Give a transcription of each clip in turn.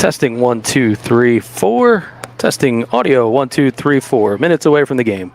Testing 1, 2, 3, 4. Testing audio 1, 2, 3, 4. Minutes away from the game.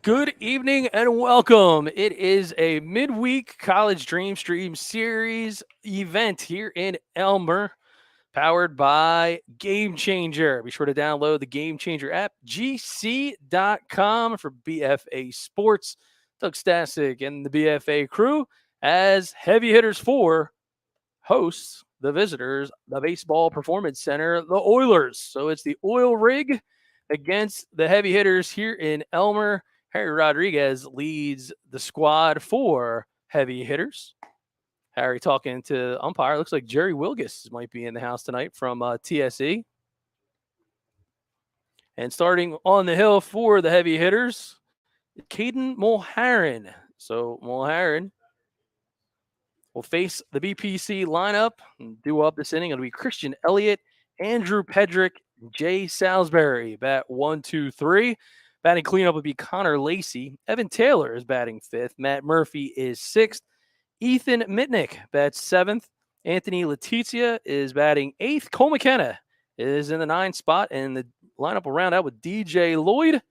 Good evening and welcome. It is a midweek College DreamStream Series event here in Elmer, powered by Gamechanger. Be sure to download the Gamechanger app, gc.com, for BFA Sports. Doug Stasic and the BFA crew as heavy hitters for hosts the visitors, the Baseball Performance Center, the Oilers. So it's the Oil Rig against the heavy hitters here in Elmer. Harry Rodriguez leads the squad for heavy hitters. Harry talking to umpire. Looks like Jerry Wilgus might be in the house tonight from TSE. And starting on the hill for the heavy hitters, Caden Mulherrin. So Mulherrin will face the BPC lineup and do up this inning. It'll be Christian Elliott, Andrew Pedrick, Jay Salisbury. Bat 1, 2, 3. Batting cleanup would be Connor Lacey. Evan Taylor is batting fifth. Matt Murphy is sixth. Ethan Mitnick bats seventh. Anthony Letizia is batting eighth. Cole McKenna is in the 9th spot, and the lineup will round out with DJ Lloyd.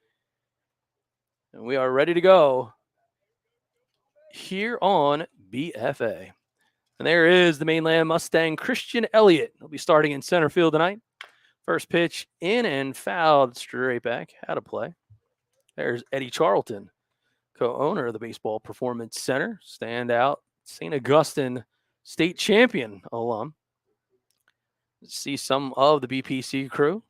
And we are ready to go here on BFA. And there is the mainland Mustang, Christian Elliott. He'll be starting in center field tonight. First pitch in and fouled straight back. Out of play. There's Eddie Charlton, co-owner of the Baseball Performance Center, standout St. Augustine state champion alum. See some of the BPC crew.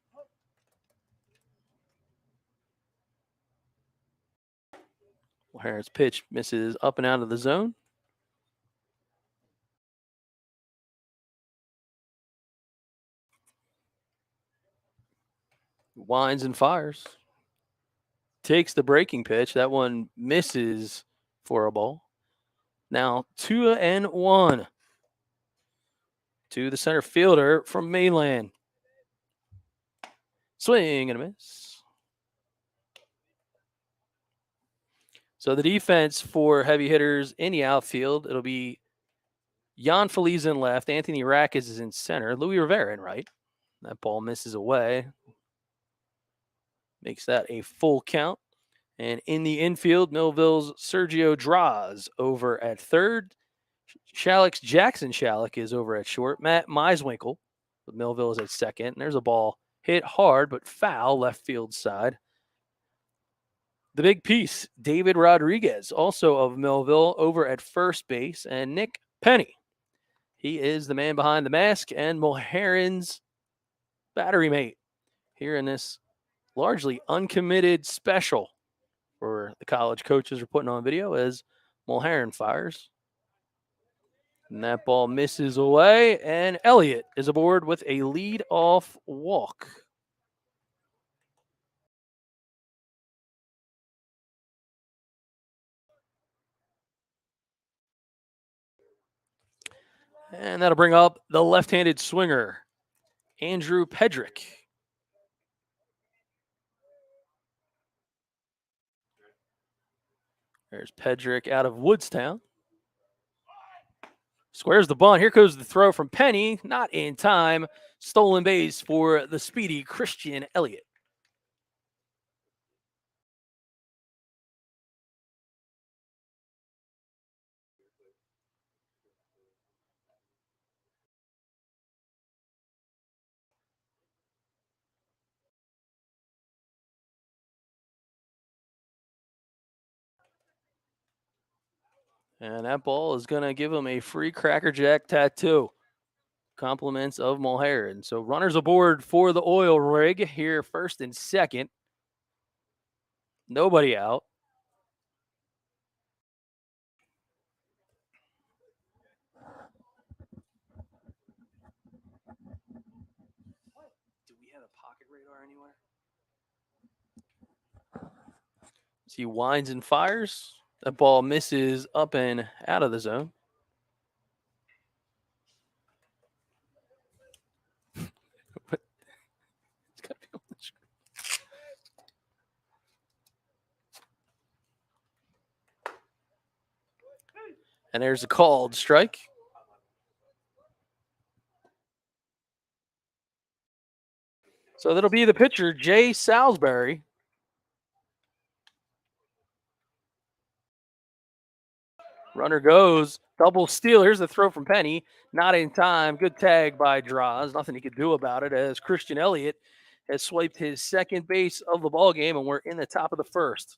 Harris pitch misses up and out of the zone. Winds and fires. Takes the breaking pitch. That one misses for a ball. Now 2-1 to the center fielder from Mainland. Swing and a miss. So the defense for heavy hitters in the outfield, it'll be Jan Feliz in left, Anthony Rackes is in center, Louis Rivera in right. That ball misses away. Makes that a full count. And in the infield, Millville's Sergio Draws over at third. Shalick's Jackson Shalick is over at short. Matt Meiswinkle with Millville is at second. And there's a ball hit hard but foul left field side. The big piece, David Rodriguez, also of Millville, over at first base. And Nick Penny, he is the man behind the mask and Mulherrin's battery mate here in this largely uncommitted special for the college coaches are putting on video as Mulherrin fires. And that ball misses away, and Elliott is aboard with a lead-off walk. And that'll bring up the left-handed swinger, Andrew Pedrick. There's Pedrick out of Woodstown. Squares the bunt. Here goes the throw from Penny. Not in time. Stolen base for the speedy Christian Elliott. And that ball is going to give him a free Cracker Jack tattoo. Compliments of Mulherrin. So runners aboard for the Oil Rig here, first and second. Nobody out. Do we have a pocket radar anywhere? He winds and fires. That ball misses up and out of the zone. And there's a called strike. So that'll be the pitcher, Jay Salisbury. Runner goes. Double steal. Here's the throw from Penny. Not in time. Good tag by Draws. Nothing he could do about it as Christian Elliott has swiped his second base of the ball game, and we're in the top of the first.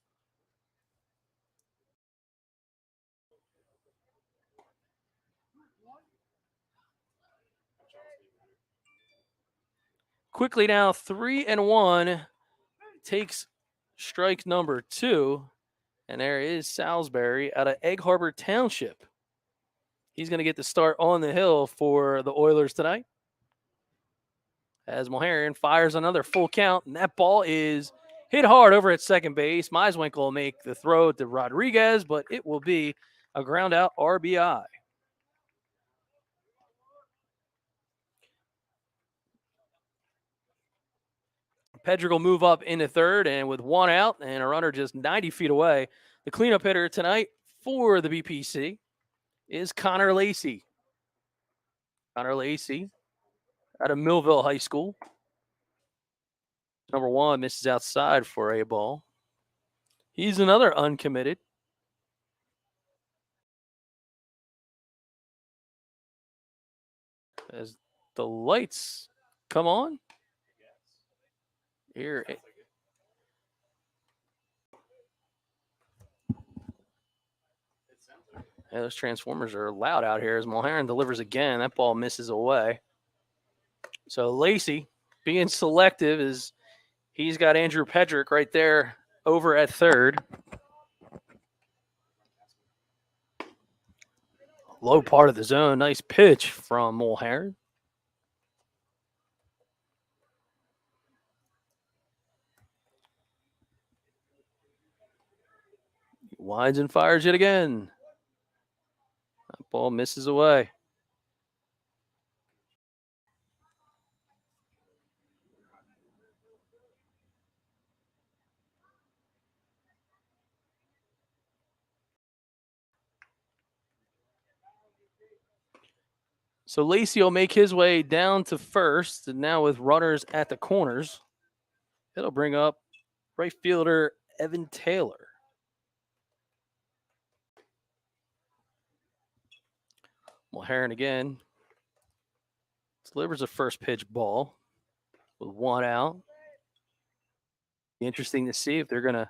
Quickly now, 3-1. Takes strike number 2. And there is Salisbury out of Egg Harbor Township. He's going to get the start on the hill for the Oilers tonight. As Mulherrin fires another full count, and that ball is hit hard over at second base. Meiswinkle will make the throw to Rodriguez, but it will be a ground out RBI. Pedrick will move up into third, and with one out and a runner just 90 feet away, the cleanup hitter tonight for the BPC is Connor Lacey. Connor Lacey out of Millville High School. Number 1 misses outside for a ball. He's another uncommitted. As the lights come on. Here. Yeah, those transformers are loud out here as Mulherrin delivers again. That ball misses away. So Lacey being selective is he's got Andrew Pedrick right there over at third. Low part of the zone. Nice pitch from Mulherrin. Winds and fires it again. That ball misses away. So Lacey will make his way down to first, and now with runners at the corners, it'll bring up right fielder Evan Taylor. Mulherrin again delivers a first pitch ball with one out. Interesting to see if they're going to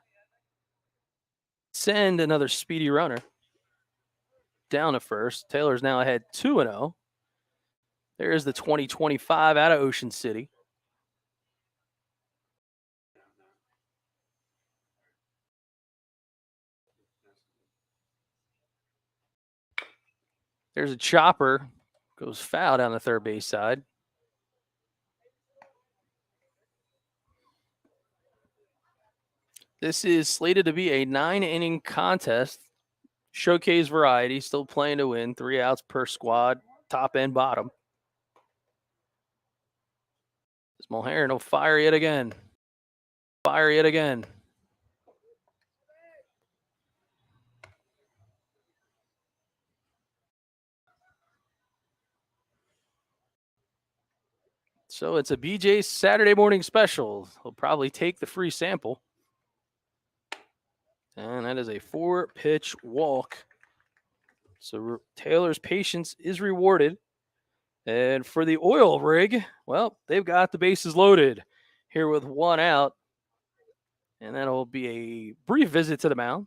send another speedy runner down to first. Taylor's now ahead 2-0. There's the 2025 out of Ocean City. There's a chopper. Goes foul down the third base side. This is slated to be a 9-inning contest. Showcase variety. Still playing to win. 3 outs per squad. Top and bottom. Mulherrin will fire yet again. Fire yet again. So it's a BJ's Saturday morning special. He'll probably take the free sample. And that is a 4-pitch walk. So Taylor's patience is rewarded. And for the oil rig, well, they've got the bases loaded here with one out. And that'll be a brief visit to the mound.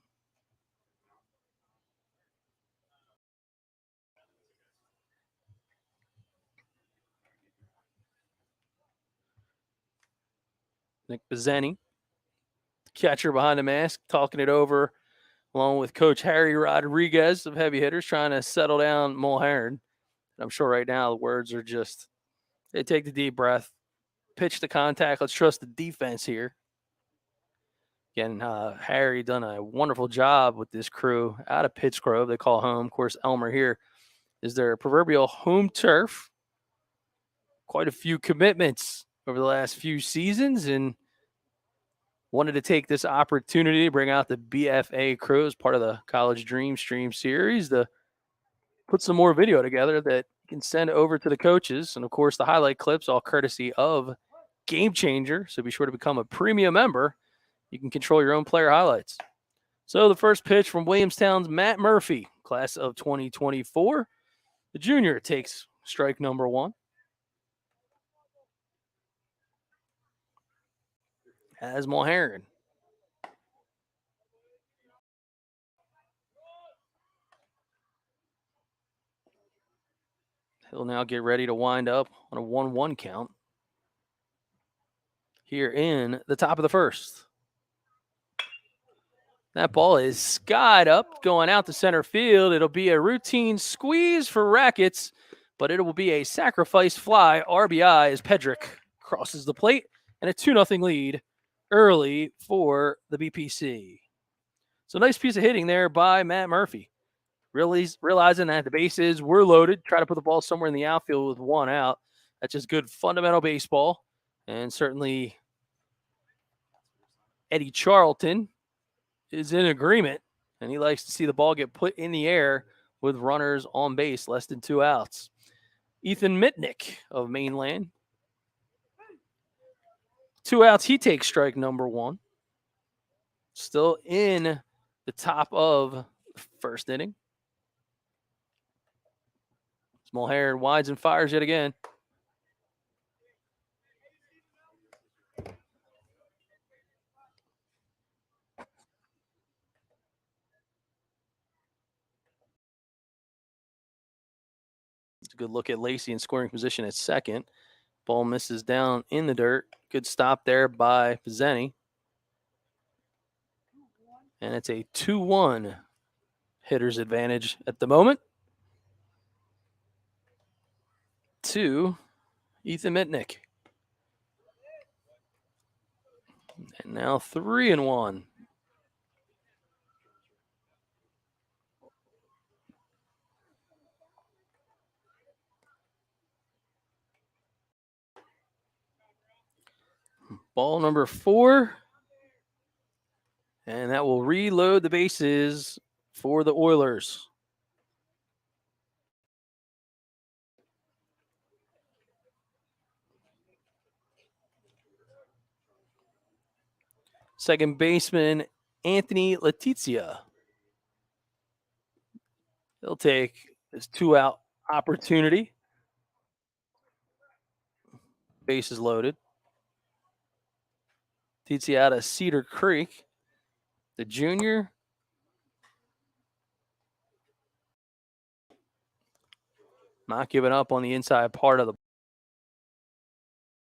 Nick Bazzeni, catcher behind the mask, talking it over along with Coach Harry Rodriguez of Heavy Hitters, trying to settle down Mulherrin. I'm sure right now the words are just, hey, take the deep breath, pitch the contact, let's trust the defense here. Again, Harry done a wonderful job with this crew out of Pittsgrove. They call home. Of course, Elmer here is their proverbial home turf. Quite a few commitments over the last few seasons, and wanted to take this opportunity to bring out the BFA crew as part of the College DreamStream Series to put some more video together that you can send over to the coaches. And, of course, the highlight clips, all courtesy of Gamechanger. So be sure to become a premium member. You can control your own player highlights. So the first pitch from Williamstown's Matt Murphy class of 2024. The junior takes strike number 1. As Mulherrin. He'll now get ready to wind up on a 1-1 count here in the top of the first. That ball is skied up, going out to center field. It'll be a routine squeeze for Rackets, but it will be a sacrifice fly RBI as Pedrick crosses the plate, and a 2-0 lead early for the BPC. So nice piece of hitting there by Matt Murphy. Realizing that the bases were loaded, try to put the ball somewhere in the outfield with 1 out. That's just good fundamental baseball. And certainly Eddie Charlton is in agreement, and he likes to see the ball get put in the air with runners on base, less than 2 outs. Ethan Mitnick of Mainland. 2 outs, he takes strike number 1. Still in the top of the first inning. Mulherrin wides and fires yet again. It's a good look at Lacey in scoring position at second. Ball misses down in the dirt. Good stop there by Pizzeni. And it's a 2-1 hitter's advantage at the moment to Ethan Mitnick. And now 3-1. Ball number 4. And that will reload the bases for the Oilers. Second baseman, Anthony Letizia. He'll take his 2-out opportunity. Bases loaded. Letizia out of Cedar Creek. The junior. Not giving up on the inside part of the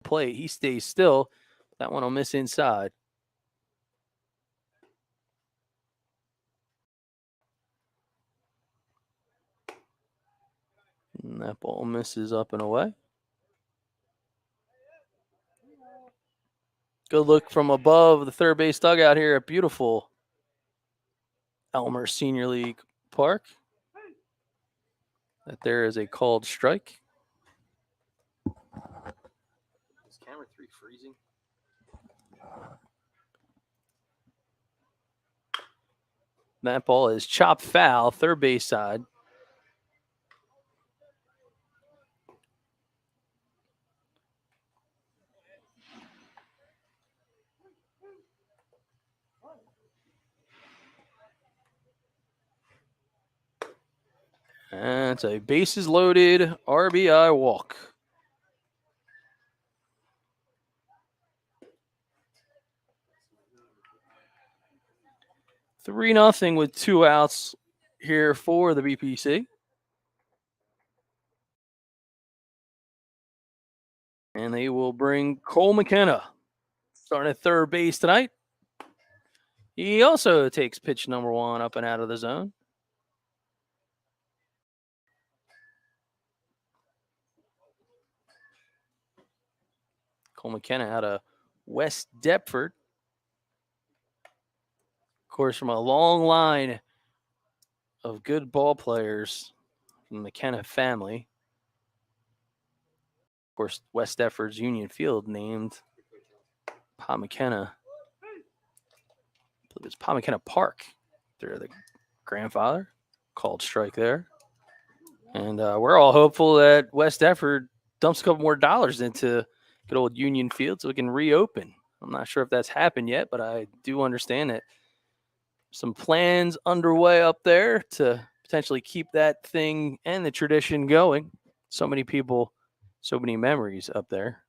plate. He stays still. That one will miss inside. And that ball misses up and away. Good look from above the third base dugout here at beautiful Elmer Senior League Park. That there is a called strike. Is camera 3 freezing? That ball is chopped foul, third base side. And it's a bases loaded RBI walk. Three 0 with 2 outs here for the BPC. And they will bring Cole McKenna starting at third base tonight. He also takes pitch number 1 up and out of the zone. Cole McKenna out of West Deptford. Of course, from a long line of good ball players from the McKenna family. Of course, West Deptford's Union Field named Pa McKenna. I believe it's Pa McKenna Park. They're the grandfather. Called strike there. And we're all hopeful that West Deptford dumps a couple more dollars into good old Union Field so it can reopen. I'm not sure if that's happened yet, but I do understand that some plans underway up there to potentially keep that thing and the tradition going. So many people, so many memories up there.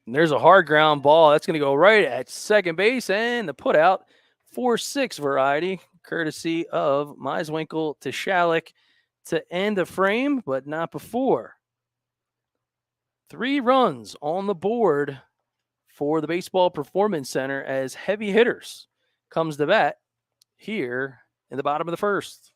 And there's a hard ground ball. That's going to go right at second base, and the put out 4-6 variety, courtesy of Meiswinkle to Shalick to end the frame, but not before. 3 runs on the board for the Baseball Performance Center as Heavy Hitters comes to bat here in the bottom of the first.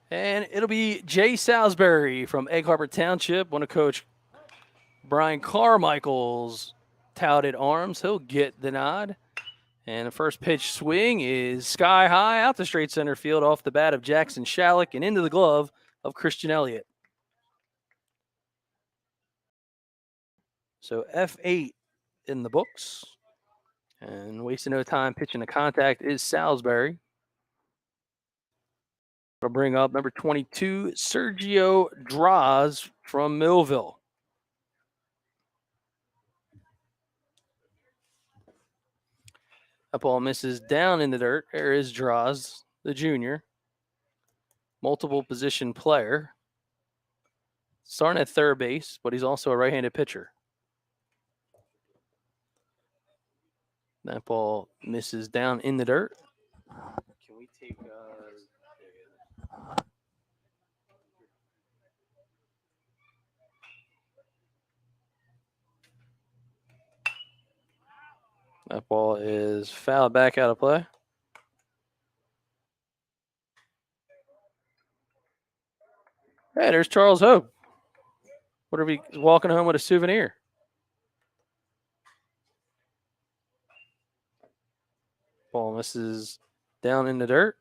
And it'll be Jay Salisbury from Egg Harbor Township, one of Coach Brian Carmichael's touted arms. He'll get the nod. And the first pitch swing is sky high out to straight center field off the bat of Jackson Shalick and into the glove of Christian Elliott. So F8 in the books. And wasting no time pitching the contact is Salisbury. We'll bring up number 22, Sergio Draws from Millville. That ball misses down in the dirt. There is Draws, the junior. Multiple position player. Starting at third base, but he's also a right-handed pitcher. That ball misses down in the dirt. Can we take that ball is fouled back out of play. Hey, there's Charles Hope. What are we walking home with a souvenir? Ball misses down in the dirt.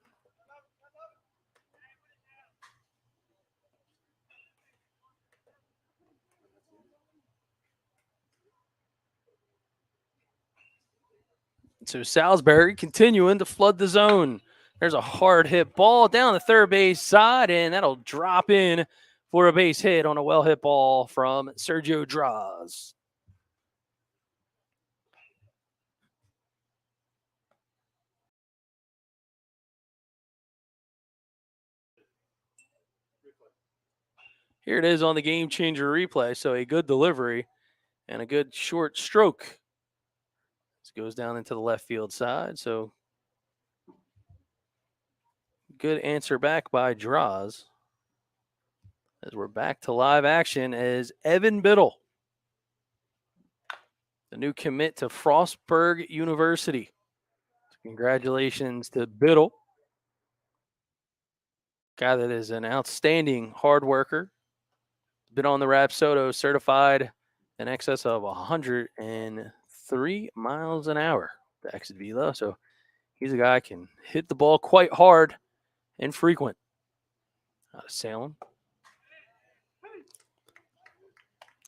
So Salisbury continuing to flood the zone. There's a hard hit ball down the third base side, and that'll drop in for a base hit on a well hit ball from Sergio Draws. Here it is on the Gamechanger replay. So a good delivery and a good short stroke. This goes down into the left field side. So good answer back by Draws. As we're back to live action as Evan Biddle, the new commit to Frostburg University. Congratulations to Biddle, guy that is an outstanding hard worker. Been on the Rapsodo, certified in excess of 103 miles an hour to exit velo. So he's a guy who can hit the ball quite hard and frequent. Out of Salem.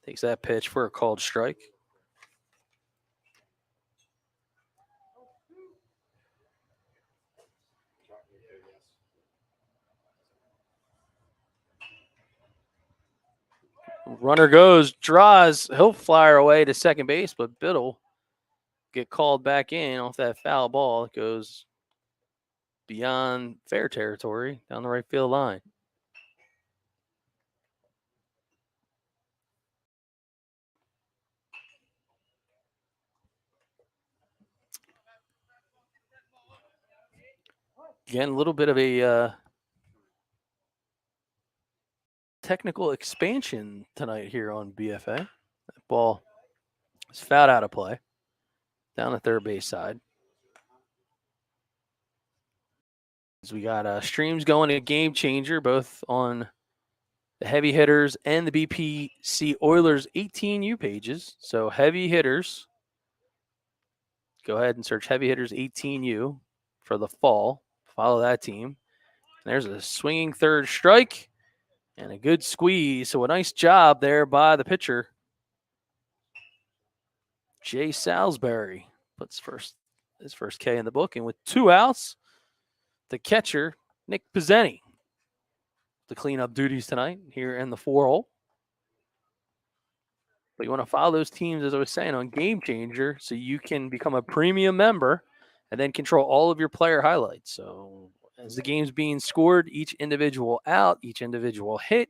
Takes that pitch for a called strike. Runner goes, Draws. He'll fly her away to second base, but Biddle get called back in off that foul ball. It goes beyond fair territory down the right field line. Again, a little bit of a technical expansion tonight here on BFA. That ball is fouled out of play down the third base side. As we got streams going to Gamechanger, both on the heavy hitters and the BPC Oilers 18U pages. So heavy hitters, go ahead and search heavy hitters 18U for the fall. Follow that team. And there's a swinging third strike and a good squeeze. So a nice job there by the pitcher, Jay Salisbury. Puts his first K in the book. And with 2 outs, the catcher, Nick Pizzeni, to clean up duties tonight here in the 4-hole. But you want to follow those teams, as I was saying, on Gamechanger so you can become a premium member and then control all of your player highlights. So as the game's being scored, each individual out, each individual hit,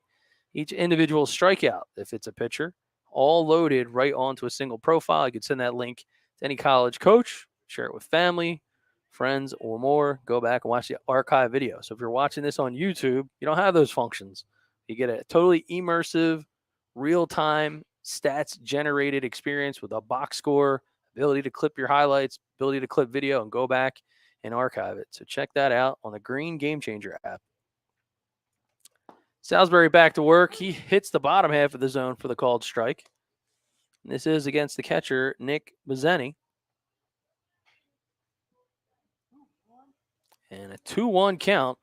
each individual strikeout, if it's a pitcher, all loaded right onto a single profile. You could send that link to any college coach, share it with family, friends, or more. Go back and watch the archive video. So if you're watching this on YouTube, you don't have those functions. You get a totally immersive, real-time, stats-generated experience with a box score, ability to clip your highlights, ability to clip video, and go back and archive it. So check that out on the Green Gamechanger app. Salisbury back to work. He hits the bottom half of the zone for the called strike. And this is against the catcher, Nick Pizzeni. And a 2-1 count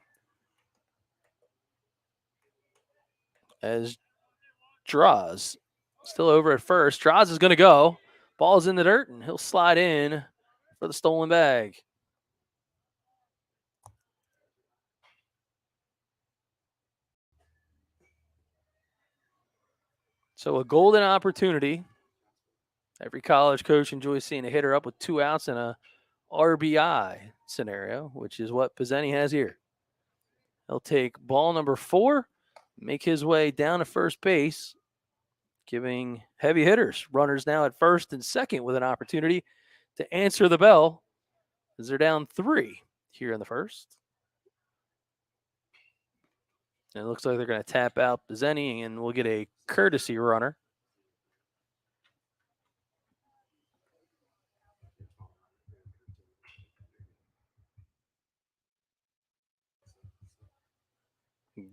as Draws still over at first. Draws is going to go. Ball's in the dirt, and he'll slide in for the stolen bag. So a golden opportunity. Every college coach enjoys seeing a hitter up with 2 outs in a RBI scenario, which is what Pizzeni has here. He'll take ball number 4, make his way down to first base, giving heavy hitters runners now at first and second with an opportunity to answer the bell as they're down 3 here in the first. And it looks like they're going to tap out Pizzeni, and we'll get a courtesy runner.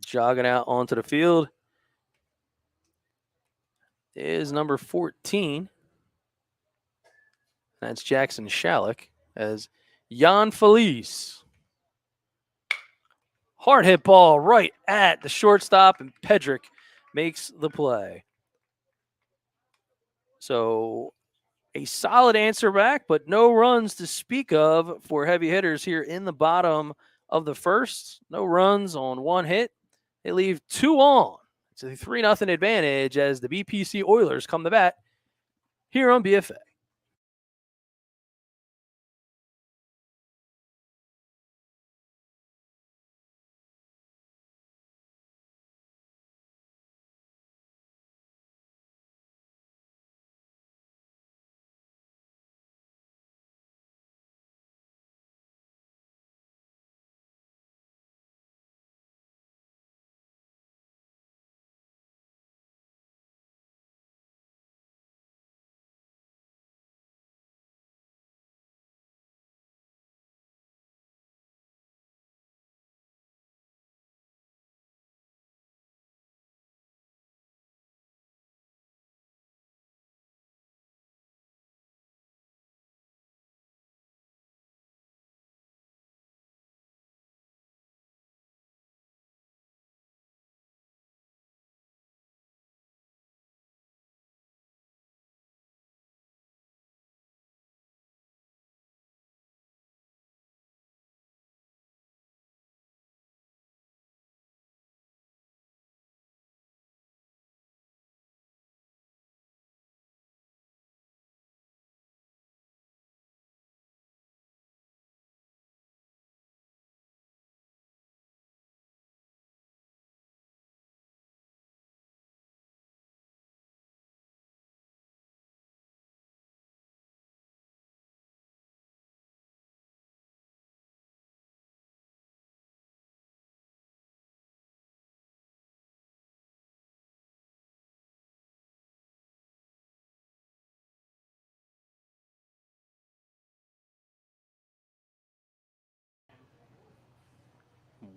Jogging out onto the field is number 14. That's Jackson Shalick as Jan Felice. Hard hit ball right at the shortstop, and Pedrick makes the play. So a solid answer back, but no runs to speak of for heavy hitters here in the bottom of the first. No runs on 1 hit. They leave 2 on. It's a 3-0 advantage as the BPC Oilers come to bat here on BFA.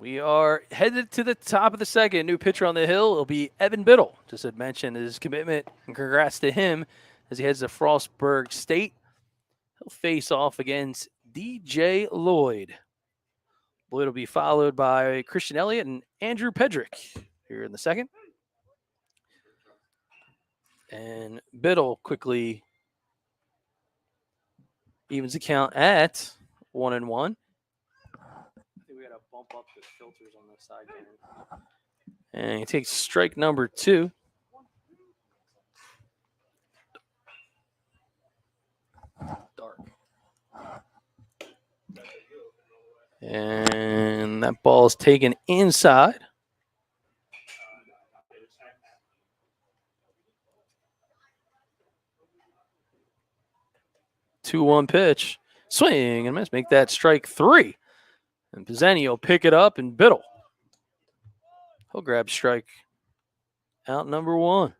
We are headed to the top of the second. New pitcher on the hill will be Evan Biddle. Just had mentioned his commitment, and congrats to him as he heads to Frostburg State. He'll face off against DJ Lloyd. Lloyd will be followed by Christian Elliott and Andrew Pedrick here in the second. And Biddle quickly evens the count at 1-1. I think we got to bump up the filters on the side cannon. And he takes strike number 2. Dark. And that ball is taken inside. Two-one pitch. Swing and miss. Make that strike 3. And Pizzani will pick it up, and Biddle. He'll grab strike out number 1.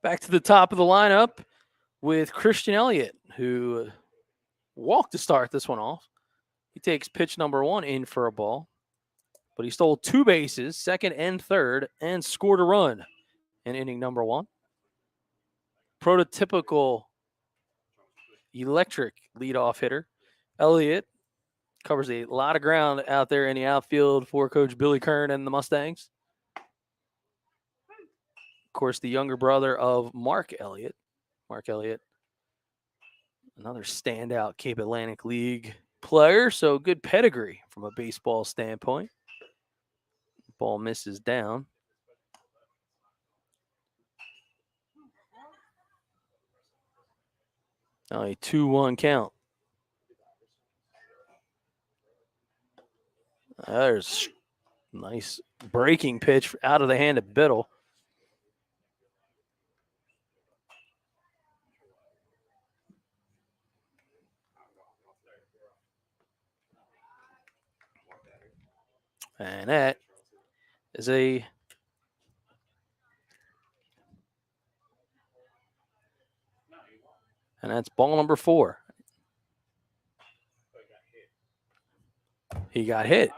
Back to the top of the lineup with Christian Elliott, who walked to start this one off. He takes pitch number 1 in for a ball, but he stole 2 bases, second and third, and scored a run in inning number 1. Prototypical electric leadoff hitter. Elliott covers a lot of ground out there in the outfield for Coach Billy Kern and the Mustangs. Of course, the younger brother of Mark Elliott. Mark Elliott, another standout Cape Atlantic League player, so good pedigree from a baseball standpoint. Ball misses down. Now a 2-1 count. There's a nice breaking pitch out of the hand of Biddle. And that is and that's ball number 4. He got hit.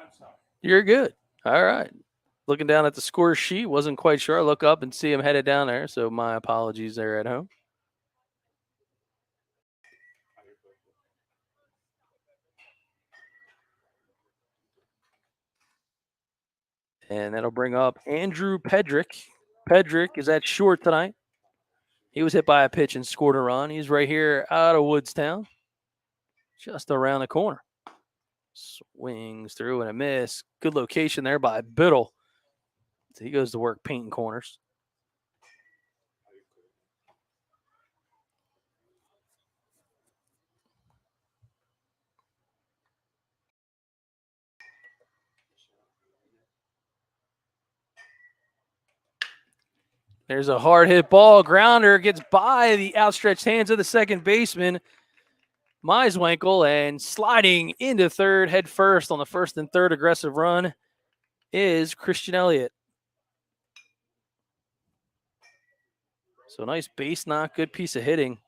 You're good. All right. Looking down at the score sheet, wasn't quite sure. I look up and see him headed down there, so my apologies there at home. And that'll bring up Andrew Pedrick. Pedrick is at short tonight. He was hit by a pitch and scored a run. He's right here out of Woodstown, just around the corner. Swings through and a miss. Good location there by Biddle. So he goes to work painting corners. There's a hard hit ball. Grounder gets by the outstretched hands of the second baseman, Meiswinkel, and sliding into third head first on the first and third aggressive run is Christian Elliott. So nice base knock, good piece of hitting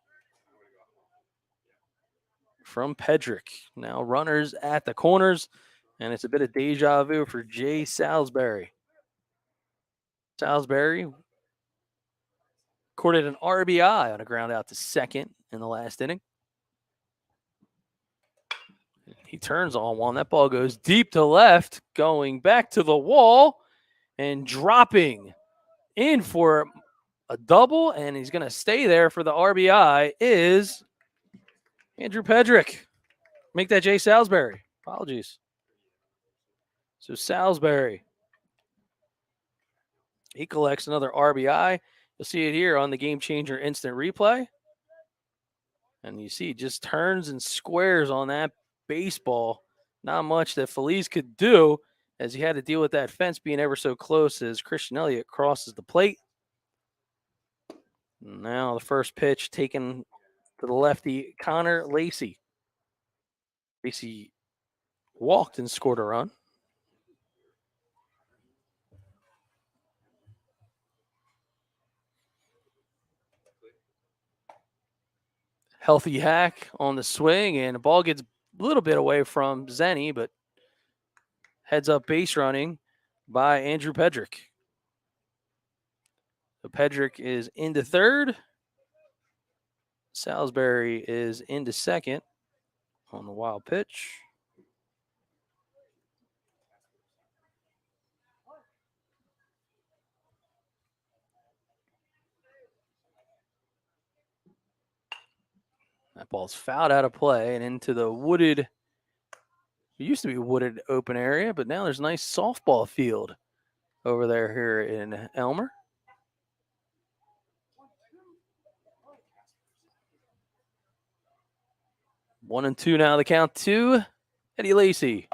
from Pedrick. Now runners at the corners, and it's a bit of deja vu for Jay Salisbury. Salisbury recorded an RBI on a ground out to second in the last inning. He turns on one. That ball goes deep to left, going back to the wall and dropping in for a double, and he's going to stay there for the RBI is Andrew Pedrick. Make that Jay Salisbury. Apologies. So Salisbury, he collects another RBI. You'll see it here on the Gamechanger instant replay. And you see, just turns and squares on that baseball. Not much that Feliz could do, as he had to deal with that fence being ever so close as Christian Elliott crosses the plate. Now the first pitch taken to the lefty, Connor Lacey. Lacey walked and scored a run. Healthy hack on the swing, and the ball gets a little bit away from Zenny, but heads up base running by Andrew Pedrick. So Pedrick is into third. Salisbury is into second on the wild pitch. That ball's fouled out of play and into the wooded, it used to be wooded open area, but now there's a nice softball field over there here in Elmer. 1-2 now, the count to Eddie Lacy.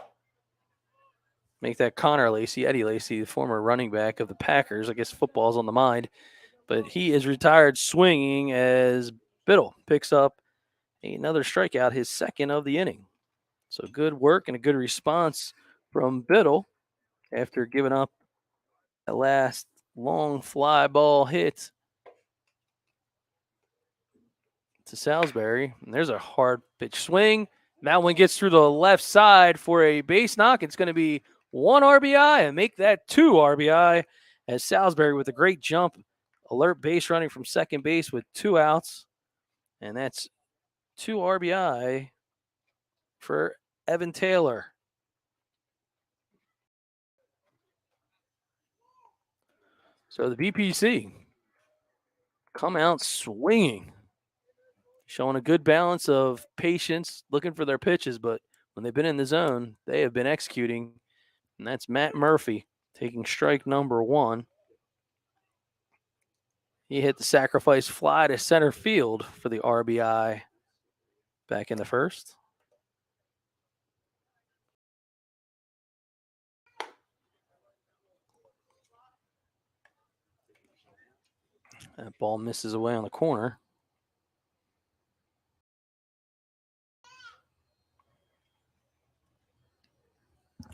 Make that Connor Lacy, Eddie Lacy, the former running back of the Packers. I guess football's on the mind, but he is retired swinging as Biddle picks up another strikeout, his second of the inning. So good work and a good response from Biddle after giving up that last long fly ball hit to Salisbury. And there's a hard pitch swing. That one gets through the left side for a base knock. It's going to be 1 RBI and make that 2 RBI as Salisbury with a great jump. Alert base running from second base with 2 outs. And that's 2 RBI for Evan Taylor. So the BPC come out swinging, showing a good balance of patience, looking for their pitches, but when they've been in the zone, they have been executing. And that's Matt Murphy taking strike number 1. He hit the sacrifice fly to center field for the RBI back in the first. That ball misses away on the corner.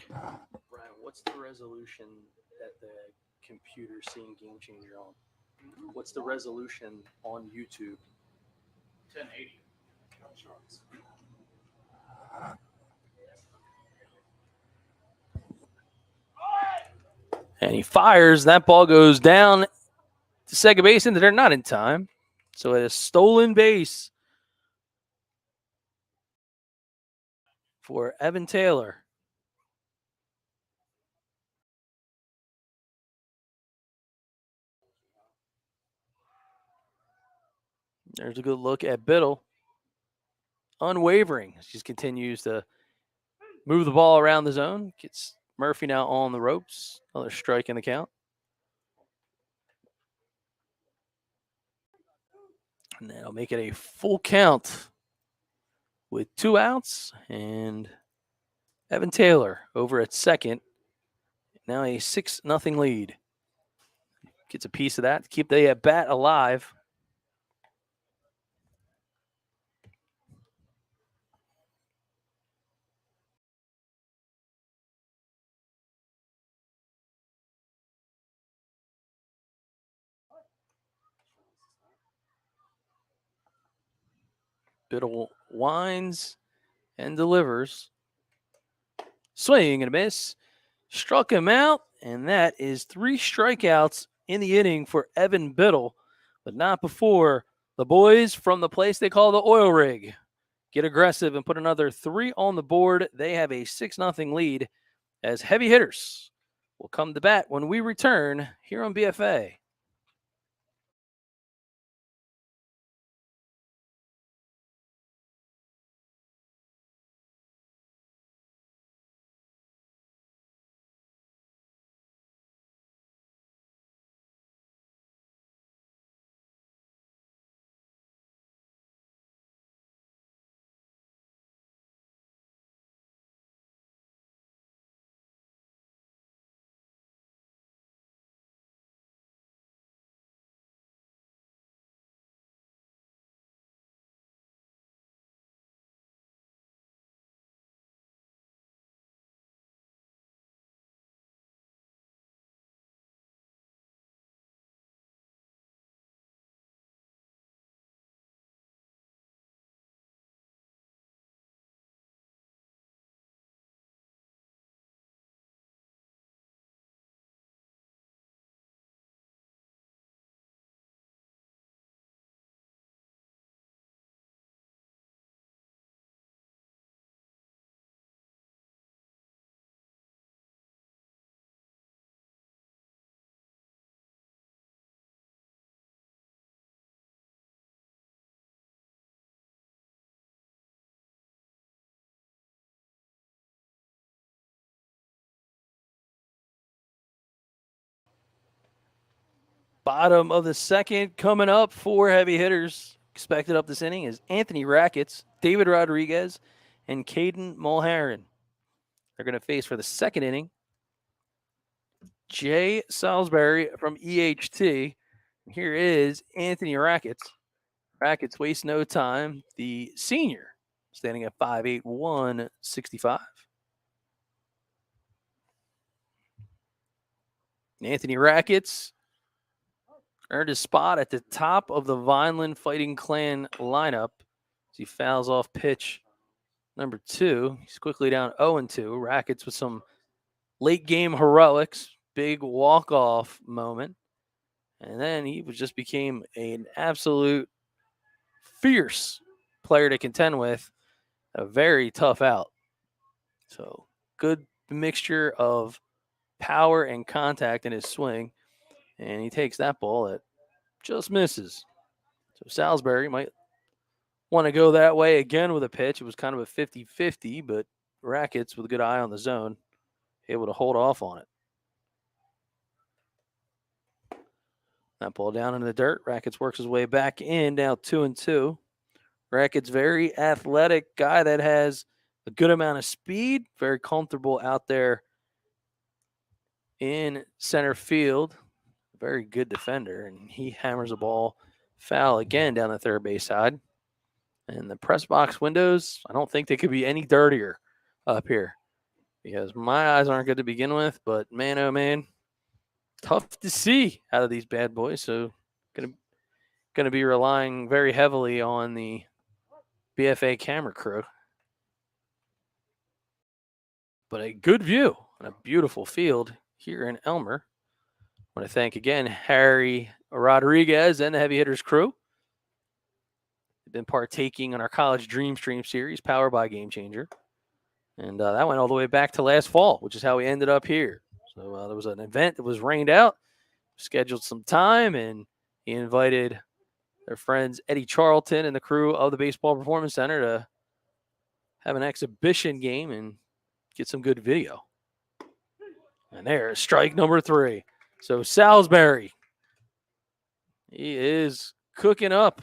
Brian, what's the resolution that the computer's seeing Gamechanger on? What's the resolution on YouTube? 1080. And he fires. That ball goes down to second base, and they're not in time. So it is stolen base for Evan Taylor. There's a good look at Biddle. Unwavering. Just continues to move the ball around the zone. Gets Murphy now on the ropes. Another strike in the count. And that'll make it a full count with 2 outs. And Evan Taylor over at second. Now a 6-0 lead. Gets a piece of that to keep the bat alive. Biddle winds and delivers. Swing and a miss. Struck him out, and that is 3 strikeouts in the inning for Evan Biddle, but not before the boys from the place they call the oil rig get aggressive and put another 3 on the board. They have a 6-0 lead as heavy hitters will come to bat when we return here on BFA. Bottom of the second coming up for heavy hitters. Expected up this inning is Anthony Rackets, David Rodriguez, and Caden Mulherrin. They're going to face for the second inning Jay Salisbury from EHT. Here is Anthony Rackets. Rackets waste no time. The senior standing at 5'8", 165. Anthony Rackets earned his spot at the top of the Vineland Fighting Clan lineup as he fouls off pitch number 2. He's quickly down 0-2. Rackets with some late game heroics, big walk-off moment. And then he just became an absolute fierce player to contend with. A very tough out. So good mixture of power and contact in his swing. And he takes that ball that just misses. So Salisbury might want to go that way again with a pitch. It was kind of a 50-50, but Rackets with a good eye on the zone, able to hold off on it. That ball down in the dirt. Rackets works his way back in, now 2-2. Rackets, very athletic guy that has a good amount of speed, very comfortable out there in center field. Very good defender, and he hammers the ball foul again down the third base side. And the press box windows, I don't think they could be any dirtier up here because my eyes aren't good to begin with, but man, oh man, tough to see out of these bad boys. So gonna be relying very heavily on the BFA camera crew. But a good view and a beautiful field here in Elmer. I want to thank again Harry Rodriguez and the Heavy Hitters crew. They've been partaking in our College DreamStream Series powered by Gamechanger. And that went all the way back to last fall, which is how we ended up here. So there was an event that was rained out, scheduled some time, and he invited their friends Eddie Charlton and the crew of the Baseball Performance Center to have an exhibition game and get some good video. And there's strike number 3. So Salisbury, he is cooking up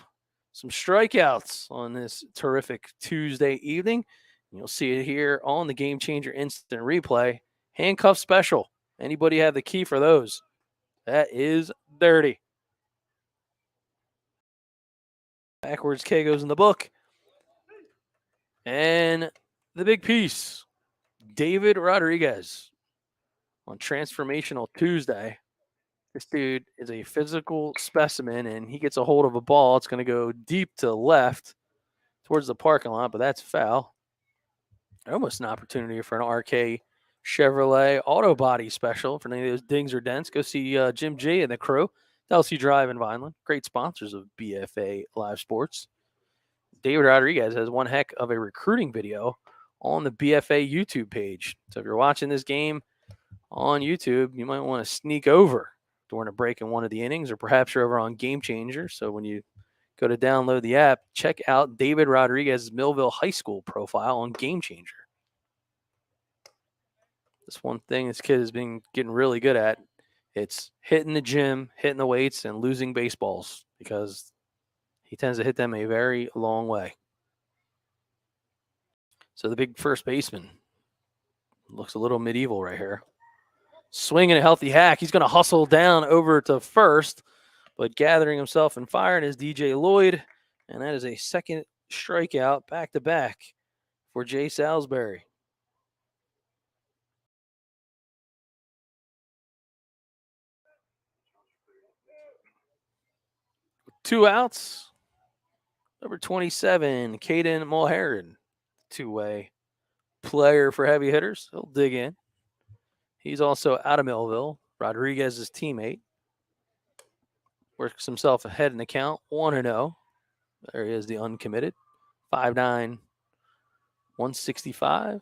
some strikeouts on this terrific Tuesday evening. You'll see it here on the Gamechanger Instant Replay. Handcuff special. Anybody have the key for those? That is dirty. Backwards K goes in the book. And the big piece, David Rodriguez on Transformational Tuesday. This dude is a physical specimen, and he gets a hold of a ball. It's going to go deep to left towards the parking lot, but that's foul. Almost an opportunity for an RK Chevrolet auto body special. For any of those dings or dents, go see Jim G and the crew. LC Drive in Vineland. Great sponsors of BFA Live Sports. David Rodriguez has one heck of a recruiting video on the BFA YouTube page. So if you're watching this game on YouTube, you might want to sneak over during a break in one of the innings, or perhaps you're over on Gamechanger. So when you go to download the app, check out David Rodriguez's Millville High School profile on Gamechanger. That's one thing this kid has been getting really good at. It's hitting the gym, hitting the weights, and losing baseballs because he tends to hit them a very long way. So the big first baseman looks a little medieval right here. Swinging a healthy hack. He's going to hustle down over to first, but gathering himself and firing is DJ Lloyd, and that is a second strikeout back-to-back for Jay Salisbury. Two outs. Number 27, Caden Mulherrin, two-way player for heavy hitters. He'll dig in. He's also out of Millville, Rodriguez's teammate. Works himself ahead in the count, 1-0. There he is, the uncommitted. 5'9", 165.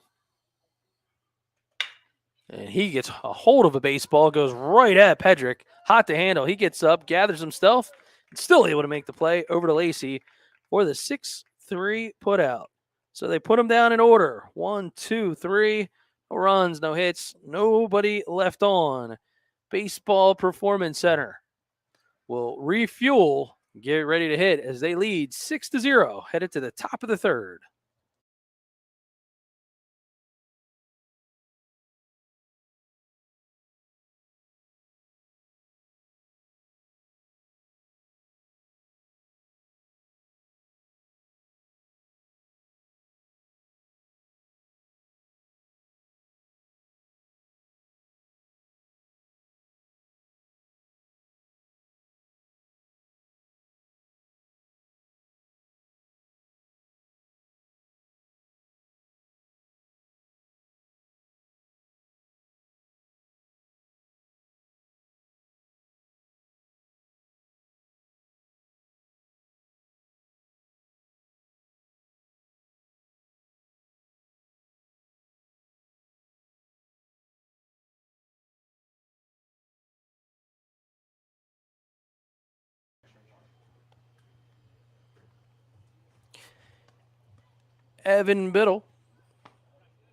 And he gets a hold of a baseball, goes right at Pedrick. Hot to handle. He gets up, gathers himself, and still able to make the play over to Lacey for the 6-3 putout. So they put him down in order. 1, 2, 3. No runs, no hits, nobody left on. Baseball Performance Center. will refuel, get ready to hit as they lead 6-0, headed to the top of the third. Evan Biddle,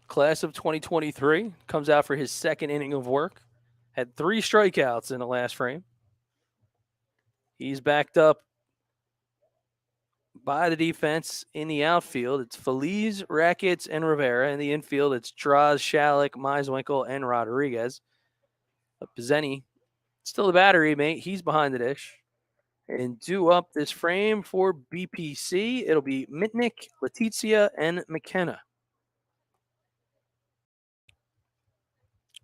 class of 2023, comes out for his second inning of work. Had 3 strikeouts in the last frame. He's backed up by the defense in the outfield. It's Feliz, Rackets, and Rivera. In the infield, it's Draws, Shalick, Meiswinkle, and Rodriguez. Pizzeni, still the battery mate. He's behind the dish. And due up this frame for BPC, it'll be Mitnick, Letizia, and McKenna.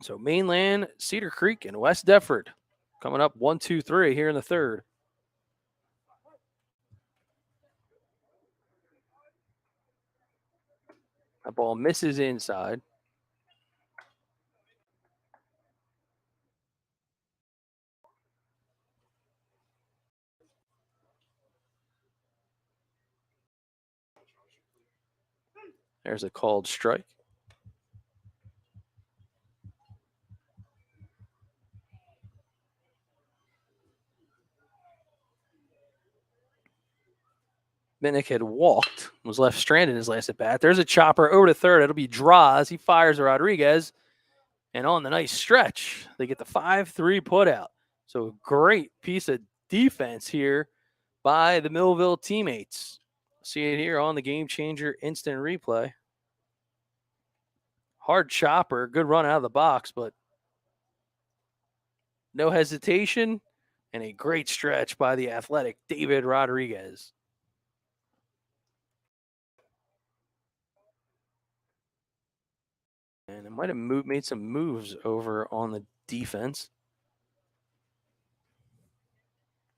So Mainland, Cedar Creek, and West Deptford coming up 1-2-3 here in the third. That ball misses inside. There's a called strike. Mitnick had walked, was left stranded in his last at bat. There's a chopper over to third. It'll be Draws. He fires Rodriguez. And on the nice stretch, they get the 5-3 put out. So a great piece of defense here by the Millville teammates. See it here on the Gamechanger instant replay. Hard chopper, good run out of the box, but no hesitation and a great stretch by the athletic David Rodriguez. And it might have made some moves over on the defense.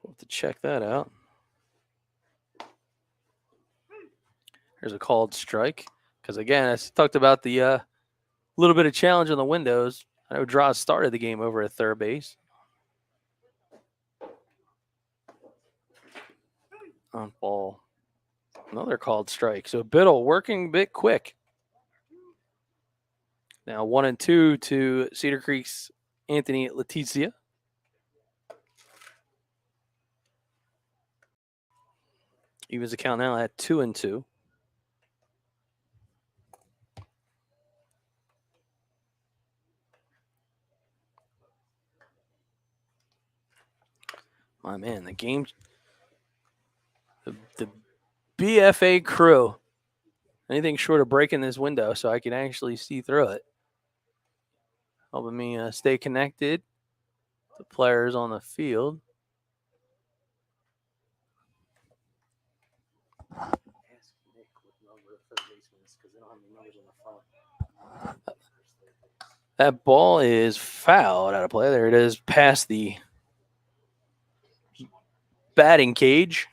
We'll have to check that out. There's a called strike. Because, again, I talked about the little bit of challenge on the windows. I know Draws started the game over at third base. On ball. Another called strike. So Biddle working a bit quick. Now 1-2 to Cedar Creek's Anthony Letizia. Evens account now at 2-2. My man, the game, the BFA crew, anything short of breaking this window so I can actually see through it. Helping me stay connected to players on the field. That ball is fouled out of play. There it is, past the batting cage.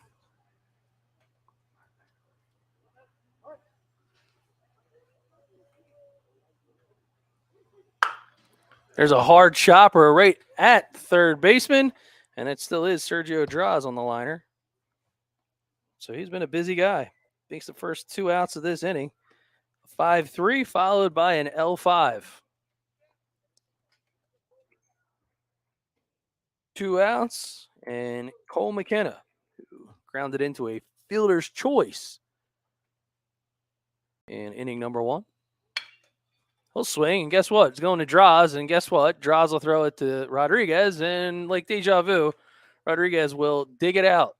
There's a hard chopper right at third baseman, and it still is Sergio Draws on the liner. So he's been a busy guy. Makes the first 2 outs of this inning. 5-3 followed by an L5. 2 outs, and Cole McKenna, who grounded into a fielder's choice in inning number 1. He'll swing, and guess what? It's going to Draws, and guess what? Draws will throw it to Rodriguez, and like deja vu, Rodriguez will dig it out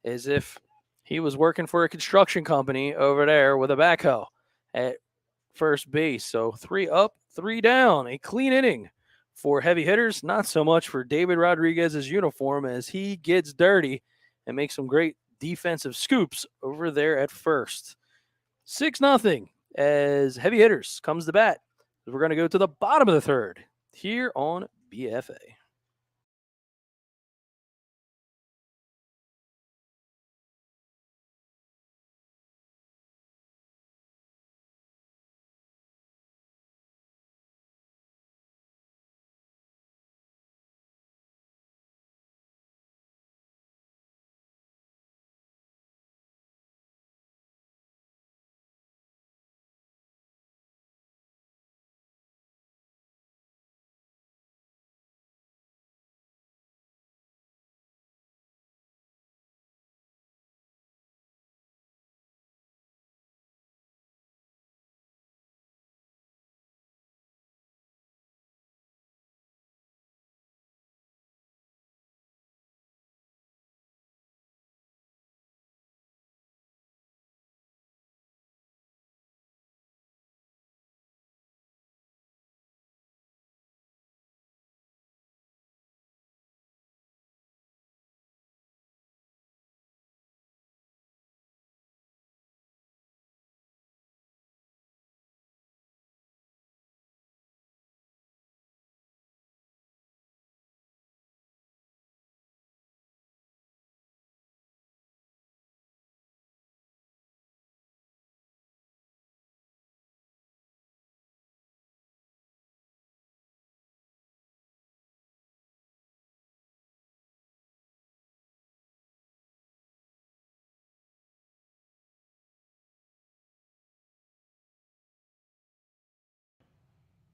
as if he was working for a construction company over there with a backhoe at first base. So 3 up, 3 down. A clean inning for heavy hitters. Not so much for David Rodriguez's uniform as he gets dirty and makes some great defensive scoops over there at first. 6-0 as heavy hitters comes to bat. We're going to go to the bottom of the third here on BFA.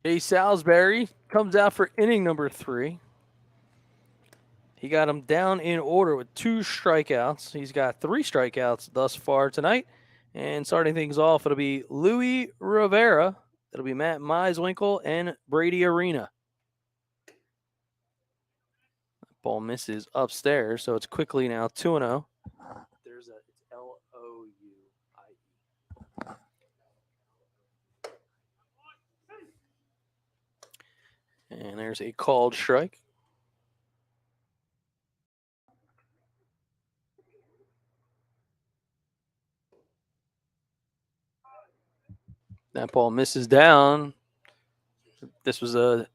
Jay Salisbury comes out for inning number 3. He got him down in order with 2 strikeouts. He's got 3 strikeouts thus far tonight. And starting things off, it'll be Louis Rivera. It'll be Matt Meiswinkle and Brady Arena. Ball misses upstairs, so it's quickly now 2-0. There's it's Louie. And there's a called strike. That ball misses down. This was a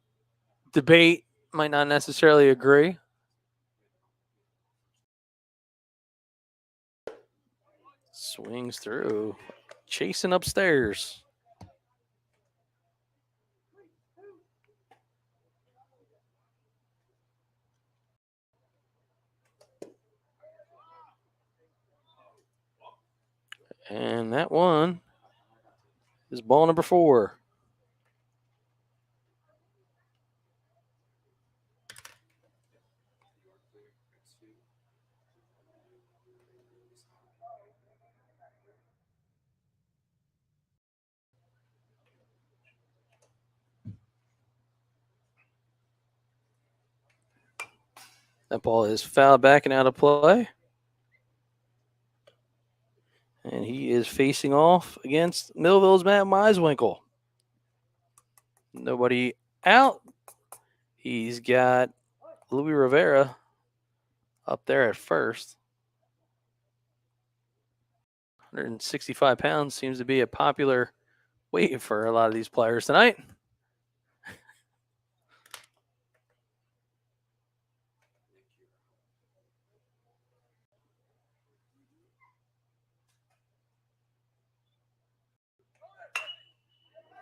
debate. Might not necessarily agree. Swings through. Chasing upstairs. And that one is ball number 4. That ball is fouled back and out of play. And he is facing off against Millville's Matt Meiswinkle. Nobody out. He's got Louis Rivera up there at first. 165 pounds seems to be a popular weight for a lot of these players tonight.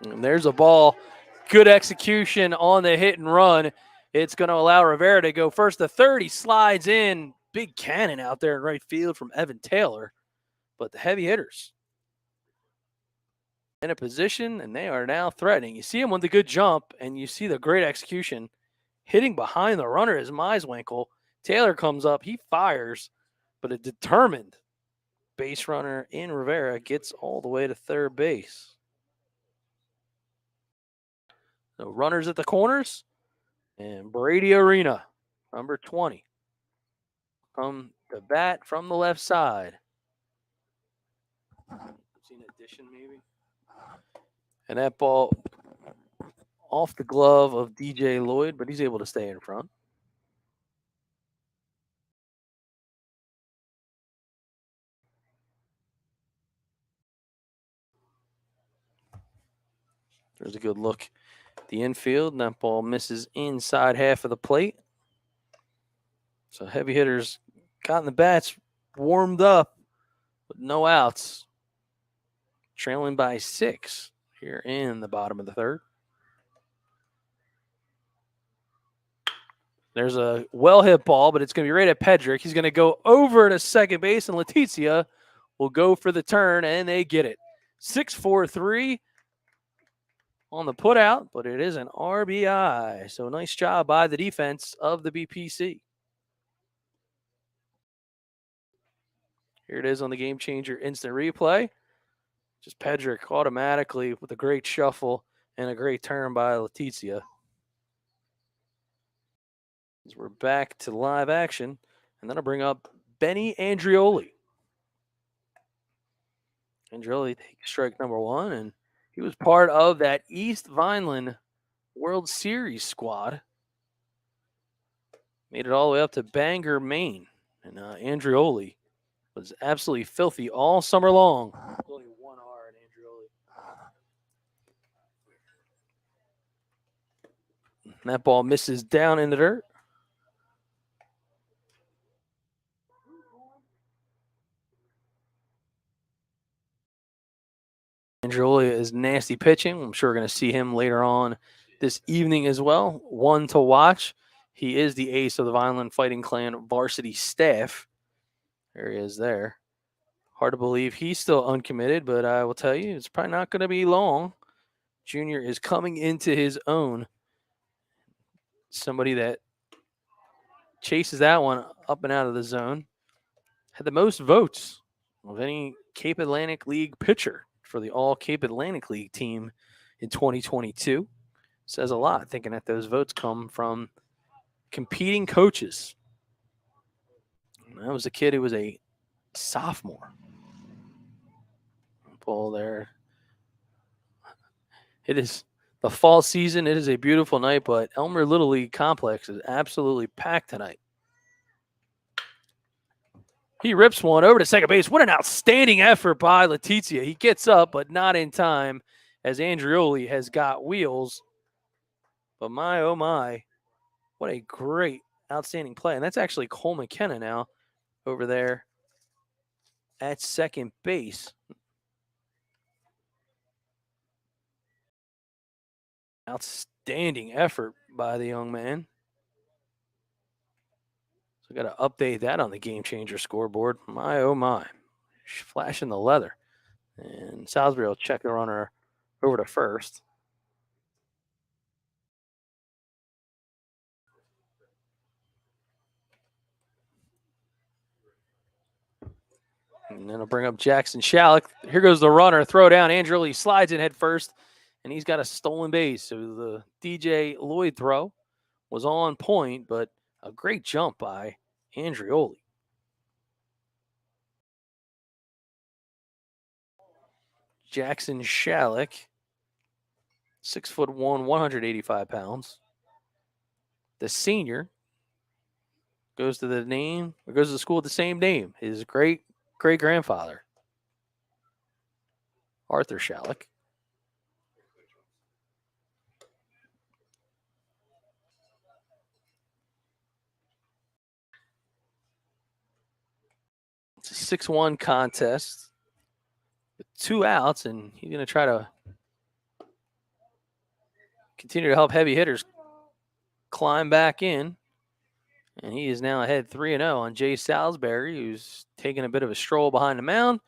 And there's a ball. Good execution on the hit and run. It's going to allow Rivera to go first to third. He slides in. Big cannon out there in right field from Evan Taylor. But the heavy hitters in a position, and they are now threatening. You see him with the good jump, and you see the great execution. Hitting behind the runner is Meiswinkle. Taylor comes up. He fires, but a determined base runner in Rivera gets all the way to third base. So runners at the corners, and Brady Arena, number 20. come to bat from the left side. Seen addition maybe. And that ball off the glove of DJ Lloyd, but he's able to stay in front. There's a good look at the infield, and that ball misses inside half of the plate. So heavy hitters gotten the bats warmed up, but no outs. Trailing by 6 here in the bottom of the third. There's a well-hit ball, but it's going to be right at Pedrick. He's going to go over to second base, and Letizia will go for the turn, and they get it. 6-4-3 on the putout, but it is an RBI. So nice job by the defense of the BPC. Here it is on the Gamechanger instant replay. Just Pedrick automatically with a great shuffle and a great turn by Letizia. As we're back to live action, and then I'll bring up Benny Andreoli. Andreoli takes strike number 1, and he was part of that East Vineland World Series squad. Made it all the way up to Bangor, Maine. And Andreoli was absolutely filthy all summer long. Only 1 R in Andreoli. And that ball misses down in the dirt. Andreoli is nasty pitching. I'm sure we're going to see him later on this evening as well. One to watch. He is the ace of the Vineland Fighting Clan varsity staff. There he is there. Hard to believe he's still uncommitted, but I will tell you, it's probably not going to be long. Junior is coming into his own. Somebody that chases that one up and out of the zone. Had the most votes of any Cape Atlantic League pitcher for the all Cape Atlantic League team in 2022. Says a lot, thinking that those votes come from competing coaches. And that was a kid who was a sophomore. Ball there. It is the fall season. It is a beautiful night, but Elmer Little League Complex is absolutely packed tonight. He rips one over to second base. What an outstanding effort by Letizia. He gets up, but not in time, as Andreoli has got wheels. But my, oh my, what a great, outstanding play. And that's actually Cole McKenna now over there at second base. Outstanding effort by the young man. So got to update that on the Gamechanger scoreboard. My, oh my, flashing the leather. And Salisbury will check the runner over to first. And then I'll bring up Jackson Shalick. Here goes the runner. Throw down. Andreoli slides in head first, and he's got a stolen base. So the DJ Lloyd throw was on point, but a great jump by Andreoli. Jackson Shalick, 6'1", 185 pounds. The senior goes to the school with the same name. His great-grandfather, Arthur Shalick. It's a 6-1 contest with 2 outs, and he's going to try to continue to help heavy hitters climb back in. And he is now ahead 3-0 on Jay Salisbury, who's taking a bit of a stroll behind the mound,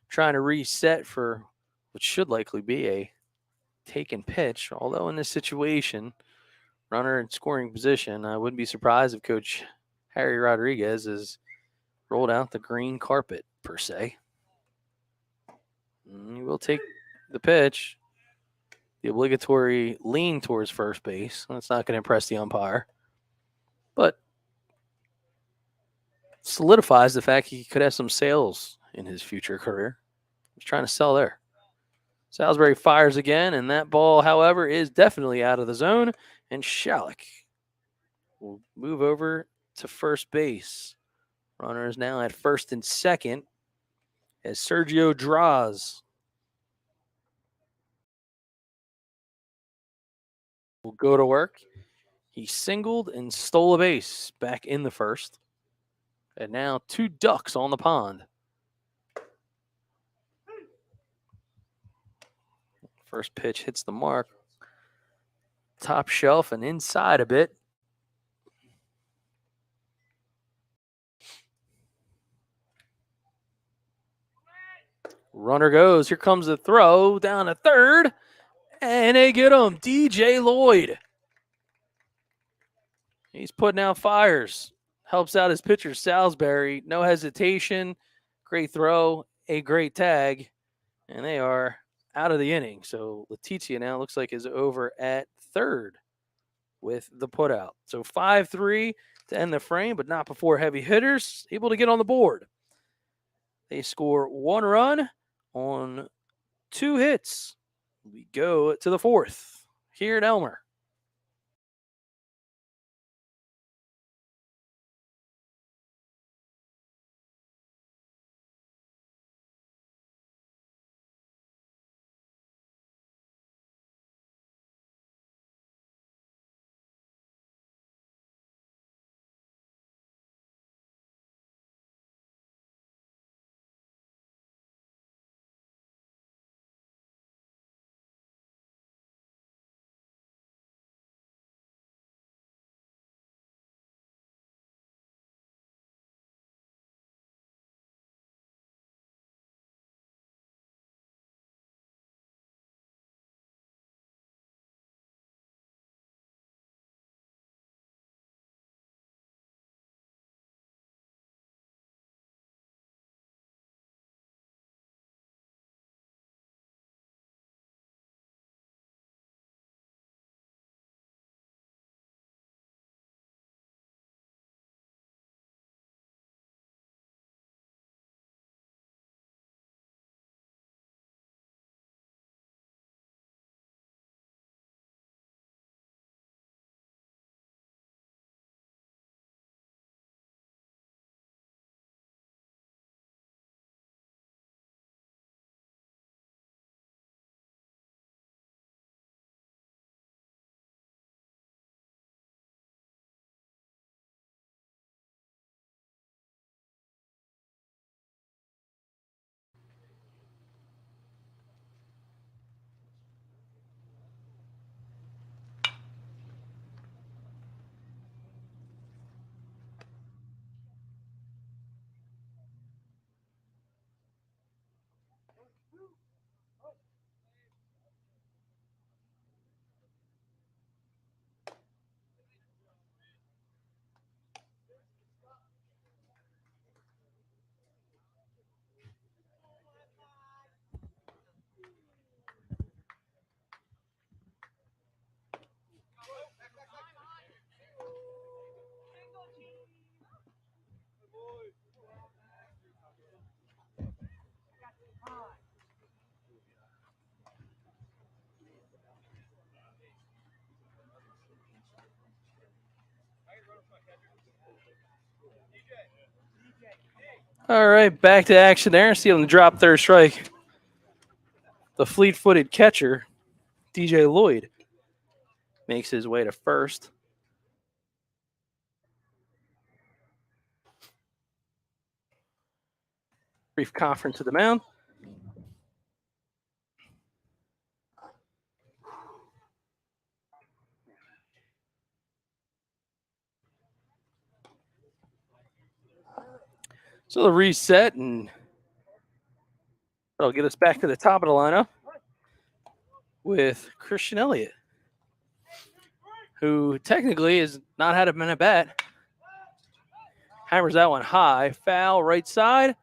trying to reset for what should likely be a taken pitch. Although in this situation, runner in scoring position, I wouldn't be surprised if Coach Harry Rodriguez has rolled out the green carpet, per se. And he will take the pitch. The obligatory lean towards first base. That's not going to impress the umpire. But solidifies the fact he could have some sales in his future career. He's trying to sell there. Salisbury fires again, and that ball, however, is definitely out of the zone. And Shalick will move over to first base. Runner is now at first and second as Sergio draws. Will go to work. He singled and stole a base back in the first. And now 2 ducks on the pond. First pitch hits the mark. Top shelf and inside a bit. Runner goes. Here comes the throw down to third. And they get him. DJ Lloyd. He's putting out fires. Helps out his pitcher, Salisbury. No hesitation. Great throw. A great tag. And they are out of the inning. So Letizia now looks like is over at third with the putout. So 5-3 to end the frame, but not before heavy hitters able to get on the board. They score 1 run on 2 hits. We go to the fourth here at Elmer. All right, back to action there. See him drop third strike. The fleet-footed catcher, DJ Lloyd, makes his way to first. Brief conference at the mound. So the reset, and that'll get us back to the top of the lineup with Christian Elliott, who technically has not had a minute bat. Hammers that one high, foul, right side,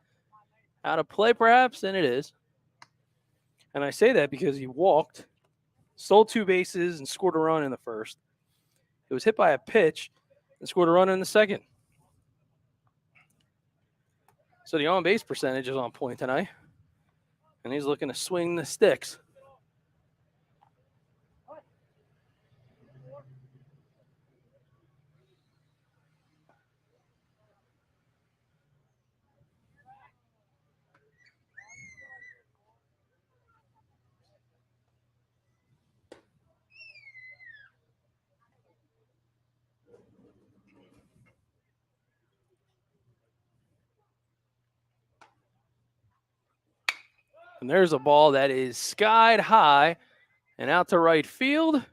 out of play perhaps, and it is. And I say that because he walked, stole 2 bases, and scored a run in the first. It was hit by a pitch and scored a run in the second. So the on-base percentage is on point tonight. And he's looking to swing the sticks. And there's a ball that is skied high and out to right field.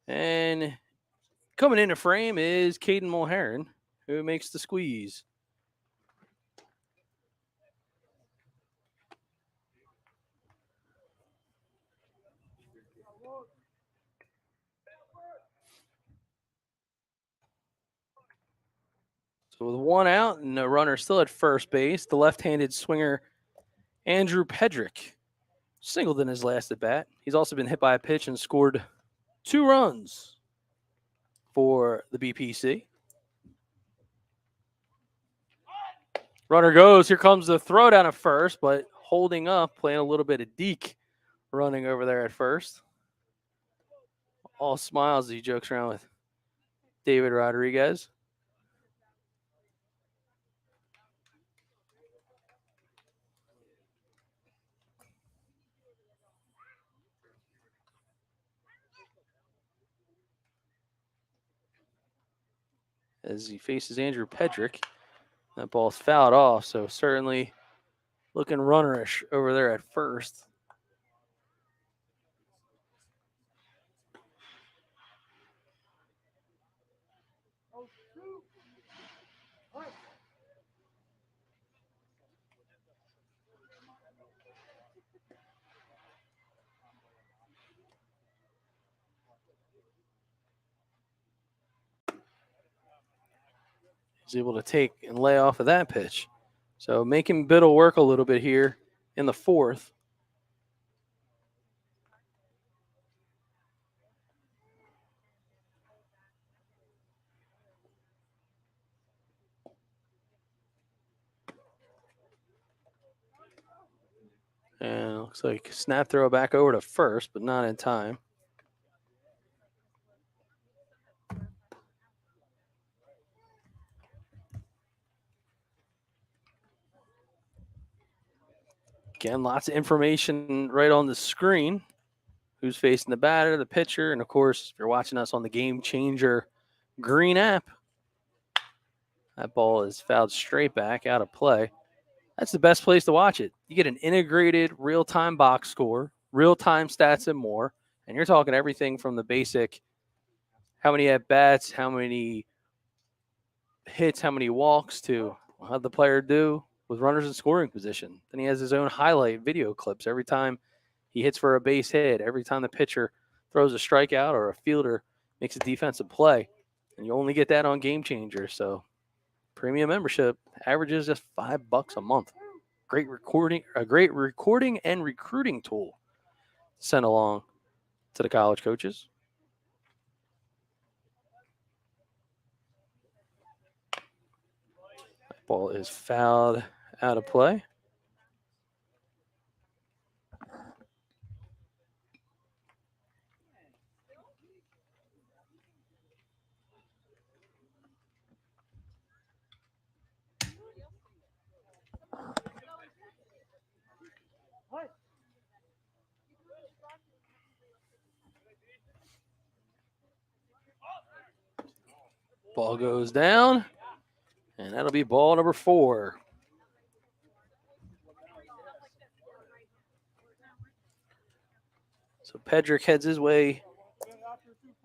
And coming into frame is Caden Mulherrin, who makes the squeeze. So with one out and a runner still at first base, the left-handed swinger Andrew Pedrick singled in his last at bat. He's also been hit by a pitch and scored 2 runs for the BPC. Runner goes. Here comes the throw down at first, but holding up, playing a little bit of deke running over there at first. All smiles as he jokes around with David Rodriguez. As he faces Andrew Pedrick. That ball's fouled off, so certainly looking runnerish over there at first. He's able to take and lay off of that pitch. So making Biddle work a little bit here in the fourth. And it looks like snap throw back over to first, but not in time. Again, lots of information right on the screen. Who's facing the batter, the pitcher, and of course, if you're watching us on the Gamechanger green app, that ball is fouled straight back out of play. That's the best place to watch it. You get an integrated real-time box score, real-time stats and more, and you're talking everything from the basic, how many at-bats, how many hits, how many walks, to how'd the player do with runners in scoring position. Then he has his own highlight video clips every time he hits for a base hit, every time the pitcher throws a strikeout or a fielder makes a defensive play. And you only get that on Gamechanger. So premium membership averages just $5 a month. Great recording and recruiting tool sent along to the college coaches. That ball is fouled out of play. Ball goes down, and that'll be ball number 4. So Pedrick heads his way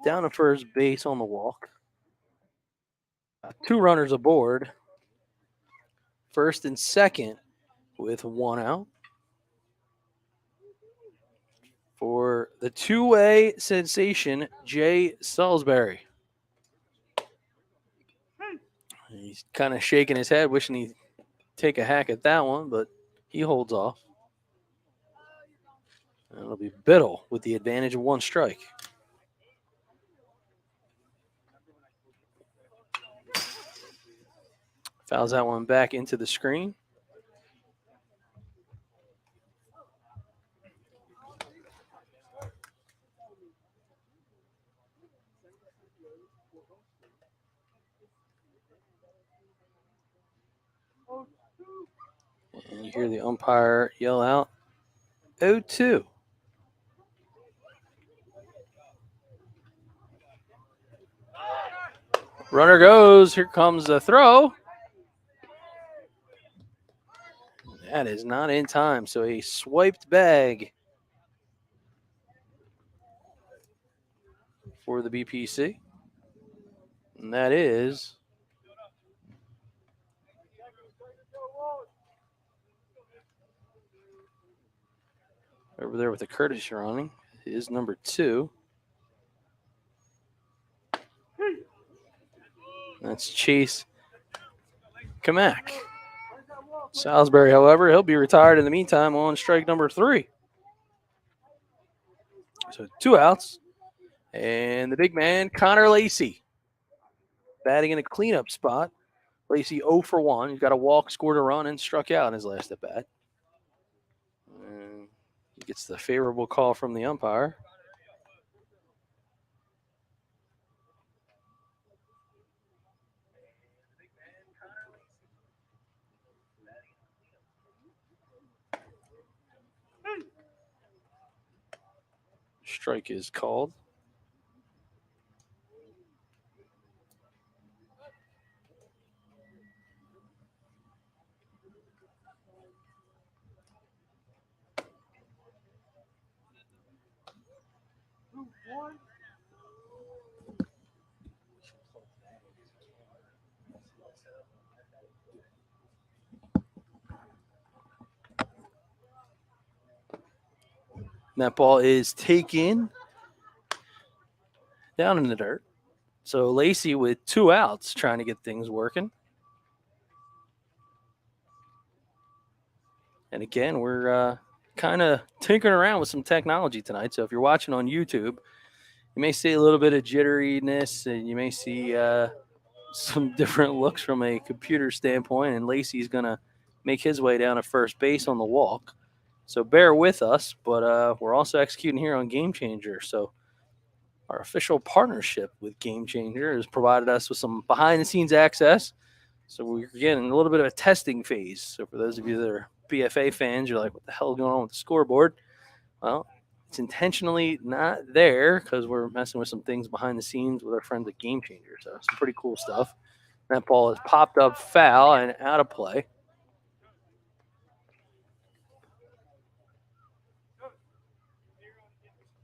down to first base on the walk. 2 runners aboard. First and second with 1 out. For the two-way sensation, Jay Salisbury. He's kind of shaking his head, wishing he'd take a hack at that one, but he holds off. And it'll be Biddle with the advantage of 1 strike. Fouls that one back into the screen. And you hear the umpire yell out, 0-2. Runner goes. Here comes the throw. That is not in time. So a swiped bag for the BPC. And that is over there with the courtesy running is number 2. That's Chase Kamak. Salisbury, however, he'll be retired in the meantime on strike number 3. So 2 outs. And the big man, Connor Lacey, batting in a cleanup spot. Lacey 0 for 1. He's got a walk, scored a run, and struck out in his last at bat. And he gets the favorable call from the umpire. Strike is called. And that ball is taken down in the dirt. So Lacey with 2 outs trying to get things working. And again, we're kind of tinkering around with some technology tonight. So if you're watching on YouTube, you may see a little bit of jitteriness and you may see some different looks from a computer standpoint. And Lacey's going to make his way down to first base on the walk. So bear with us, but we're also executing here on Gamechanger. So our official partnership with Gamechanger has provided us with some behind-the-scenes access. So we're getting a little bit of a testing phase. So for those of you that are BFA fans, you're like, what the hell is going on with the scoreboard? Well, it's intentionally not there because we're messing with some things behind the scenes with our friends at Gamechanger. So some pretty cool stuff. That ball is popped up foul and out of play.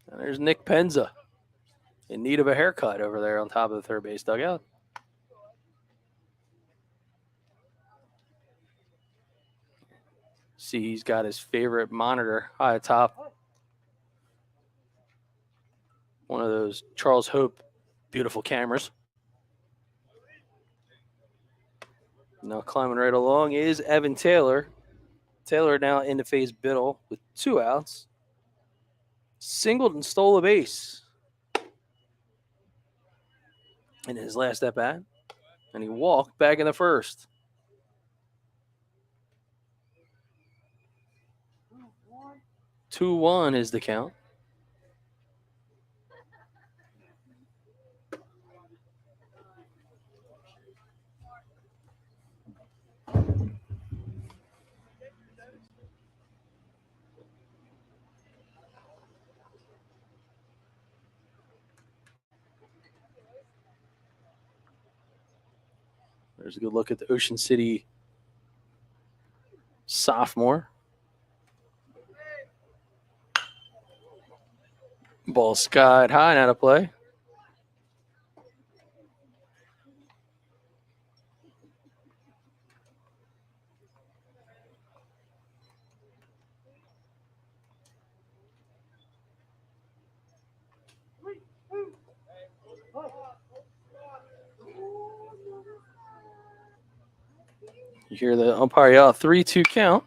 And there's Nick Penza in need of a haircut over there on top of the third base dugout. See, he's got his favorite monitor high atop. One of those Charles Hope beautiful cameras. Now climbing right along is Evan Taylor. Taylor now into phase Biddle with 2 outs. Singled and stole a base in his last at bat. And he walked back in the first. Two 2-1 is the count. There's a good look at the Ocean City sophomore. Ball skied high and out of play. You hear the umpire yell, 3-2 count.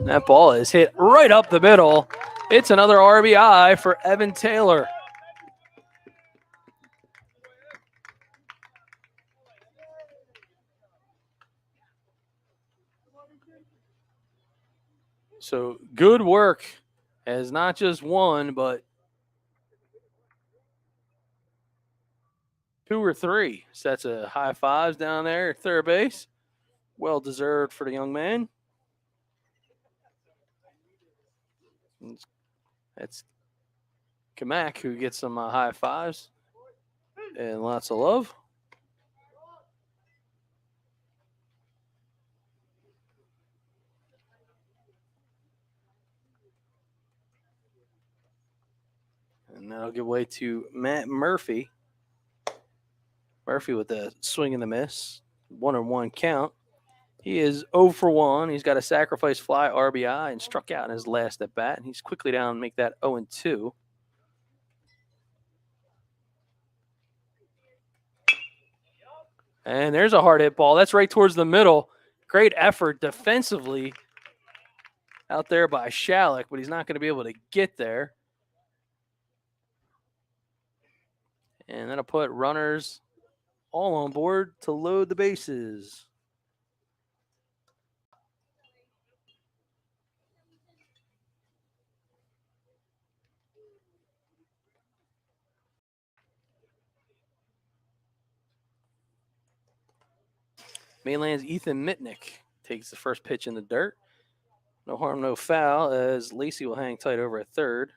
That ball is hit right up the middle. It's another RBI for Evan Taylor. So good work as not just one, but 2 or 3 sets of high fives down there at third base. Well deserved for the young man. That's Kamak who gets some high fives and lots of love. And that'll give way to Matt Murphy. Murphy with the swing and the miss. 1-1 count. He is 0 for 1. He's got a sacrifice fly RBI and struck out in his last at bat. And he's quickly down and make that 0-2. And there's a hard hit ball. That's right towards the middle. Great effort defensively out there by Shalick, but he's not going to be able to get there. And that'll put runners all on board to load the bases. Mainland's Ethan Mitnick takes the first pitch in the dirt. No harm, no foul, as Lacey will hang tight over at third.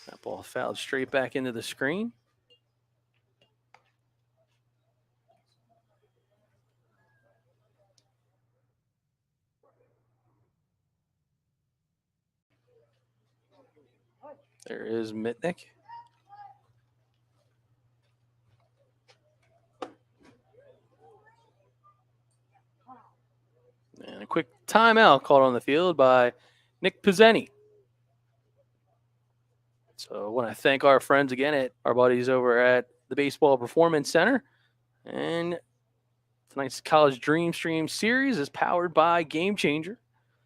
That ball fouled straight back into the screen. There is Mitnick. And a quick timeout called on the field by Nick Pizzeni. So I want to thank our friends again at our buddies over at the Baseball Performance Center. And tonight's College DreamStream Series is powered by Gamechanger.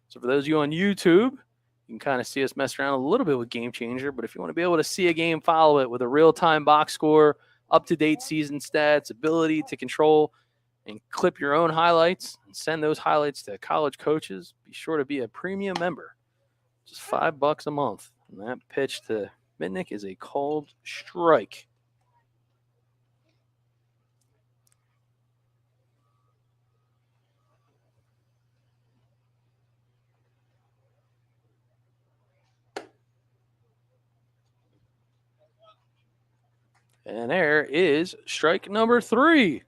So for those of you on YouTube, you can kind of see us mess around a little bit with Gamechanger. But if you want to be able to see a game, follow it with a real-time box score, up-to-date season stats, ability to control and clip your own highlights and send those highlights to college coaches, be sure to be a premium member. Just $5 a month. And that pitch to Mitnick is a called strike. And there is strike number 3.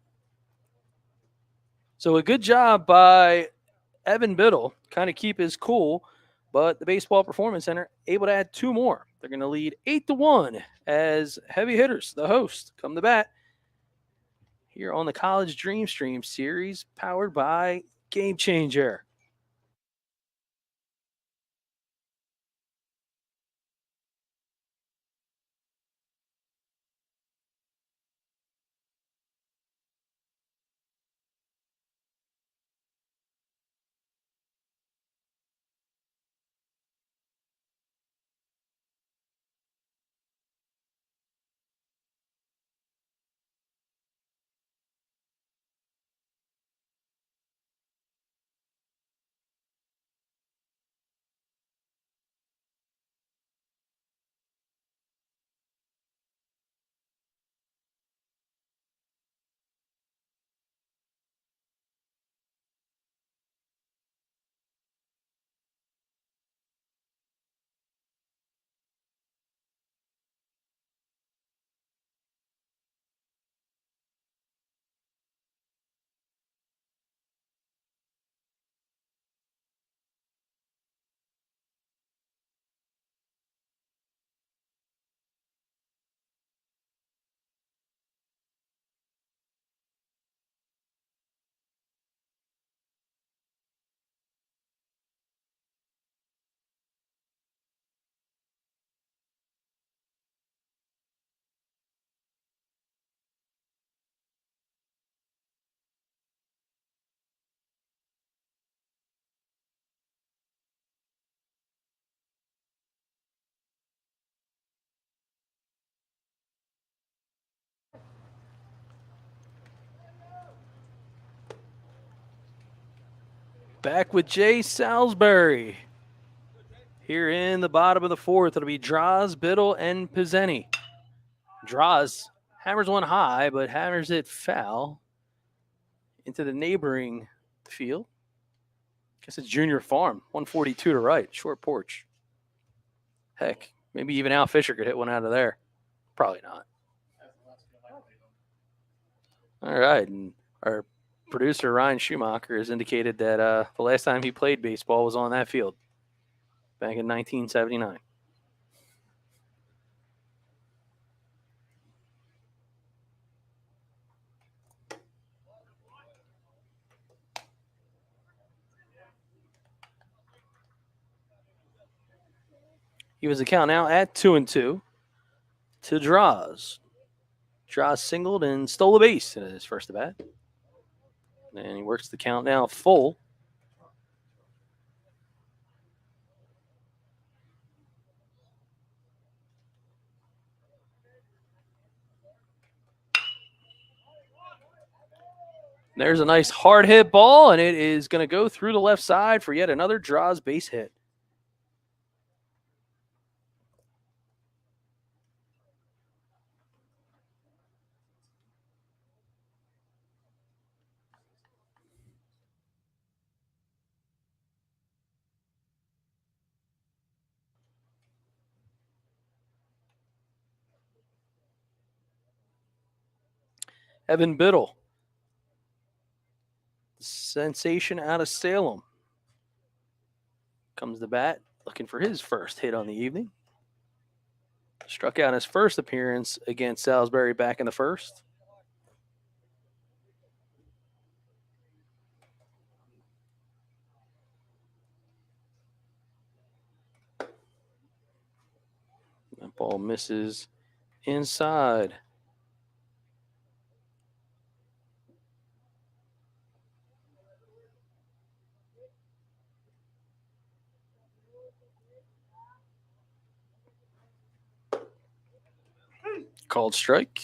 So a good job by Evan Biddle, kind of keep his cool, but the Baseball Performance Center able to add 2 more. They're going to lead 8-1 as Heavy Hitters, the host, come to bat here on the College DreamStream Series, powered by Gamechanger. Back with Jay Salisbury. Here in the bottom of the fourth, it'll be Draws, Biddle, and Pizzeni. Draws hammers one high, but hammers it foul into the neighboring field. Guess it's Junior Farm, 142 to right, short porch. Heck, maybe even Al Fisher could hit one out of there. Probably not. All right, and our producer Ryan Schumacher has indicated that the last time he played baseball was on that field back in 1979. He was the count now at 2-2 to Draws. Draws singled and stole a base in his first at bat. And he works the count now full. There's a nice hard hit ball, and it is going to go through the left side for yet another Draws base hit. Evan Biddle, sensation out of Salem, comes to bat looking for his first hit on the evening. Struck out his first appearance against Salisbury back in the first. That ball misses inside. Called strike.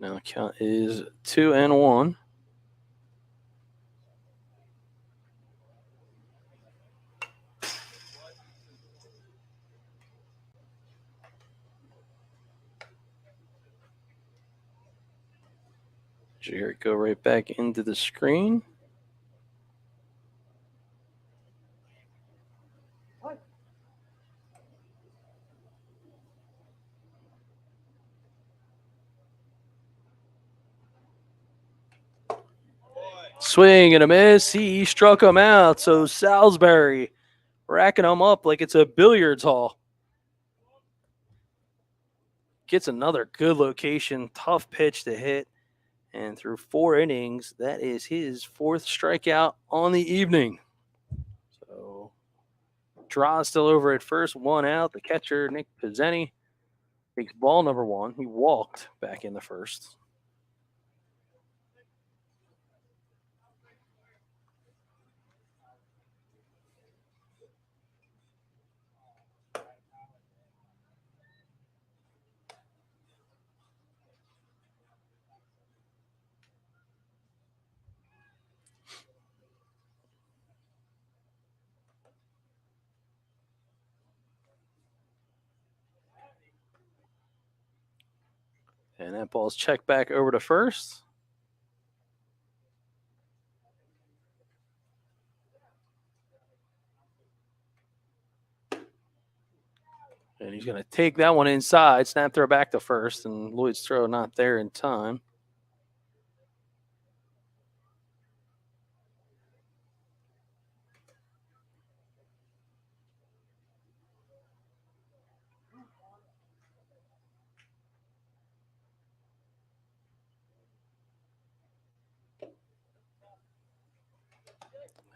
Now the count is 2-1. Here, go right back into the screen. Swing and a miss. He struck him out. So Salisbury racking him up like it's a billiards hall. Gets another good location, tough pitch to hit. And through 4 innings, that is his 4th strikeout on the evening. So Draw still over at first, 1 out. The catcher, Nick Pizzeni, takes ball number 1. He walked back in the first. And that ball's checked back over to first. And he's going to take that one inside, snap throw back to first, and Lloyd's throw not there in time.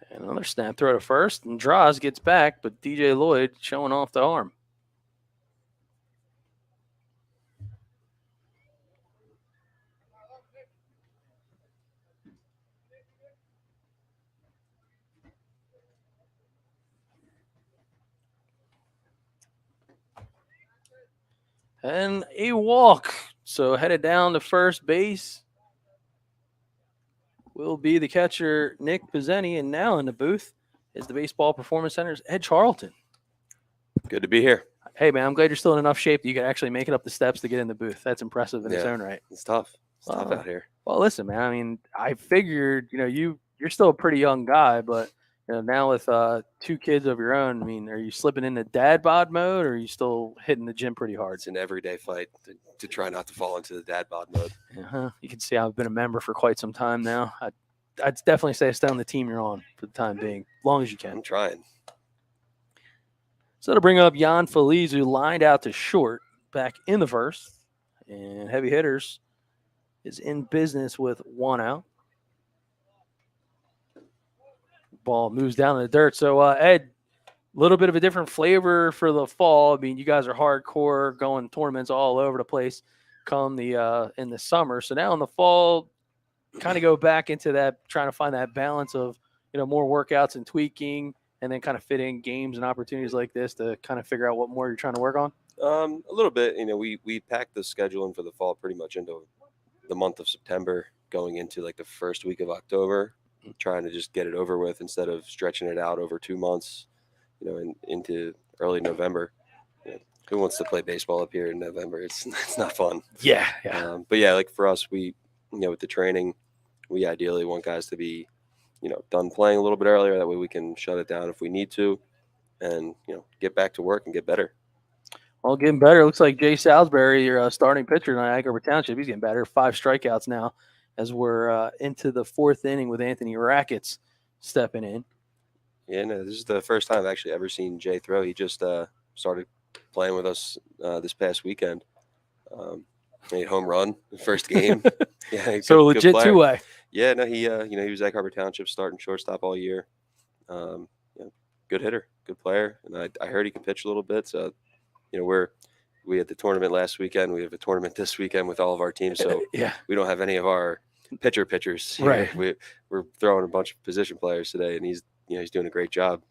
And another snap throw to first, and Draws gets back, but DJ Lloyd showing off the arm. And a walk. So headed down to first base will be the catcher, Nick Pizzeni. And now in the booth is the Baseball Performance Center's Ed Charlton. Good to be here. Hey, man, I'm glad you're still in enough shape that you can actually make it up the steps to get in the booth. That's impressive in its own right. It's tough. It's tough out here. Well, listen, man, I mean, I figured, you're still a pretty young guy, but now with 2 kids of your own, I mean, are you slipping into dad bod mode or are you still hitting the gym pretty hard? It's an everyday fight to try not to fall into the dad bod mode. Uh-huh. You can see I've been a member for quite some time now. I'd definitely say stay on the team you're on for the time being, as long as you can. I'm trying. So to bring up Jan Feliz, who lined out to short back in the first, and Heavy Hitters is in business with 1 out. Ball moves down in the dirt. So, Ed, a little bit of a different flavor for the fall. I mean, you guys are hardcore, going tournaments all over the place come the in the summer. So now in the fall, kind of go back into that, trying to find that balance of, more workouts and tweaking, and then kind of fit in games and opportunities like this to kind of figure out what more you're trying to work on? A little bit. We packed the schedule in for the fall pretty much into the month of September, going into like the first week of October, trying to just get it over with instead of stretching it out over 2 months, into early November. Who wants to play baseball up here in November? It's not fun. Yeah. But yeah, like for us, we, with the training, we ideally want guys to be, done playing a little bit earlier. That way we can shut it down if we need to and, get back to work and get better. Well, getting better. Looks like Jay Salisbury, your starting pitcher in Ann Arbor Township, he's getting better. 5 strikeouts now as we're into the 4th inning with Anthony Rackets stepping in. Yeah, no, this is the first time I've actually ever seen Jay throw. He just started playing with us this past weekend. Made home run the first game. Yeah, so legit 2-way. Yeah, no, he was at Harbor Township starting shortstop all year. Good hitter, good player, and I heard he could pitch a little bit. So, we had the tournament last weekend. We have a tournament this weekend with all of our teams. So we don't have any of our pitchers here. Right. We're throwing a bunch of position players today, and he's doing a great job.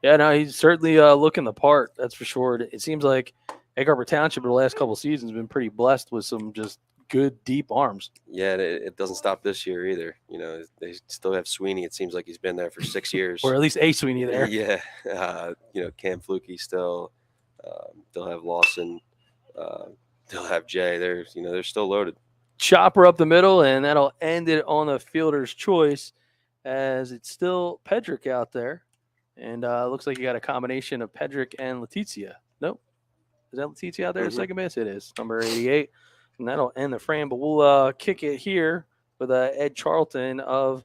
Yeah, no, he's certainly looking the part. That's for sure. It seems like Egg Harbor Township in the last couple of seasons has been pretty blessed with some just good deep arms. Yeah, it doesn't stop this year either. They still have Sweeney. It seems like he's been there for 6 years, or at least a Sweeney there. Yeah, Cam Flukie still. They'll have Lawson. They'll have Jay. They're still loaded. Chopper up the middle, and that'll end it on the fielder's choice, as it's still Pedrick out there. And looks like you got a combination of Pedrick and Letizia. Nope. Is that Letizia out there at second base? It is. Number 88. And that'll end the frame. But we'll kick it here with Ed Charlton of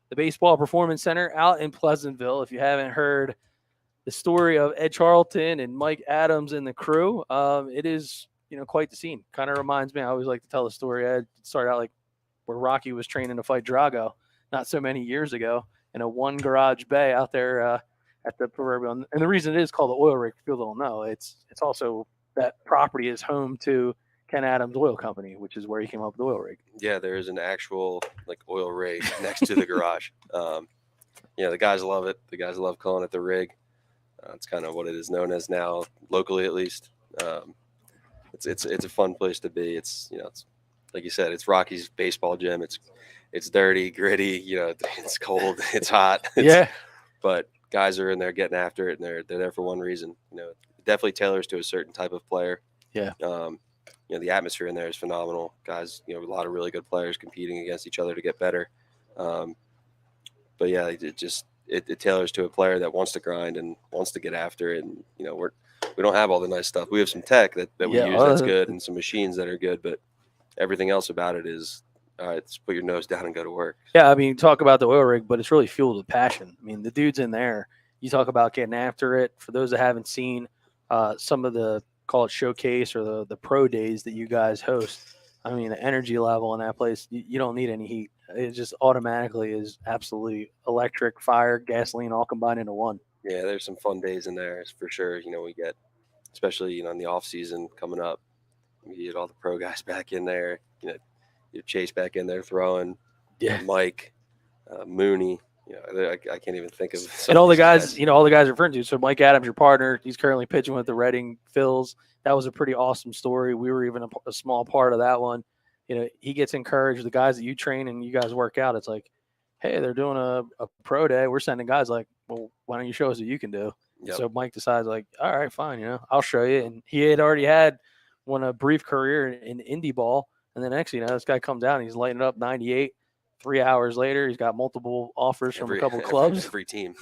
the Baseball Performance Center out in Pleasantville. If you haven't heard the story of Ed Charlton and Mike Adams and the crew, it is, quite the scene. Kind of reminds me, I always like to tell the story. Ed started out like where Rocky was training to fight Drago not so many years ago in a 1 garage bay out there at the proverbial. And the reason it is called the oil rig, people don't know, it's also that property is home to Ken Adams Oil Company, which is where he came up with the oil rig. Yeah, there is an actual oil rig next to the garage. The guys love it. The guys love calling it the rig. It's kind of what it is known as now, locally at least. It's a fun place to be. It's like you said, it's Rocky's baseball gym. It's dirty, gritty. It's cold, it's hot. But guys are in there getting after it, and they're there for one reason. It definitely tailors to a certain type of player. Yeah. The atmosphere in there is phenomenal. Guys, a lot of really good players competing against each other to get better. But yeah, it tailors to a player that wants to grind and wants to get after it. And we don't have all the nice stuff. We have some tech that we use that's good, and some machines that are good, but everything else about it is, all right, let's put your nose down and go to work. Yeah, I mean, talk about the oil rig, but it's really fueled with passion. I mean, the dudes in there, you talk about getting after it. For those that haven't seen some of the, call it showcase or the pro days that you guys host, I mean, the energy level in that place, you don't need any heat. It just automatically is absolutely electric, fire, gasoline, all combined into one. Yeah, there's some fun days in there for sure. We get, especially, in the off season coming up, we get all the pro guys back in there, you Chase back in there throwing, Mike, Mooney, I can't even think of some And of all the these guys, all the guys referring to. So Mike Adams, your partner, he's currently pitching with the Reading Phils. That was a pretty awesome story. We were even a small part of that one. He gets encouraged. The guys that you train and you guys work out, it's like, hey, they're doing a pro day. We're sending guys like, well, why don't you show us what you can do? Yep. So Mike decides like, all right, fine, I'll show you. And he had already had won a brief career in indie ball. And then next, this guy comes out and he's lighting up 98. 3 hours later, he's got multiple offers from a couple clubs. Every team.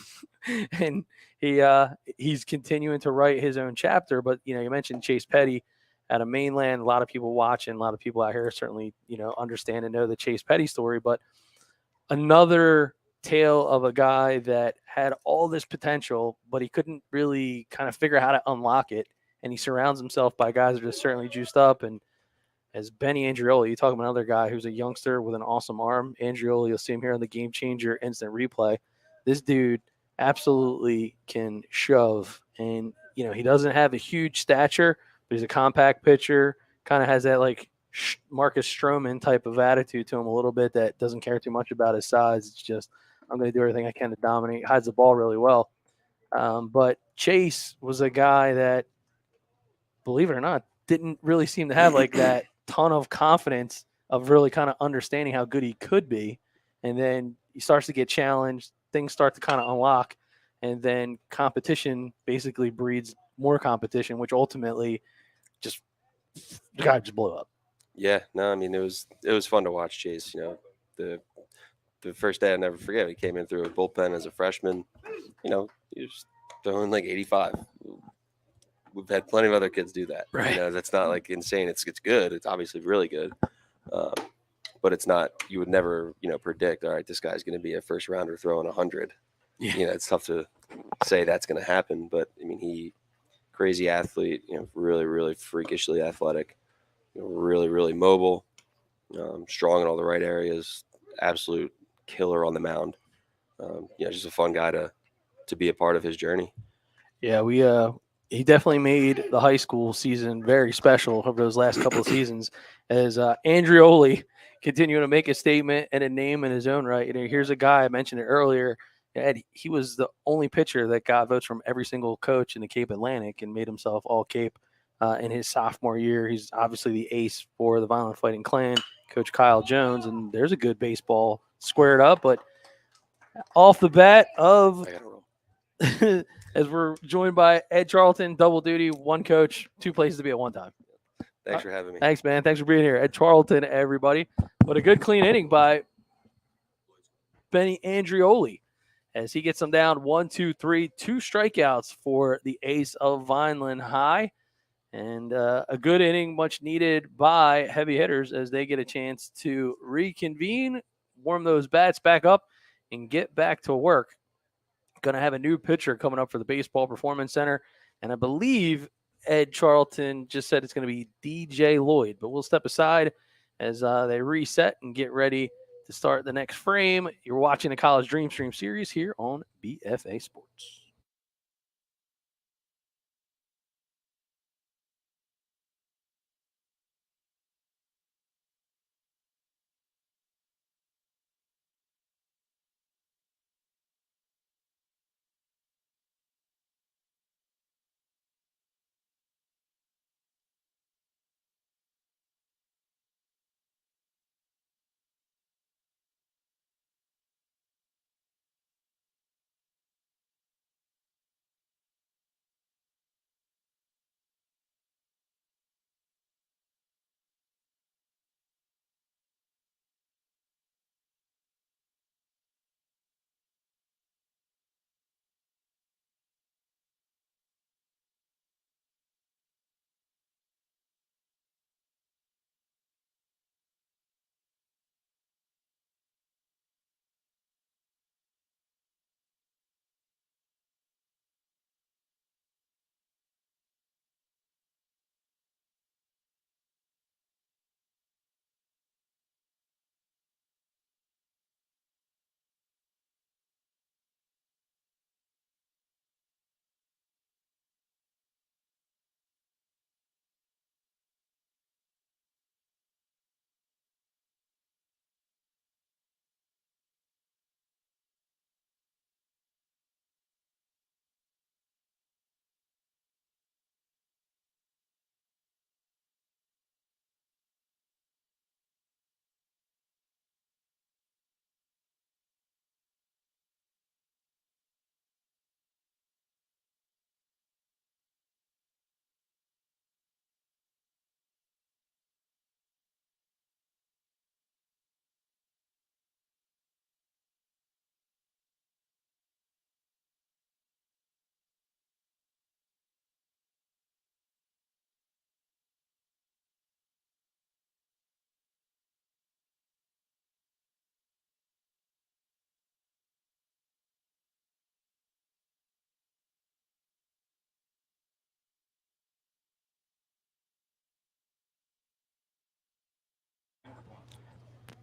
And he's continuing to write his own chapter. But, you mentioned Chase Petty out of Mainland. A lot of people watching, a lot of people out here certainly, understand and know the Chase Petty story. But another tale of a guy that had all this potential, but he couldn't really kind of figure out how to unlock it. And he surrounds himself by guys that are certainly juiced up. And as Benny Andreoli, you talk about another guy who's a youngster with an awesome arm. Andreoli, you'll see him here on the Gamechanger instant replay. This dude absolutely can shove. And, he doesn't have a huge stature, but he's a compact pitcher, kind of has that like Marcus Stroman type of attitude to him a little bit that doesn't care too much about his size. It's just, I'm going to do everything I can to dominate, hides the ball really well. But Chase was a guy that, believe it or not, didn't really seem to have like that ton of confidence of really kind of understanding how good he could be. And then he starts to get challenged. Things start to kind of unlock. And then competition basically breeds more competition, which ultimately just the guy just blew up. Yeah, no, I mean, it was fun to watch Chase. The first day I'll never forget, he came in through a bullpen as a freshman. He was throwing like 85. We've had plenty of other kids do that. Right. That's not like insane. It's good. It's obviously really good. But it's not, you would never, predict, all right, this guy's going to be a first rounder throwing 100. Yeah. It's tough to say that's going to happen. But, I mean, crazy athlete, really, really freakishly athletic, really, really mobile, strong in all the right areas, absolute killer on the mound. Just a fun guy to be a part of his journey. Yeah, he definitely made the high school season very special over those last couple of seasons as Andreoli continuing to make a statement and a name in his own right. Here's a guy, I mentioned it earlier, Ed, he was the only pitcher that got votes from every single coach in the Cape Atlantic and made himself all Cape in his sophomore year. He's obviously the ace for the Violent Fighting Clan, Coach Kyle Jones, and there's a good baseball squared up. But off the bat of as we're joined by Ed Charlton, double duty, one coach, two places to be at one time. Thanks for having me. Thanks, man. Thanks for being here. Ed Charlton, everybody. What a good, clean inning by Benny Andreoli as he gets them down 1-2-3, 2 strikeouts for the ace of Vineland High. And a good inning, much needed by heavy hitters as they get a chance to reconvene, warm those bats back up, and get back to work. Going to have a new pitcher coming up for the Baseball Performance Center. And I believe Ed Charlton just said it's going to be DJ Lloyd. But we'll step aside as they reset and get ready to start the next frame. You're watching the College DreamStream Series here on BFA Sports.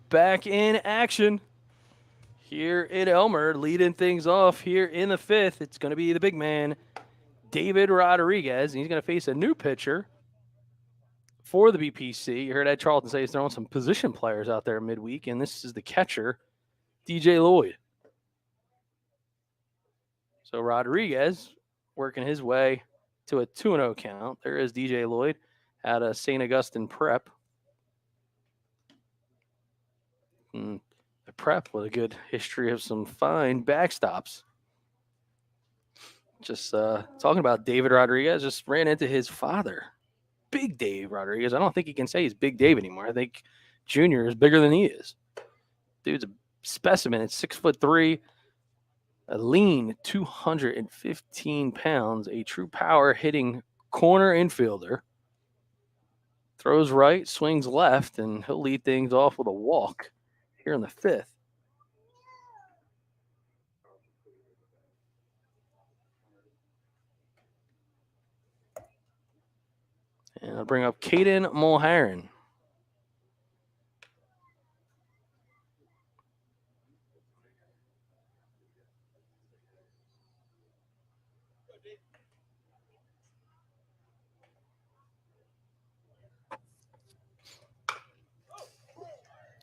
back in action here in Elmer, leading things off here in the 5th. It's going to be the big man, David Rodriguez, and he's going to face a new pitcher for the BPC. You heard Ed Charlton say he's throwing some position players out there midweek, and this is the catcher, DJ Lloyd. So Rodriguez working his way to a 2-0 count. There is DJ Lloyd out of St. Augustine Prep. The Prep with a good history of some fine backstops. Just talking about David Rodriguez, just ran into his father, Big Dave Rodriguez. I don't think he can say he's Big Dave anymore. I think Junior is bigger than he is. Dude's a specimen. It's 6'3", a lean 215 pounds, a true power hitting corner infielder. Throws right, swings left, and he'll lead things off with a walk here in the 5th. And I'll bring up Caden Mulheron.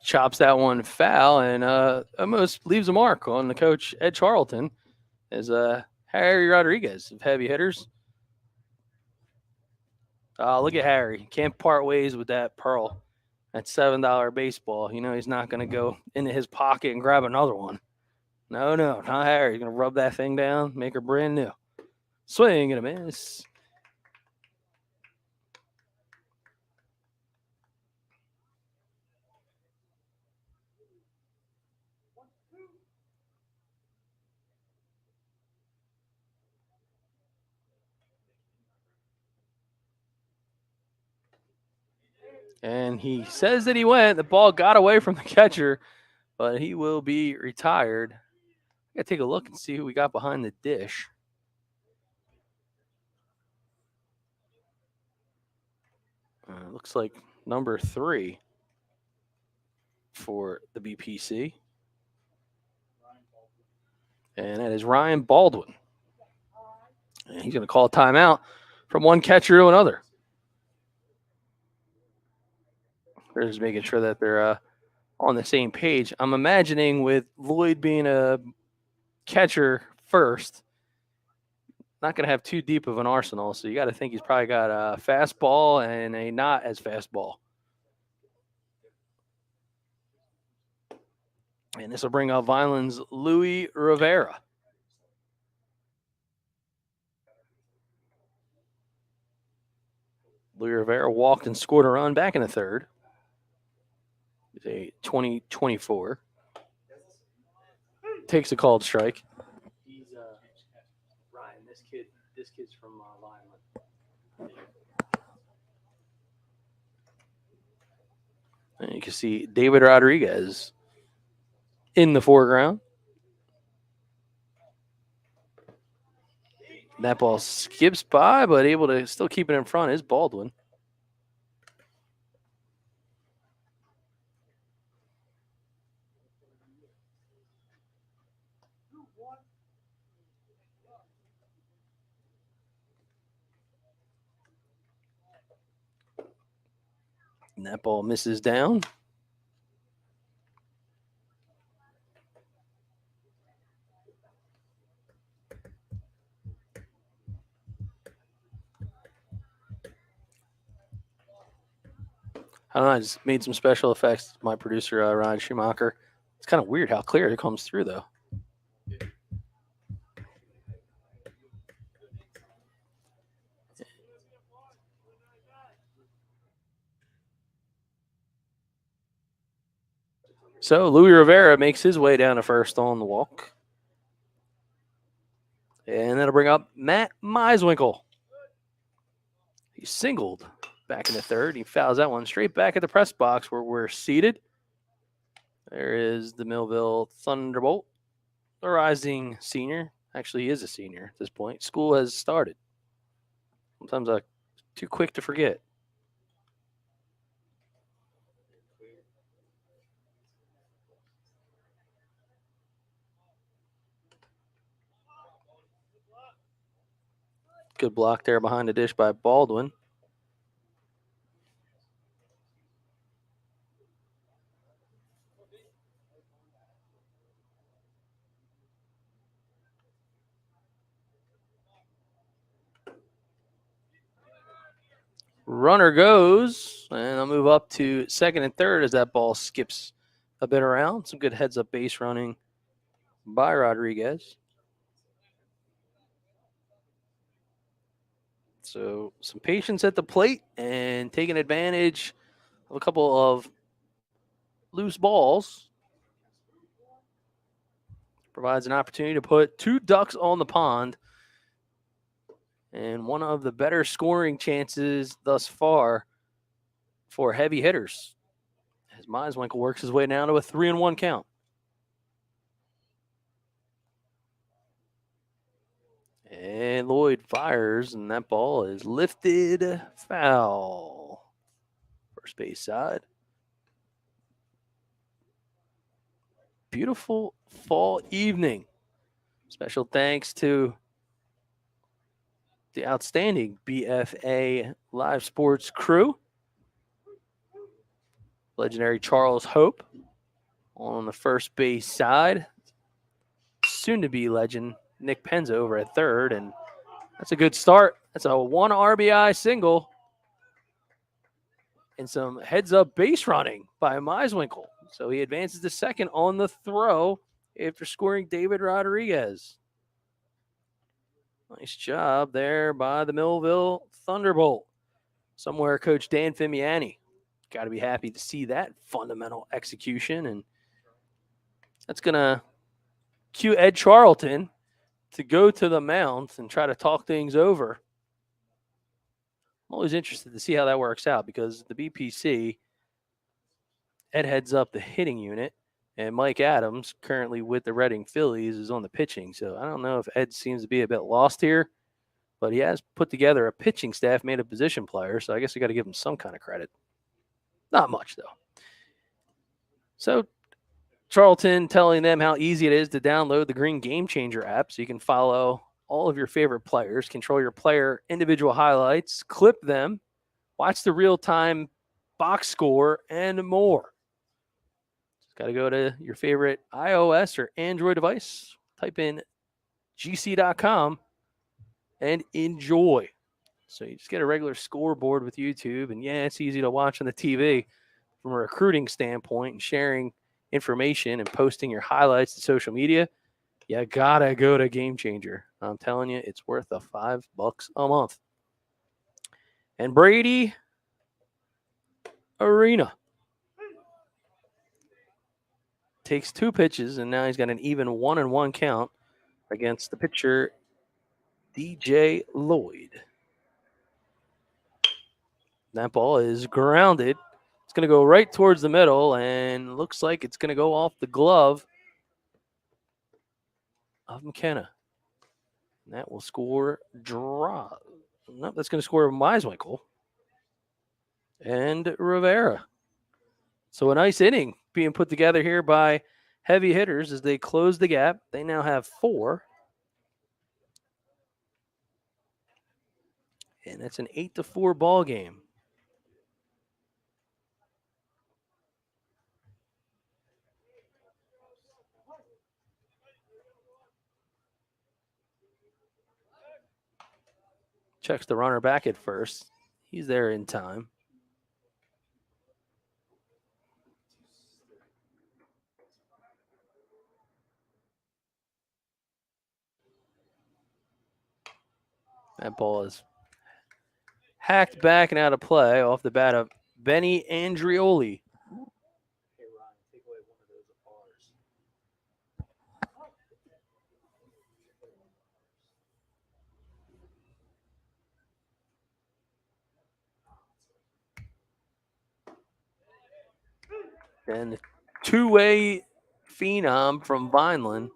Chops that one foul and almost leaves a mark on the coach, Ed Charlton, as Harry Rodriguez of heavy hitters. Look at Harry. Can't part ways with that pearl. That $7 baseball. You know he's not going to go into his pocket and grab another one. No, not Harry. He's going to rub that thing down, make her brand new. Swing and a miss. And he says that he went. The ball got away from the catcher, but he will be retired. I got to take a look and see who we got behind the dish. Looks like number 3 for the BPC. And that is Ryan Baldwin. And he's going to call a timeout from one catcher to another. They're just making sure that they're on the same page. I'm imagining with Lloyd being a catcher first, not going to have too deep of an arsenal. So you got to think he's probably got a fastball and a not as fastball. And this will bring up Vineland's Louis Rivera. Louis Rivera walked and scored a run back in the 3rd. It's a 20-24. Takes a called strike. He's Ryan. This kid's from Vineland. And you can see David Rodriguez in the foreground. That ball skips by, but able to still keep it in front is Baldwin. And that ball misses down. I don't know. I just made some special effects. My producer, Ryan Schumacher. It's kind of weird how clear it comes through, though. So Louis Rivera makes his way down to first on the walk. And that'll bring up Matt Meiswinkle. He singled back in the 3rd. He fouls that one straight back at the press box where we're seated. There is the Millville Thunderbolt, the rising senior. Actually, he is a senior at this point. School has started. Sometimes I'm too quick to forget. Good block there behind the dish by Baldwin. Runner goes, and I'll move up to second and third as that ball skips a bit around. Some good heads-up base running by Rodriguez. So some patience at the plate and taking advantage of a couple of loose balls. Provides an opportunity to put 2 ducks on the pond. And one of the better scoring chances thus far for heavy hitters, as Meiswinkle works his way down to a 3-1 count. And Lloyd fires, and that ball is lifted foul. First base side. Beautiful fall evening. Special thanks to the outstanding BFA Live Sports crew. Legendary Charles Hope on the first base side. Soon to be legend Nick Penza over at third, and that's a good start. That's a 1 RBI single and some heads-up base running by Meiswinkle. So he advances to second on the throw after scoring David Rodriguez. Nice job there by the Millville Thunderbolt. Somewhere Coach Dan Fimiani. Got to be happy to see that fundamental execution, and that's going to cue Ed Charlton to go to the mound and try to talk things over. I'm always interested to see how that works out because the BPC, Ed heads up the hitting unit, and Mike Adams, currently with the Reading Phillies, is on the pitching. So I don't know if Ed seems to be a bit lost here, but he has put together a pitching staff made of position players, so I guess you got to give him some kind of credit. Not much, though. So Charlton telling them how easy it is to download the Green Gamechanger app so you can follow all of your favorite players, control your player individual highlights, clip them, watch the real-time box score, and more. Just got to go to your favorite iOS or Android device, type in gc.com, and enjoy. So you just get a regular scoreboard with YouTube, and yeah, it's easy to watch on the TV from a recruiting standpoint and sharing information and posting your highlights to social media. You gotta go to Gamechanger. I'm telling you, it's worth the $5 a month. And Brady Arena takes 2 pitches, and now he's got an even 1-1 count against the pitcher DJ Lloyd. That ball is grounded. It's going to go right towards the middle, and looks like it's going to go off the glove of McKenna. And that will score draw. No, that's going to score Meiswinkle and Rivera. So a nice inning being put together here by heavy hitters as they close the gap. They now have 4. And it's an 8-4 ball game. Checks the runner back at first. He's there in time. That ball is hacked back and out of play off the bat of Benny Andreoli. Hey, Ryan, take away one of those bars. And the two-way phenom from Vineland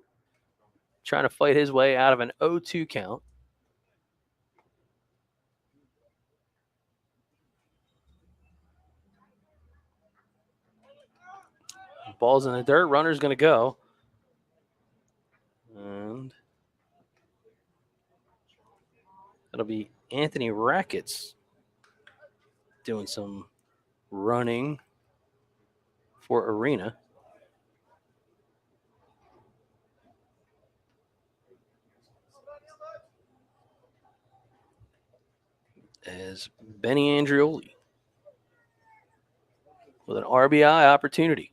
trying to fight his way out of an 0-2 count. Ball's in the dirt. Runner's going to go. And That'll be Anthony Rackets doing some running for Arena. As Benny Andreoli with an RBI opportunity.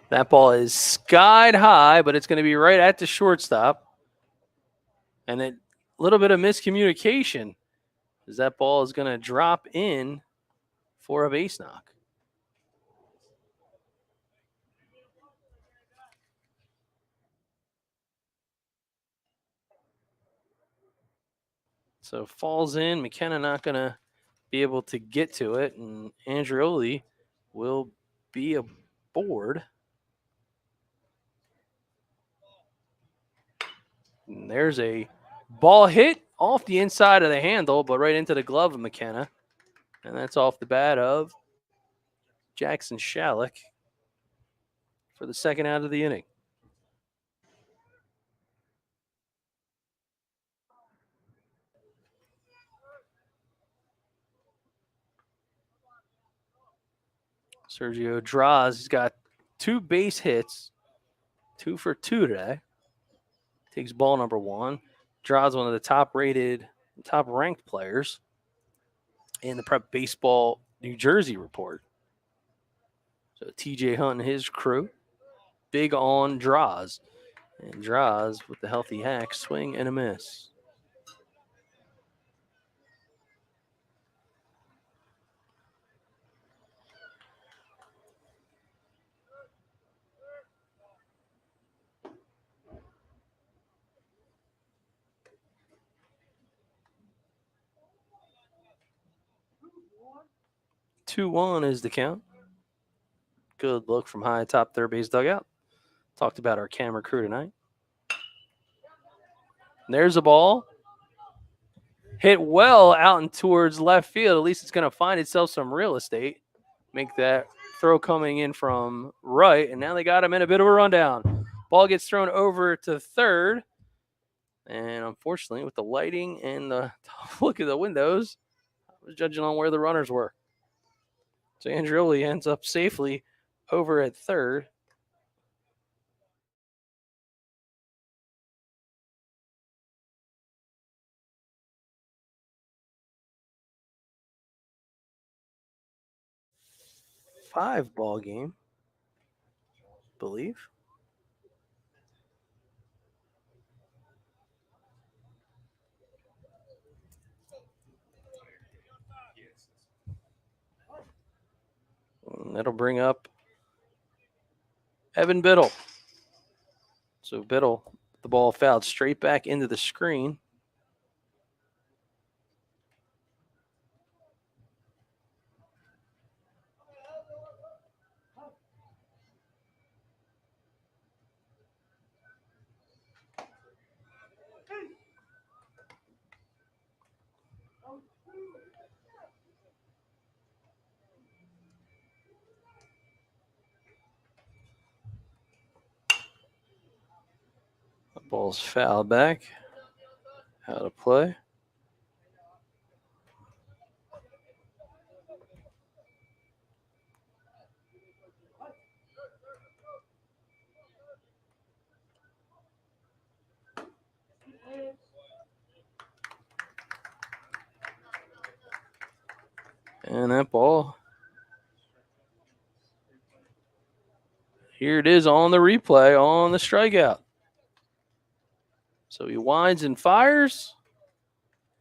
That ball is skied high, but it's going to be right at the shortstop. And a little bit of miscommunication as that ball is going to drop in for a base knock. So falls in. McKenna not going to be able to get to it, and Andreoli will be aboard. And there's a ball hit off the inside of the handle, but right into the glove of McKenna. And that's off the bat of Jackson Shalick for the second out of the inning. Sergio Draws, he's got 2 base hits, 2 for 2 today. Takes ball number 1. Draws one of the top ranked players in the Prep Baseball New Jersey report. So TJ Hunt and his crew, big on Draws. And Draws with the healthy hack, swing and a miss. Two one is the count. Good look from high atop third base dugout. Talked about our camera crew tonight. And there's a ball. Hit well out and towards left field. At least it's going to find itself some real estate. Make that throw coming in from right. And now they got him in a bit of a rundown. Ball gets thrown over to third. And unfortunately, with the lighting and the look at the windows, I was judging on where the runners were. So Andreoli ends up safely over at third. Five ball game, believe. And that'll bring up Evan Biddle. So Biddle, the ball fouled straight back into the screen. The ball's fouled back. Out of play. And that ball, here it is on the replay, on the strikeout. So he winds and fires,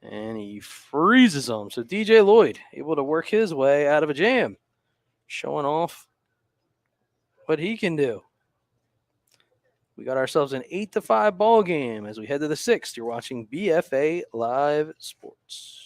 and he freezes them. So DJ Lloyd able to work his way out of a jam, showing off what he can do. We got ourselves an 8-5 ball game as we head to the 6th. You're watching BFA Live Sports.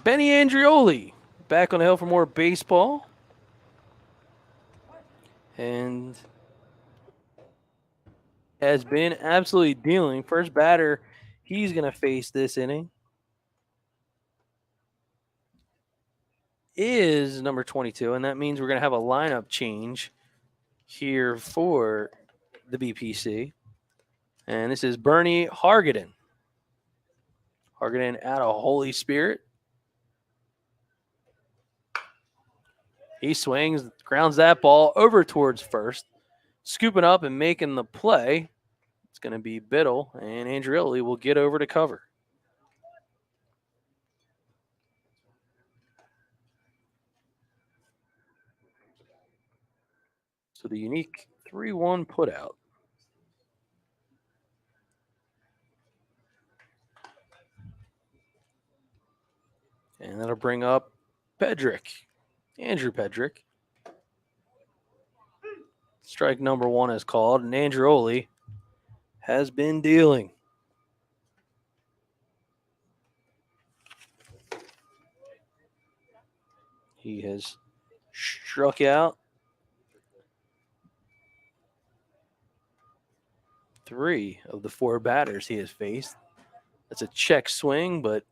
Benny Andreoli back on the hill for more baseball. And has been absolutely dealing. First batter he's going to face this inning is number 22, and that means we're going to have a lineup change here for the BPC. And this is Bernie Hargaden. Hargaden out of Holy Spirit. He swings, grounds that ball over towards first. Scooping up and making the play. It's going to be Biddle, and Andreoli will get over to cover. So the unique 3-1 putout. And that'll bring up Pedrick, Andrew Pedrick. Strike number 1 is called, and Andreoli has been dealing. He has struck out 3 of the 4 batters he has faced. That's a check swing, but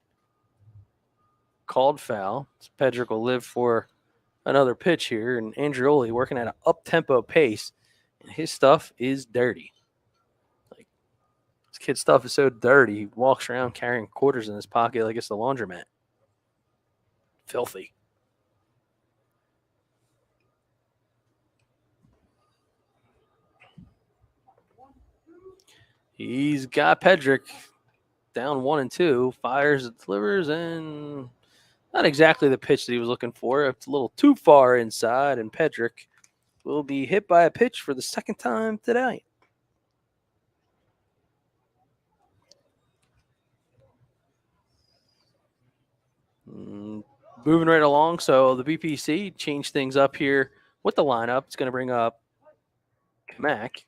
called foul. So Pedrick will live for another pitch here, and Andreoli working at an up-tempo pace, and his stuff is dirty. Like, this kid's stuff is so dirty, he walks around carrying quarters in his pocket like it's the laundromat. Filthy. He's got Pedrick down 1-2, fires, delivers, and not exactly the pitch that he was looking for. It's a little too far inside, and Pedrick will be hit by a pitch for the second time today. Moving right along, so the BPC changed things up here with the lineup. It's going to bring up Kamak.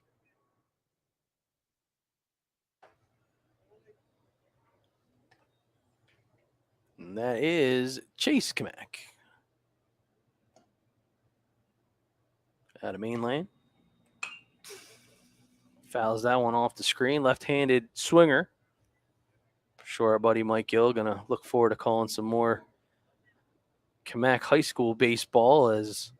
And that is Chase Kamak. Out of main lane. Fouls that one off the screen. Left-handed swinger. Sure, our buddy Mike Gill going to look forward to calling some more Kamak High School baseball, as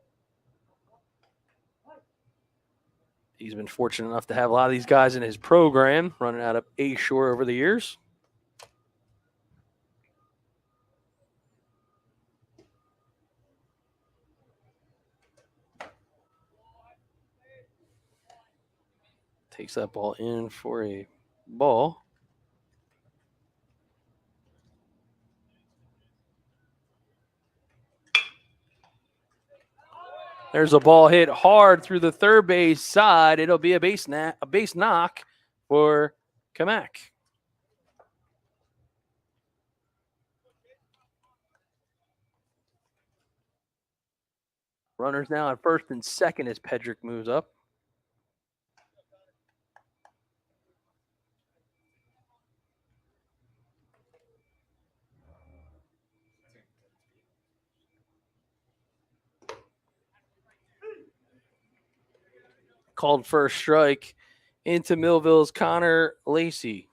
he's been fortunate enough to have a lot of these guys in his program running out of A-Shore over the years. Takes that ball in for a ball. There's a ball hit hard through the third base side. It'll be a base knock for Kamak. Runners now at first and second as Pedrick moves up. Called first strike into Millville's Connor Lacey.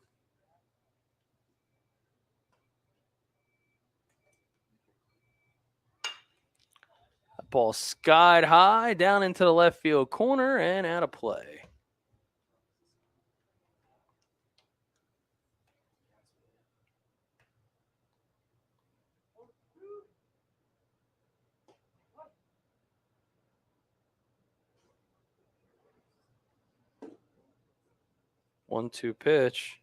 That ball skied high down into the left field corner and out of play. One-two pitch.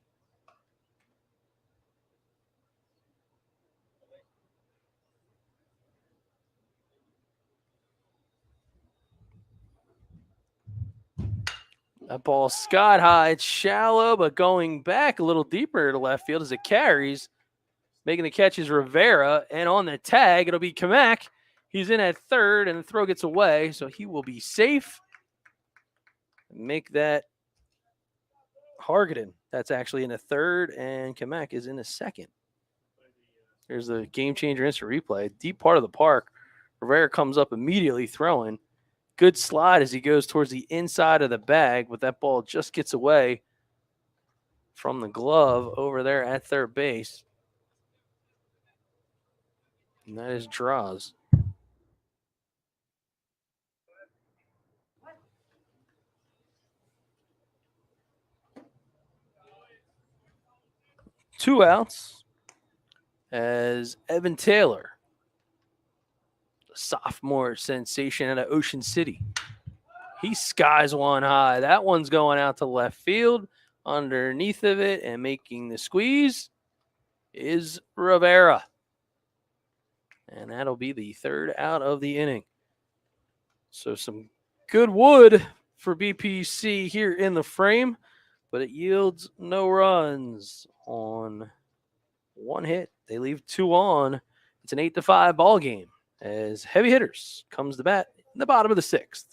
That ball skied high. It's shallow, but going back a little deeper to left field as it carries. Making the catch is Rivera, and on the tag, it'll be Kamak. He's in at third, and the throw gets away, so he will be safe. Make that Hargaden. That's actually in a third, and Kamak is in a second. There's the Gamechanger instant replay. Deep part of the park. Rivera comes up immediately throwing. Good slide as he goes towards the inside of the bag, but that ball just gets away from the glove over there at third base. And that is draws. Two outs as Evan Taylor, the sophomore sensation out of Ocean City. He skies one high. That one's going out to left field. Underneath of it and making the squeeze is Rivera. And that'll be the third out of the inning. So some good wood for BPC here in the frame, but it yields no runs on one hit. They leave 2 on. It's an 8-5 ball game as Heavy Hitters comes to bat in the bottom of the 6th.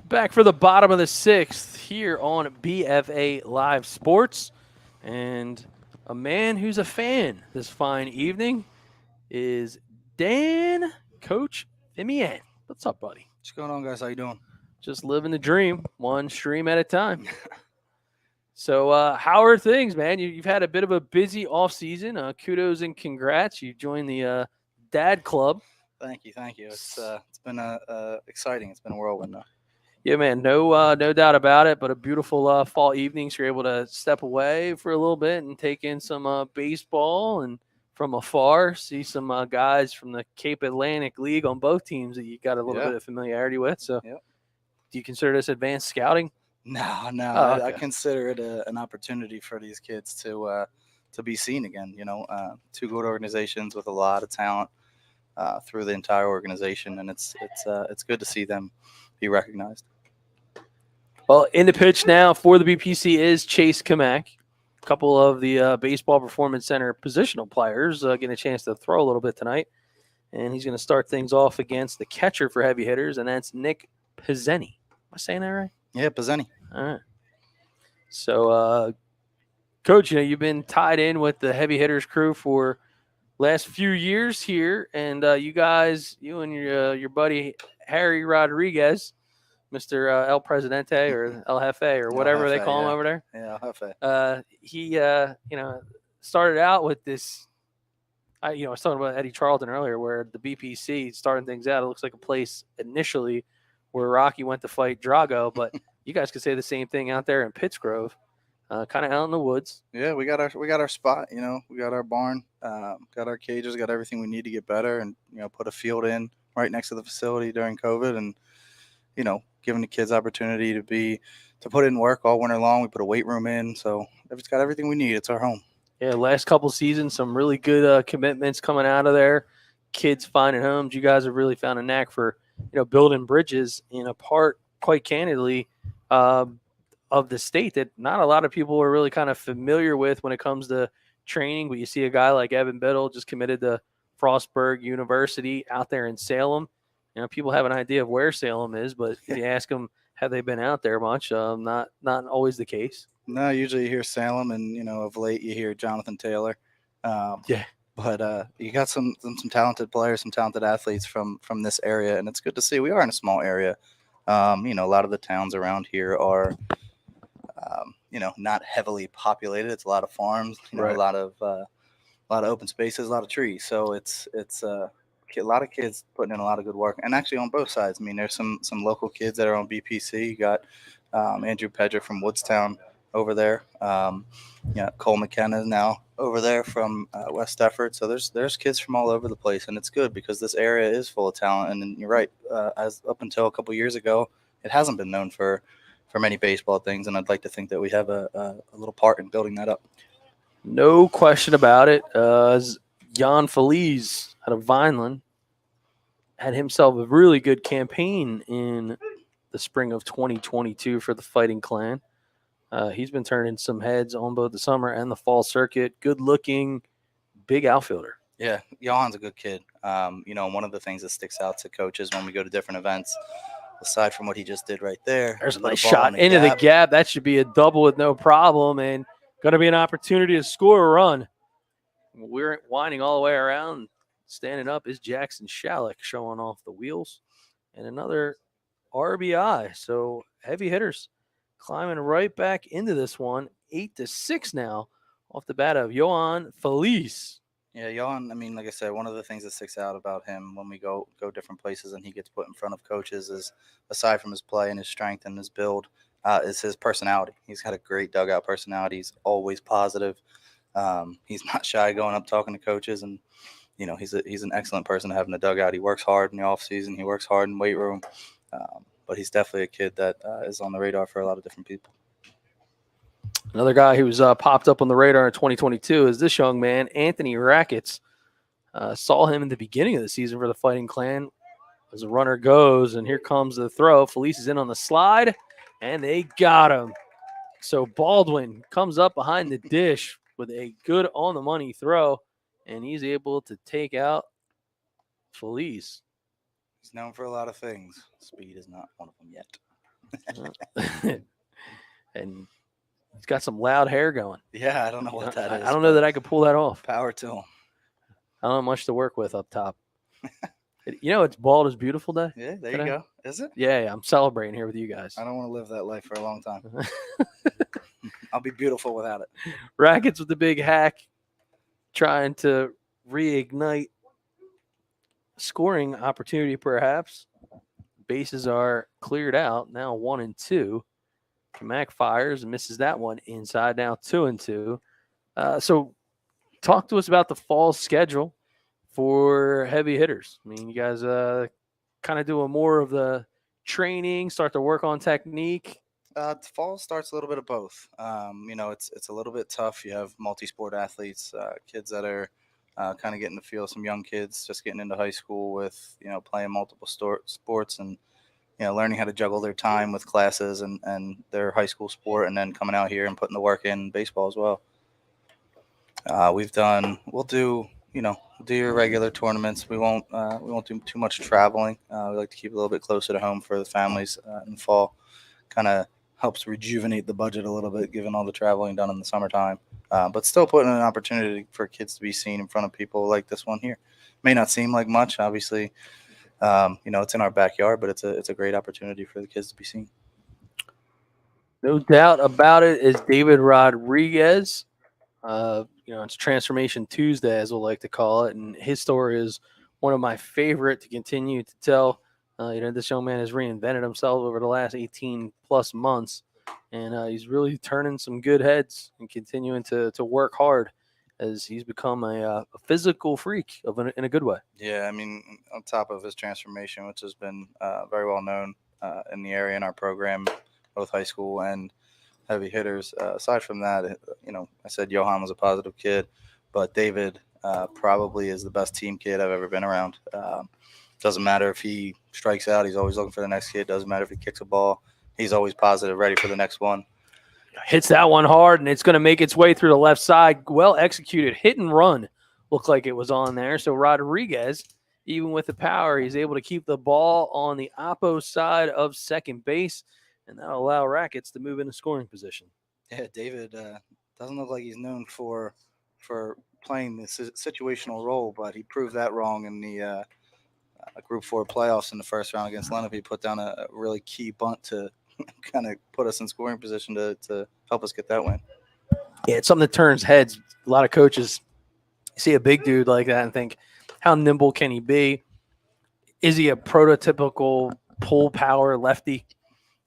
Back for the bottom of the 6th here on BFA Live Sports. And a man who's a fan this fine evening is Dan Coach Fimian. What's up, buddy? What's going on, guys? How you doing? Just living the dream, one stream at a time. So how are things, man? You've had a bit of a busy offseason. Kudos and congrats. You joined the Dad Club. Thank you. It's been exciting. It's been a whirlwind, though. Yeah, man, no doubt about it. But a beautiful fall evening, so you're able to step away for a little bit and take in some baseball, and from afar see some guys from the Cape Atlantic League on both teams that you got a little bit of familiarity with. So, do you consider this advanced scouting? No. Oh, okay. I consider it an opportunity for these kids to be seen again. You know, 2 good organizations with a lot of talent through the entire organization, and it's good to see them be recognized. Well, in the pitch now for the BPC is Chase Kamak. A couple of the Baseball Performance Center positional players getting a chance to throw a little bit tonight. And he's going to start things off against the catcher for Heavy Hitters, and that's Nick Pizzeni. Am I saying that right? Yeah, Pizzeni. All right. So, Coach, you've been tied in with the Heavy Hitters crew for last few years here, and you and your buddy Harry Rodriguez, Mr. El Presidente or El Jefe or whatever they call him over there. Yeah, El Jefe. He started out with this. I was talking about Eddie Charlton earlier, where the BPC starting things out. It looks like a place initially where Rocky went to fight Drago, but you guys could say the same thing out there in Pittsgrove, kind of out in the woods. Yeah, we got our spot. We got our barn, got our cages, got everything we need to get better, and put a field in right next to the facility during COVID, and giving the kids opportunity to put in work all winter long. We put a weight room in, so it's got everything we need. It's our home. Yeah, last couple seasons, some really good commitments coming out of there. Kids finding homes. You guys have really found a knack for building bridges. In a part, quite candidly, of the state that not a lot of people are really kind of familiar with when it comes to training. But you see a guy like Evan Biddle just committed to Frostburg University out there in Salem. People have an idea of where Salem is, but if you ask them, have they been out there much? Not always the case. No, usually you hear Salem, and of late you hear Jonathan Taylor. Yeah. But you got some talented players, some talented athletes from this area, and it's good to see. We are in a small area. A lot of the towns around here are, not heavily populated. It's a lot of farms, Right. a lot of open spaces, a lot of trees. So it's a lot of kids putting in a lot of good work, and actually on both sides. I mean, there's some local kids that are on BPC. You got Andrew Pedrick from Woodstown over there. Cole McKenna is now over there from West Effort. So there's kids from all over the place, and it's good because this area is full of talent. And you're right, as up until a couple years ago, it hasn't been known for many baseball things, and I'd like to think that we have a little part in building that up. No question about it. Jan Feliz out of Vineland had himself a really good campaign in the spring of 2022 for the Fighting Clan. He's been turning some heads on both the summer and the fall circuit. Good-looking, big outfielder. Yeah, Jan's a good kid. One of the things that sticks out to coaches when we go to different events, aside from what he just did right there. There's a nice shot into the gap. That should be a double with no problem, and going to be an opportunity to score a run. We're winding all the way around. Standing up is Jackson Shalick showing off the wheels. And another RBI. So heavy hitters climbing right back into this one. 8-6 now off the bat of Johan Feliz. Yeah, Johan, I mean, like I said, one of the things that sticks out about him when we go different places and he gets put in front of coaches is, aside from his play and his strength and his build, is his personality. He's got a great dugout personality. He's always positive. He's not shy going up talking to coaches, and he's an excellent person to have in the dugout. He works hard in the off season. He works hard in weight room, but he's definitely a kid that is on the radar for a lot of different people. Another guy who was popped up on the radar in 2022 is this young man, Anthony Rackets. Saw him in the beginning of the season for the Fighting Clan. As the runner goes, and here comes the throw. Felice is in on the slide, and they got him. So Baldwin comes up behind the dish with a good on-the-money throw, and he's able to take out Felice. He's known for a lot of things. Speed is not one of them yet. And he's got some loud hair going. Yeah, I don't know what that is. I don't know that I could pull that off. Power to him. I don't have much to work with up top. It's Bald is Beautiful Day. Yeah, there you go. Is it? Yeah, I'm celebrating here with you guys. I don't want to live that life for a long time. I'll be beautiful without it. Rackets with the big hack, trying to reignite scoring opportunity perhaps. Bases are cleared out, now 1-2. Kamak fires and misses that one inside, now 2-2. So talk to us about the fall schedule for heavy hitters. I mean, you guys kind of doing more of the training, start to work on technique. Fall starts a little bit of both. It's a little bit tough. You have multi-sport athletes, kids that are kind of getting to feel, some young kids just getting into high school with, playing multiple sports and, learning how to juggle their time with classes and their high school sport, and then coming out here and putting the work in baseball as well. We'll do your regular tournaments. We won't do too much traveling. We like to keep it a little bit closer to home for the families in the fall. Kind of helps rejuvenate the budget a little bit, given all the traveling done in the summertime. But still putting an opportunity for kids to be seen in front of people like this one here. May not seem like much, obviously. It's in our backyard, but it's a great opportunity for the kids to be seen. No doubt about it is David Rodriguez. It's Transformation Tuesday, as we'll like to call it, and his story is one of my favorite to continue to tell. This young man has reinvented himself over the last 18-plus months, and he's really turning some good heads and continuing to work hard as he's become a physical freak in a good way. Yeah, I mean, on top of his transformation, which has been very well known in the area in our program, both high school and heavy hitters. Aside from that, I said Johan was a positive kid, but David probably is the best team kid I've ever been around. Doesn't matter if he strikes out, he's always looking for the next kid. Doesn't matter if he kicks a ball, he's always positive, ready for the next one. Hits that one hard, and it's going to make its way through the left side. Well executed. Hit and run looked like it was on there. So Rodriguez, even with the power, he's able to keep the ball on the oppo side of second base, and that'll allow Rackets to move into scoring position. Yeah, David doesn't look like he's known for playing this situational role, but he proved that wrong in the Group 4 playoffs in the first round against Lenape. He put down a really key bunt to kind of put us in scoring position to help us get that win. Yeah, it's something that turns heads. A lot of coaches see a big dude like that and think, how nimble can he be? Is he a prototypical pull power lefty?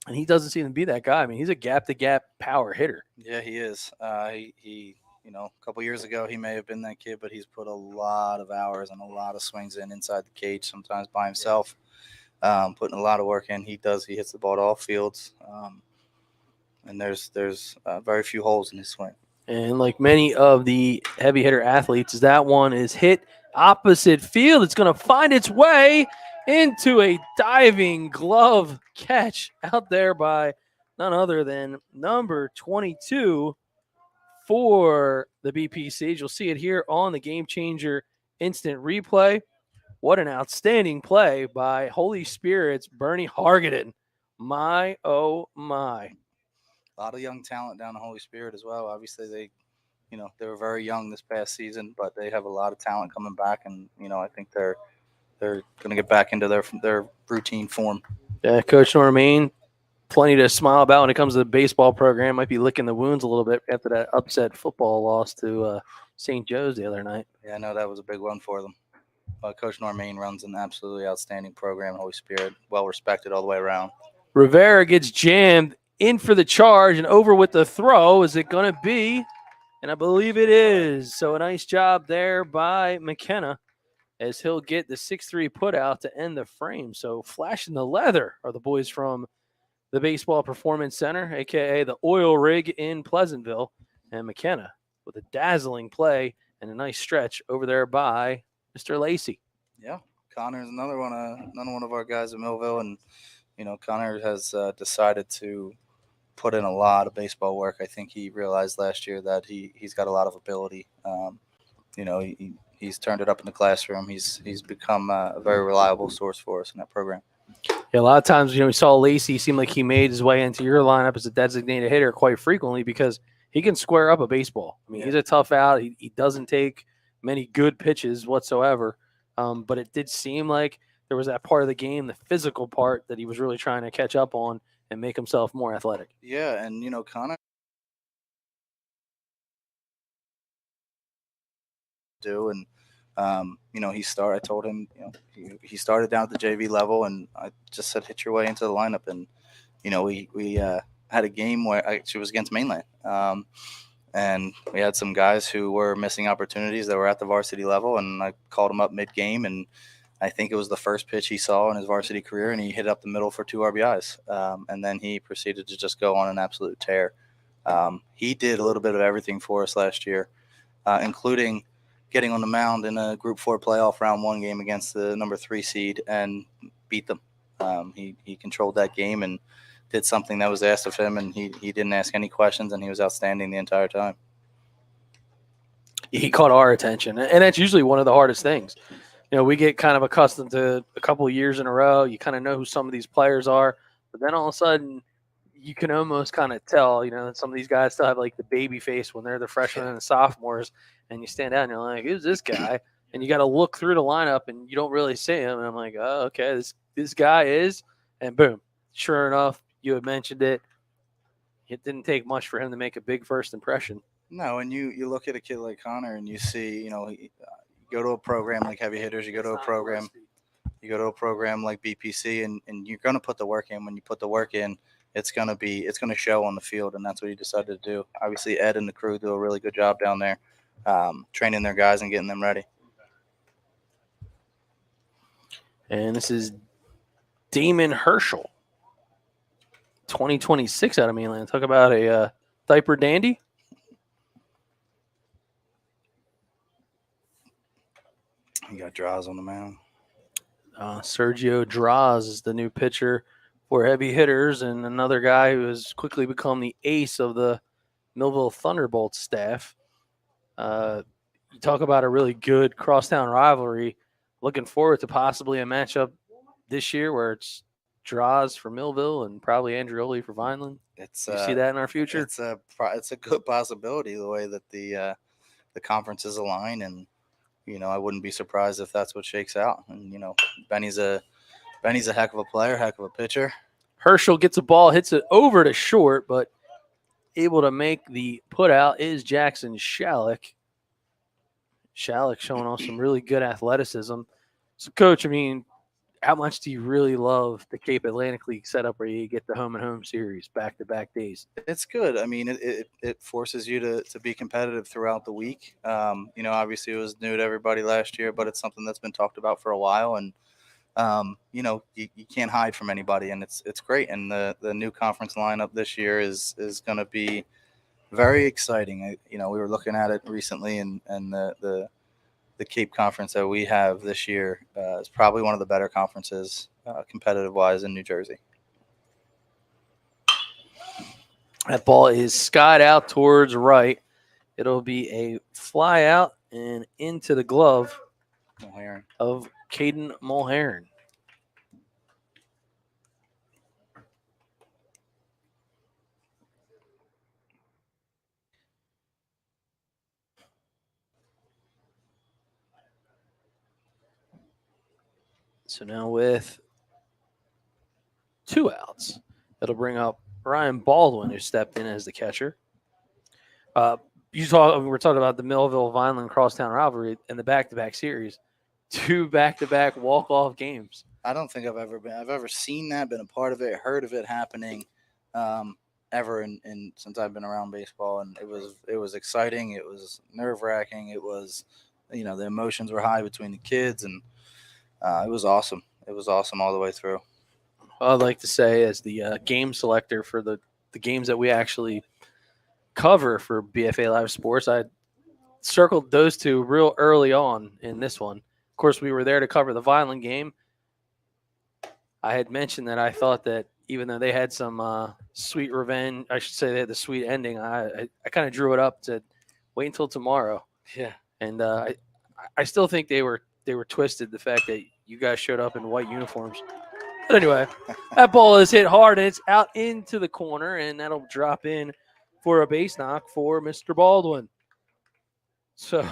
And he doesn't seem to be that guy. I mean, he's a gap-to-gap power hitter. Yeah, he is. He a couple years ago, he may have been that kid, but he's put a lot of hours and a lot of swings in inside the cage, sometimes by himself, putting a lot of work in. He hits the ball to all fields, and there's very few holes in his swing. And like many of the heavy hitter athletes, that one is hit opposite field. It's going to find its way into a diving glove catch out there by none other than number 22 for the BPCs. You'll see it here on the Gamechanger instant replay. What an outstanding play by Holy Spirit's Bernie Hargaden. My, oh, my. A lot of young talent down the Holy Spirit as well. Obviously, they were very young this past season, but they have a lot of talent coming back, and I think they're going to get back into their routine form. Yeah, Coach Normain, plenty to smile about when it comes to the baseball program. Might be licking the wounds a little bit after that upset football loss to St. Joe's the other night. Yeah, I know that was a big one for them. Coach Normain runs an absolutely outstanding program, Holy Spirit, well respected all the way around. Rivera gets jammed in for the charge and over with the throw. Is it going to be? And I believe it is. So a nice job there by McKenna as he'll get the 6-3 put out to end the frame. So flashing the leather are the boys from the Baseball Performance Center, a.k.a. the Oil Rig in Pleasantville. And McKenna with a dazzling play and a nice stretch over there by Mr. Lacey. Yeah, Connor's another one of our guys at Millville. And, Connor has decided to put in a lot of baseball work. I think he realized last year that he's got a lot of ability. He's turned it up in the classroom. He's become a very reliable source for us in that program. Yeah, a lot of times, we saw Lacey seem like he made his way into your lineup as a designated hitter quite frequently because he can square up a baseball. I mean, He's a tough out. He doesn't take many good pitches whatsoever. But it did seem like there was that part of the game, the physical part, that he was really trying to catch up on and make himself more athletic. Yeah, and Connor do, and I told him, he started down at the JV level, and I just said, hit your way into the lineup, and we had a game where actually was against Mainland, and we had some guys who were missing opportunities that were at the varsity level, and I called him up mid-game, and I think it was the first pitch he saw in his varsity career, and he hit up the middle for 2 RBIs. And then he proceeded to just go on an absolute tear. He did a little bit of everything for us last year, including getting on the mound in a Group 4 playoff round 1 game against the number 3 seed and beat them. He controlled that game and did something that was asked of him, and he didn't ask any questions, and he was outstanding the entire time. He caught our attention, and that's usually one of the hardest things. We get kind of accustomed to a couple of years in a row. You kind of know who some of these players are, but then all of a sudden you can almost kind of tell, that some of these guys still have like the baby face when they're the freshmen and the sophomores, and you stand out and you're like, who's this guy? And you got to look through the lineup and you don't really see him. And I'm like, oh, okay, this guy is, and boom, sure enough, you had mentioned it. It didn't take much for him to make a big first impression. No, and you look at a kid like Connor and you see, you go to a program like Heavy Hitters, you go to a program like BPC, and you're going to put the work in. When you put the work in, it's going to show on the field, and that's what he decided to do. Obviously, Ed and the crew do a really good job down there, training their guys and getting them ready. And this is Damon Herschel, 2026 out of Mainland. Talk about a diaper dandy. You got Draws on the mound. Sergio Draws is the new pitcher for heavy hitters and another guy who has quickly become the ace of the Millville Thunderbolts staff. You talk about a really good crosstown rivalry. Looking forward to possibly a matchup this year where it's draws for Millville and probably Andreoli for Vineland. It's You see that in our future? it's a good possibility the way that the conferences align, and I wouldn't be surprised if that's what shakes out. And Benny's a heck of a player, heck of a pitcher. Herschel gets a ball, hits it over to short, but able to make the put out is Jackson Shalick. Shalick showing off some really good athleticism. So, Coach, I mean, how much do you really love the Cape Atlantic League setup where you get the home and home series back-to-back days? It's good. I mean, it forces you to be competitive throughout the week. Obviously it was new to everybody last year, but it's something that's been talked about for a while, and you can't hide from anybody, and it's great. And the new conference lineup this year is going to be very exciting. We were looking at it recently, and the Cape Conference that we have this year is probably one of the better conferences competitive-wise in New Jersey. That ball is skied out towards right. It'll be a fly out and into the glove of Caden Mulherron. So now with 2 outs, it'll bring up Ryan Baldwin, who stepped in as the catcher. We're talking about the Millville Vineland crosstown rivalry and the back-to-back series. 2 back-to-back walk-off games. I don't think I've ever seen that, been a part of it, heard of it happening ever in since I've been around baseball. And it was exciting. It was nerve-wracking. It was, the emotions were high between the kids, and it was awesome. It was awesome all the way through. I'd like to say, as the game selector for the games that we actually cover for BFA Live Sports, I circled those 2 real early on in this one. Of course, we were there to cover the Vineland game. I had mentioned that I thought that even though they had some sweet revenge, I should say they had the sweet ending, I kind of drew it up to wait until tomorrow. Yeah. And I still think they were twisted, the fact that you guys showed up in white uniforms. But anyway, that ball is hit hard, and it's out into the corner, and that'll drop in for a base knock for Mr. Baldwin. So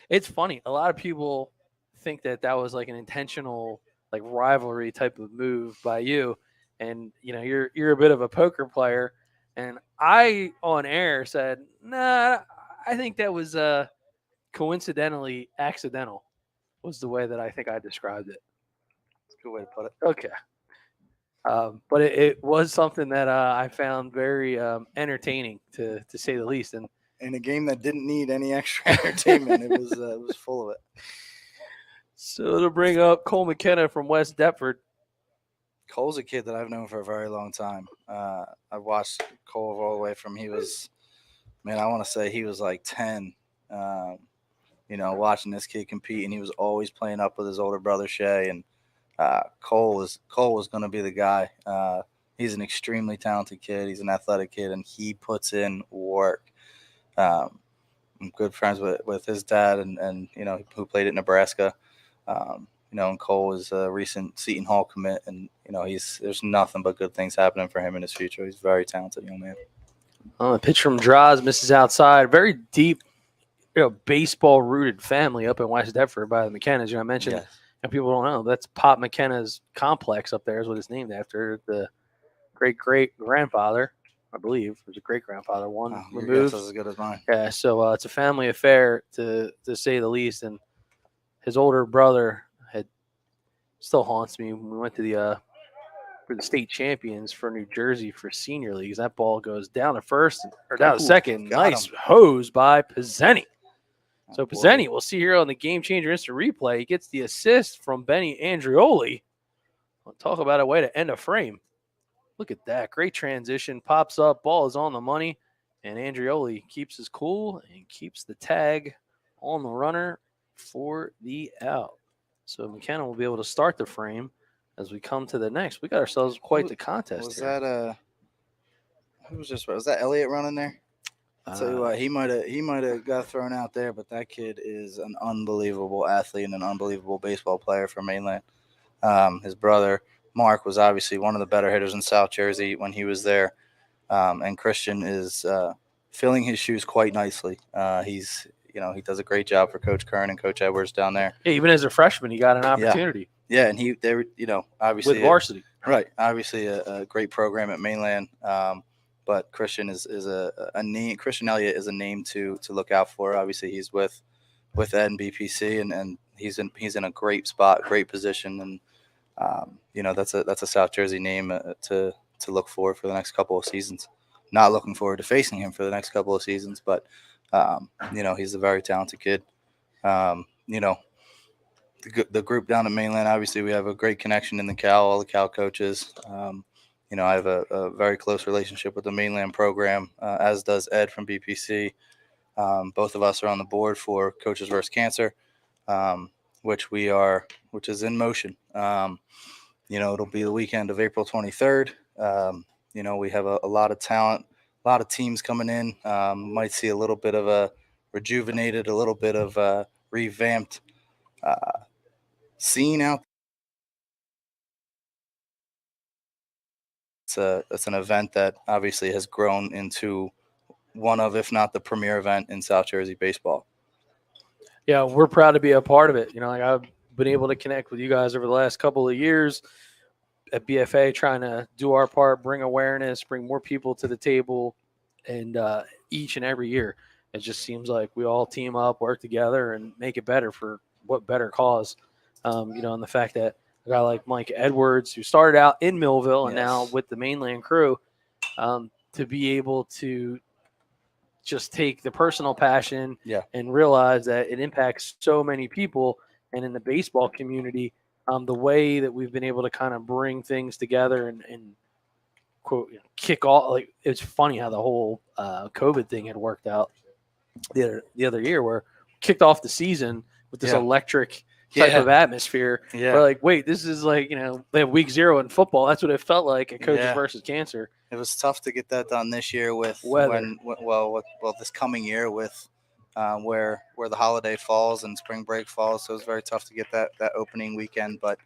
it's funny. A lot of people think that was like an intentional, like, rivalry type of move by you. And, you're a bit of a poker player. And I, on air, said, nah, I think that was coincidentally accidental, was the way that I think I described it. Good way to put it. Okay. But it was something that I found very entertaining, to say the least. And in a game that didn't need any extra entertainment, it was full of it. So to bring up Cole McKenna from West Deptford. Cole's a kid that I've known for a very long time. I've watched Cole all the way from I want to say he was like 10. Watching this kid compete, and he was always playing up with his older brother Shay, and Cole was going to be the guy. He's an extremely talented kid. He's an athletic kid, and he puts in work. I'm good friends with his dad, and who played at Nebraska. And Cole is a recent Seton Hall commit, and there's nothing but good things happening for him in his future. He's a very talented young man. A pitch from Draws misses outside. Very deep, baseball rooted family up in West Deptford by the McKennas. I mentioned. Yes. And people don't know, that's Pop McKenna's complex up there is what it's named after. The great-great-grandfather, I believe, was a great-grandfather, one Your removed. guess is as good as mine. Yeah, so it's a family affair, to say the least. And his older brother still haunts me. When we went to for the state champions for New Jersey for senior leagues, that ball goes down to first, or down to second. Nice hose by Pizzeni. So Pizzeni, we'll see here on the Gamechanger instant replay. He gets the assist from Benny Andreoli. We'll talk about a way to end a frame. Look at that. Great transition. Pops up. Ball is on the money. And Andreoli keeps his cool and keeps the tag on the runner for the out. So McKenna will be able to start the frame as we come to the next. We got ourselves quite the contest Was here. that was that Elliott running there? I'll tell you what, he might have got thrown out there, but that kid is an unbelievable athlete and an unbelievable baseball player for Mainland. His brother Mark was obviously one of the better hitters in South Jersey when he was there, and Christian is filling his shoes quite nicely. He does a great job for Coach Kern and Coach Edwards down there. Yeah, even as a freshman, he got an opportunity. Yeah, and they were obviously with varsity. Right, obviously a great program at Mainland. But Christian is a name. Christian Elliott is a name to look out for. Obviously, he's with Ed and BPC, and he's in a great spot, great position, and that's a South Jersey name to look for the next couple of seasons. Not looking forward to facing him for the next couple of seasons, but he's a very talented kid. The group down at Mainland, obviously, we have a great connection in the Cal, all the Cal coaches. I have a very close relationship with the Mainland program, as does Ed from BPC. Both of us are on the board for Coaches vs. Cancer, which is in motion. It'll be the weekend of April 23rd. We have a lot of talent, a lot of teams coming in. Might see a little bit of a rejuvenated, a little bit of a revamped scene out. It's an event that obviously has grown into one of, if not the premier event in South Jersey baseball. Yeah, we're proud to be a part of it. I've been able to connect with you guys over the last couple of years at BFA, trying to do our part, bring awareness, bring more people to the table, and each and every year, it just seems like we all team up, work together, and make it better for what better cause. And the fact that a guy like Mike Edwards, who started out in Millville and now with the Mainland crew, to be able to just take the personal passion and realize that it impacts so many people. And in the baseball community, the way that we've been able to kind of bring things together and quote, kick off, like, it's funny how the whole COVID thing had worked out the other year, where we kicked off the season with this electric type of atmosphere. Yeah. We're like, wait, this is like, they have week 0 in football. That's what it felt like at Coaches versus Cancer. It was tough to get that done this year with this coming year with where the holiday falls and spring break falls. So it was very tough to get that opening weekend, but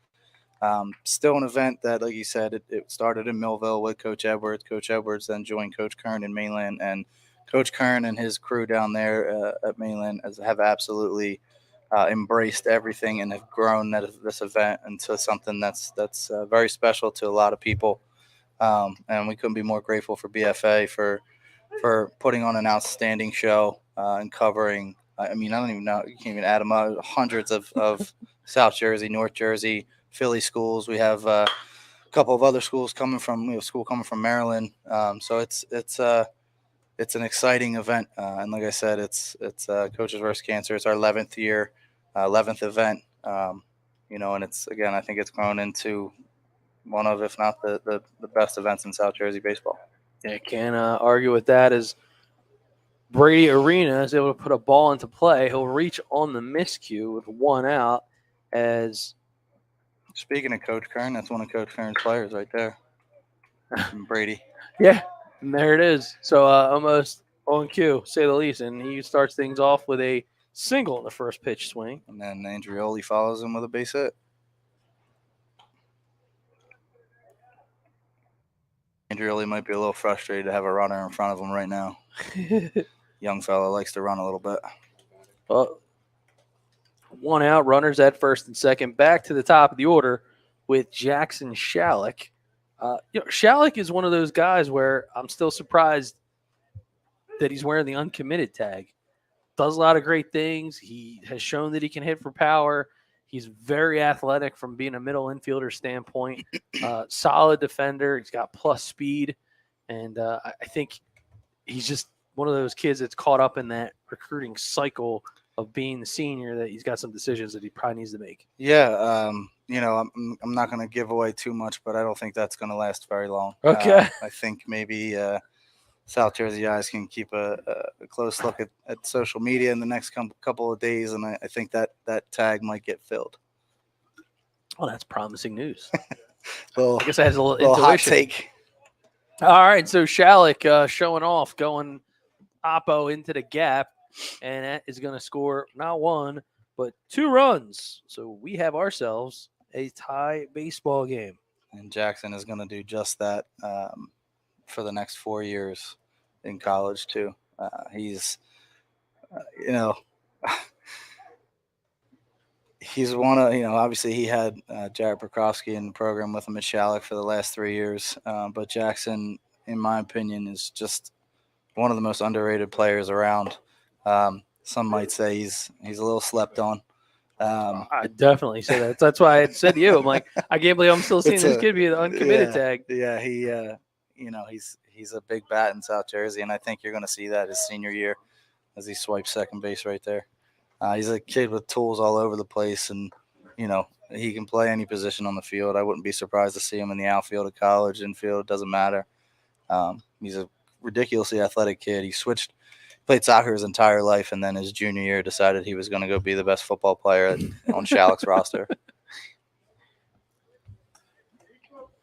still an event that, like you said, it started in Millville with Coach Edwards. Coach Edwards then joined Coach Kern in Mainland, and Coach Kern and his crew down there at Mainland have absolutely embraced everything and have grown this event into something that's very special to a lot of people. And we couldn't be more grateful for BFA for putting on an outstanding show and covering. I don't even know, you can't even add them up. Hundreds of South Jersey, North Jersey, Philly schools. We have a couple of other schools coming from. We have a school coming from Maryland. So it's an exciting event. And like I said, it's Coaches vs. Cancer. It's our 11th year, 11th event. And it's, again, I think it's grown into one of, if not the best events in South Jersey baseball. Yeah, can't argue with that. As Brady Arena is able to put a ball into play, he'll reach on the miscue with 1 out. As speaking of Coach Kern, that's one of Coach Kern's players right there, Brady. Yeah, and there it is. So almost on cue, say the least. And he starts things off with a single in the first pitch swing. And then Andreoli follows him with a base hit. Andreoli might be a little frustrated to have a runner in front of him right now. Young fella likes to run a little bit. Well, 1 out, runners at first and second. Back to the top of the order with Jackson Shalick. Shalick is one of those guys where I'm still surprised that he's wearing the uncommitted tag. Does a lot of great things. He has shown that he can hit for power. He's very athletic from being a middle infielder standpoint. Solid defender. He's got plus speed. And I think he's just one of those kids that's caught up in that recruiting cycle of being the senior, that he's got some decisions that he probably needs to make. Yeah, I'm not going to give away too much, but I don't think that's going to last very long. Okay. I think maybe South Jersey eyes can keep a close look at social media in the next couple of days, and I think that tag might get filled. Well, that's promising news. Little, I guess I had a little little hot intuition. take. All right, so Shalick showing off, going oppo into the gap, and that is going to score not one, but 2 runs. So we have ourselves a tie baseball game. And Jackson is going to do just that for the next 4 years in college too. He's, he's one of, obviously he had Jared Prokofsky in the program with him at Shalick for the last 3 years. But Jackson, in my opinion, is just one of the most underrated players around. Some might say he's a little slept on. I definitely say that. That's why I said to you. I'm like, I can't believe I'm still seeing this kid be the uncommitted tag. Yeah, he's a big bat in South Jersey, and I think you're going to see that his senior year as he swipes second base right there. He's a kid with tools all over the place, and he can play any position on the field. I wouldn't be surprised to see him in the outfield at college, infield, it doesn't matter. He's a ridiculously athletic kid. He played soccer his entire life, and then his junior year decided he was going to go be the best football player on Shalick's roster.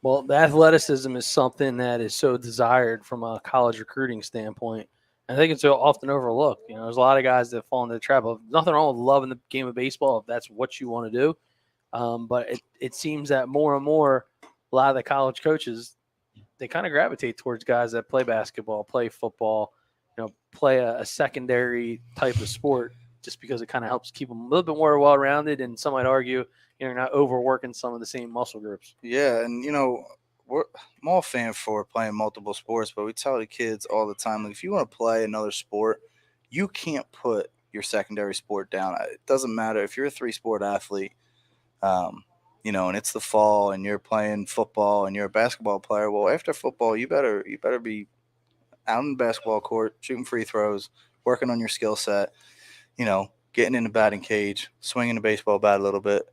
Well, the athleticism is something that is so desired from a college recruiting standpoint. I think it's so often overlooked. There's a lot of guys that fall into the trap of nothing wrong with loving the game of baseball if that's what you want to do. But it seems that more and more, a lot of the college coaches, they kind of gravitate towards guys that play basketball, play football, play a secondary type of sport, just because it kind of helps keep them a little bit more well-rounded. And some might argue you're not overworking some of the same muscle groups. Yeah, and I'm all fan for playing multiple sports, but we tell the kids all the time, like, if you want to play another sport, you can't put your secondary sport down. It doesn't matter if you're a 3-sport athlete, and it's the fall and you're playing football and you're a basketball player. Well, after football, you better be out in the basketball court, shooting free throws, working on your skill set, getting in the batting cage, swinging the baseball bat a little bit.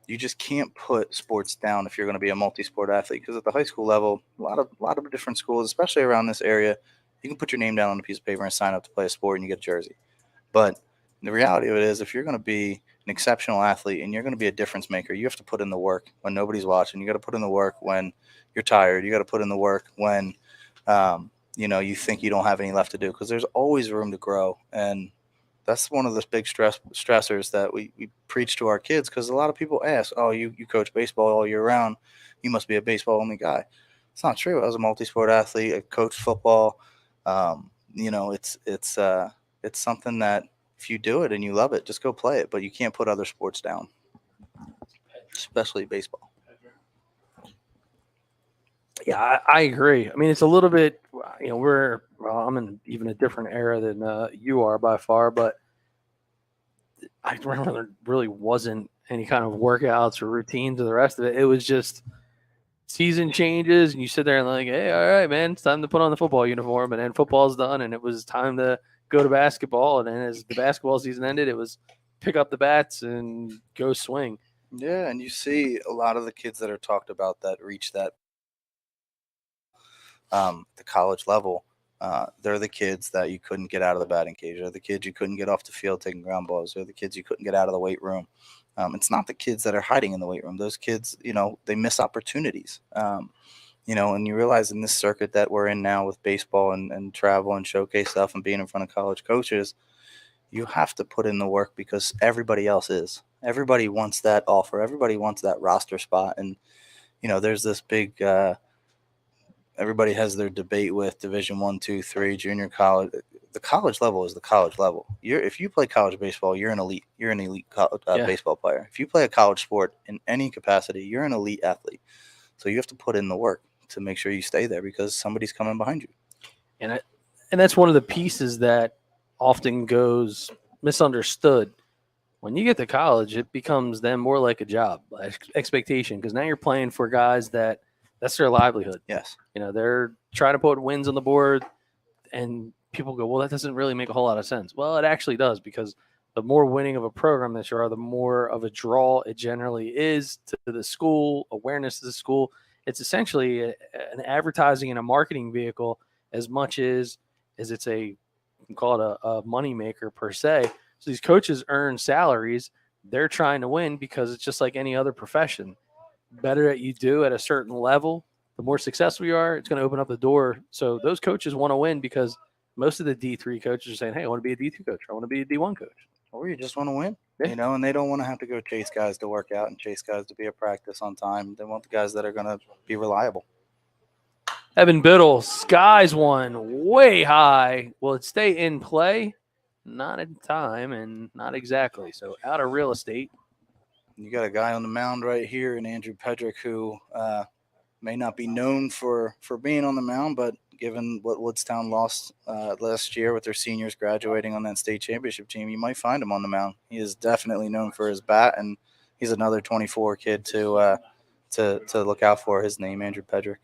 You just can't put sports down if you're going to be a multi-sport athlete, because at the high school level, a lot of different schools, especially around this area, you can put your name down on a piece of paper and sign up to play a sport and you get a jersey. But the reality of it is, if you're going to be an exceptional athlete and you're going to be a difference maker, you have to put in the work when nobody's watching. You got to put in the work when you're tired. You got to put in the work when you think you don't have any left to do, because there's always room to grow. And that's one of the big stressors that we preach to our kids, because a lot of people ask, oh, you coach baseball all year round, you must be a baseball only guy. It's not true. I was a multi-sport athlete. I coached football. It's something that if you do it and you love it, just go play it. But you can't put other sports down, especially baseball. Yeah, I agree. I mean, it's a little bit, I'm in even a different era than you are by far, but I remember there really wasn't any kind of workouts or routines or the rest of it. It was just season changes, and you sit there and like, hey, all right, man, it's time to put on the football uniform, and then football's done, and it was time to go to basketball. And then as the basketball season ended, it was pick up the bats and go swing. Yeah, and you see a lot of the kids that are talked about that reach that the college level, they're the kids that you couldn't get out of the batting cage. They're the kids you couldn't get off the field taking ground balls. They're the kids you couldn't get out of the weight room. It's not the kids that are hiding in the weight room. Those kids, they miss opportunities. And you realize in this circuit that we're in now with baseball and travel and showcase stuff and being in front of college coaches, you have to put in the work, because everybody else is. Everybody wants that offer. Everybody wants that roster spot. And, there's this big everybody has their debate with Division 1, 2, 3, junior college. The college level is the college level. If you play college baseball, you're an elite. You're an elite baseball player. If you play a college sport in any capacity, you're an elite athlete. So you have to put in the work to make sure you stay there, because somebody's coming behind you. And that's one of the pieces that often goes misunderstood. When you get to college, it becomes then more like a job, expectation, because now you're playing for guys that's their livelihood. Yes. They're trying to put wins on the board, and people go, well, that doesn't really make a whole lot of sense. Well, it actually does, because the more winning of a program that you are, the more of a draw it generally is to the school, awareness to the school. It's essentially an advertising and a marketing vehicle as much as it's you can call it a money maker per se. So these coaches earn salaries. They're trying to win, because it's just like any other profession. better that you do at a certain level, the more successful you are, it's going to open up the door. So those coaches want to win because most of the D3 coaches are saying, hey, I want to be a D2 coach. I want to be a D1 coach. Or you just want to win, Yeah. you know, and they don't want to have to go chase guys to work out and chase guys to be at practice on time. They want the guys that are going to be reliable. Evan Biddle skies one way high. Will it stay in play? Not in time and not exactly. So out of real estate. You got a guy on the mound right here in Andrew Pedrick who may not be known for being on the mound, but given what Woodstown lost last year with their seniors graduating on that state championship team, you might find him on the mound. He is definitely known for his bat, and he's another 24 kid to look out for. His name, Andrew Pedrick.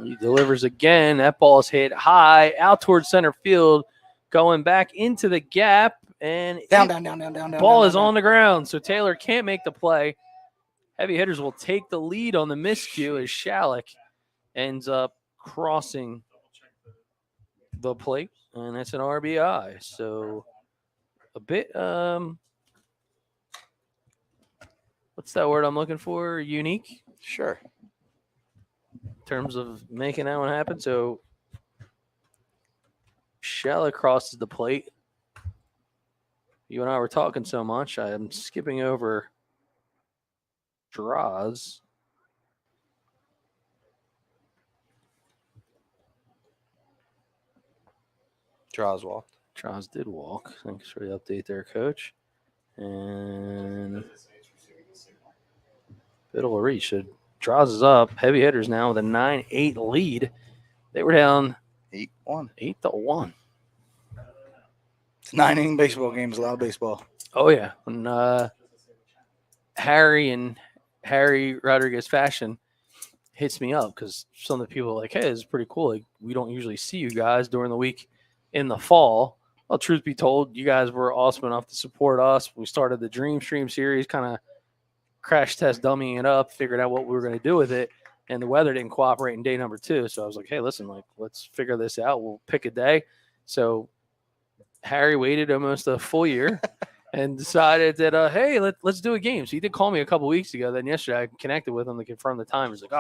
He delivers again. That ball is hit high out towards center field, going back into the gap, and Down. Ball is on the ground, so Taylor can't make the play. Heavy hitters will take the lead on the miscue as Shalick ends up crossing the plate, and that's an RBI. So a bit, what's that word I'm looking for? Unique Sure. in terms of making that one happen. So Shalick crosses the plate. You and I were talking so much, I am skipping over Draws. Draws walked. Draws did walk. Thanks for the update there, Coach. And Biddle will reach. So Draws is up. Heavy hitters now with a 9-8 lead. They were down 8-1. 8-1. It's 9-inning baseball games, a lot of baseball. Oh, yeah. When Harry Rodriguez fashion hits me up because some of the people are like, hey, this is pretty cool. Like, we don't usually see you guys during the week in the fall. Well, truth be told, you guys were awesome enough to support us. We started the DreamStream series, kind of crash test dummying it up, figured out what we were going to do with it, and the weather didn't cooperate in day number 2. So I was like, hey, listen, like, let's figure this out. We'll pick a day. So Harry waited almost a full year and decided that, hey, let's do a game. So he did call me a couple weeks ago. Then yesterday I connected with him to confirm the time. He's like,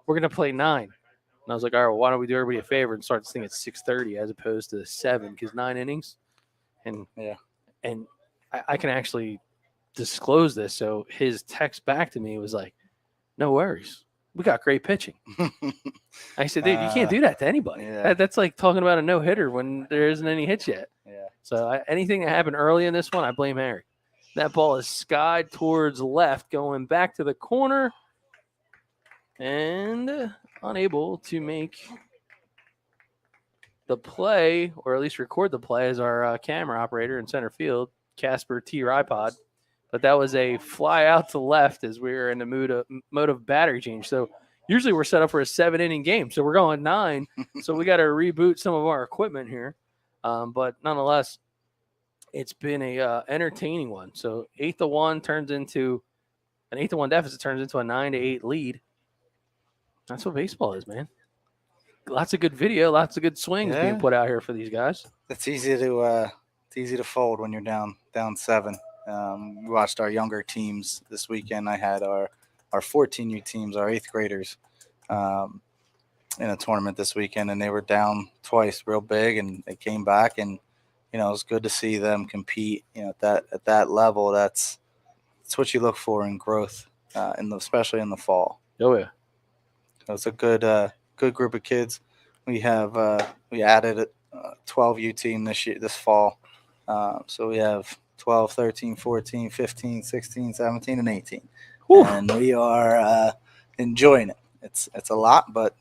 we're going to play 9. And I was like, all right, well, why don't we do everybody a favor and start this thing at 6:30 as opposed to 7, because 9 innings. And Yeah. And I can actually disclose this. So his text back to me was like, no worries. We got great pitching. I said, dude, you can't do that to anybody. Yeah. That's like talking about a no-hitter when there isn't any hits yet. Yeah. So anything that happened early in this one, I blame Harry. That ball is skied towards left, going back to the corner, and unable to make the play, or at least record the play, as our camera operator in center field, Casper T. Rypod. But that was a fly out to left as we were in the mode of battery change. So usually we're set up for a 7-inning game. So we're going 9. So we got to reboot some of our equipment here. But nonetheless, it's been a entertaining one. So 8-1 turns into an 8-1 deficit turns into a 9-8 lead. That's what baseball is, man. Lots of good video, lots of good swings being put out here for these guys. It's easy to fold when you're down 7. We watched our younger teams this weekend. I had our 14U teams, our 8th graders, in a tournament this weekend, and they were down twice real big, and they came back, and it was good to see them compete. At that level, that's what you look for in growth, especially in the fall. Oh yeah, so it's a good group of kids. We added a 12U team this fall, so we have 12, 13, 14, 15, 16, 17, and 18. Whew. And we are enjoying it. It's a lot, but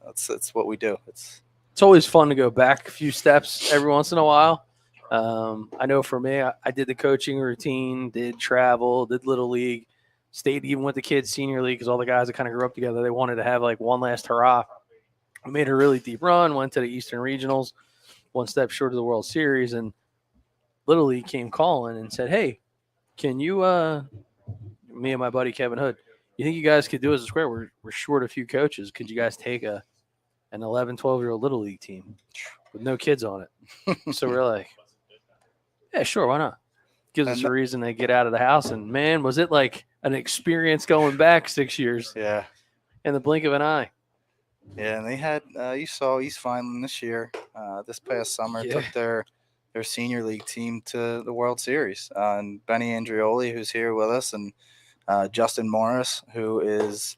it's what we do. It's always fun to go back a few steps every once in a while. I know for me, I did the coaching routine, did travel, did Little League, stayed even with the kids senior league because all the guys that kind of grew up together, they wanted to have like one last hurrah. We made a really deep run, went to the Eastern Regionals, one step short of the World Series, and Little League came calling and said, hey, can you, me and my buddy Kevin Hood, you think you guys could do as a square? We're short a few coaches. Could you guys take an 11, 12-year-old Little League team with no kids on it? So we're like, yeah, sure, why not? Gives us a reason to get out of the house. And, man, was it like an experience going back 6 years Yeah. in the blink of an eye. Yeah, and they had you saw East Vineland this year, this past summer, Yeah. took their senior league team to the World Series. And Benny Andreoli, who's here with us, and Justin Morris, who is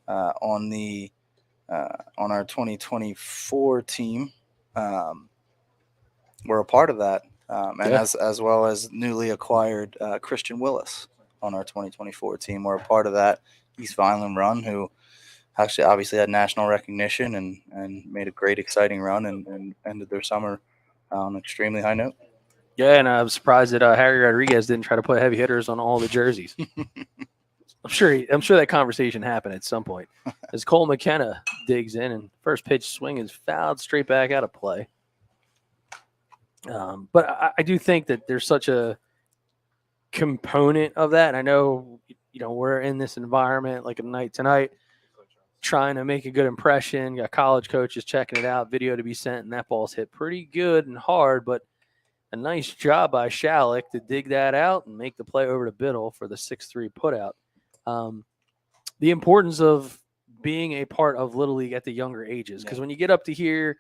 on our 2024 team, were a part of that, and Yeah. as well as newly acquired Christian Willis on our 2024 team were a part of that East Vineland run, who actually obviously had national recognition and made a great, exciting run and ended their summer on an extremely high note. Yeah, and I'm surprised that Harry Rodriguez didn't try to put heavy hitters on all the jerseys. I'm sure that conversation happened at some point. As Cole McKenna digs in and first pitch swing is fouled straight back out of play. But I do think that there's such a component of that. And I know, we're in this environment like a night tonight, trying to make a good impression. Got college coaches checking it out, video to be sent, and that ball's hit pretty good and hard. But a nice job by Shalick to dig that out and make the play over to Biddle for the 6-3 putout. The importance of being a part of Little League at the younger ages, because when you get up to here,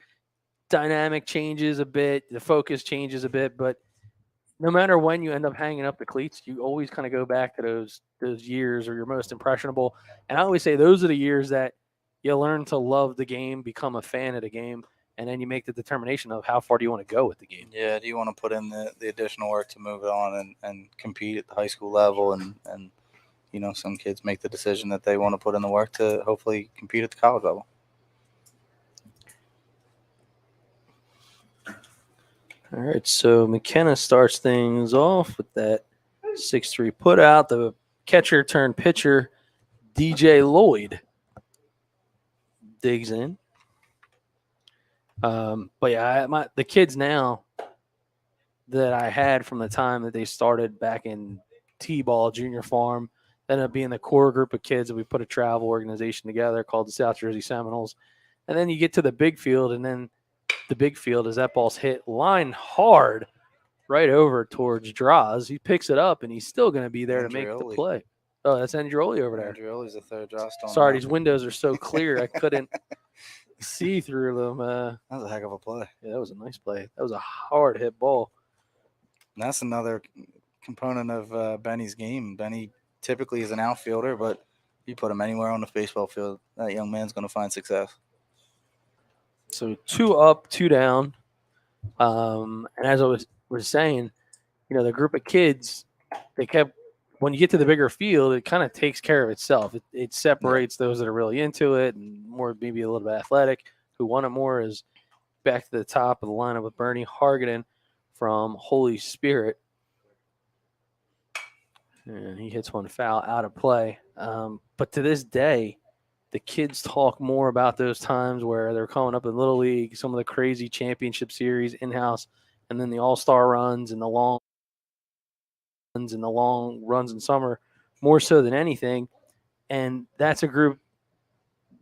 dynamic changes a bit, the focus changes a bit, but no matter when you end up hanging up the cleats, you always kind of go back to those years or your most impressionable. And I always say those are the years that you learn to love the game, become a fan of the game, and then you make the determination of how far do you want to go with the game. Yeah, do you want to put in the additional work to move it on and compete at the high school level, and some kids make the decision that they want to put in the work to hopefully compete at the college level. All right, so McKenna starts things off with that 6-3 put out. The catcher turned pitcher, DJ Lloyd, digs in. But yeah, the kids now that I had from the time that they started back in T-ball junior farm, ended up being the core group of kids that we put a travel organization together called the South Jersey Seminoles. And then you get to the big field, and then the big field as that ball's hit line hard right over towards Draws. He picks it up, and he's still going to be there to make the play. Oh, that's Andreoli over there. Andreoli's the third draw stone. Sorry, these windows are so clear I couldn't see through them. That was a heck of a play. Yeah, that was a nice play. That was a hard hit ball. And that's another component of Benny's game. Benny typically is an outfielder, but you put him anywhere on the baseball field, that young man's going to find success. So 2 up, 2 down. And as I was saying, the group of kids, when you get to the bigger field, it kind of takes care of itself. It separates those that are really into it and more maybe a little bit athletic. Who want it more is back to the top of the lineup with Bernie Hargaden from Holy Spirit. And he hits one foul out of play. But to this day, the kids talk more about those times where they're coming up in Little League, some of the crazy championship series in-house, and then the all-star runs and the long runs in summer, more so than anything. And that's a group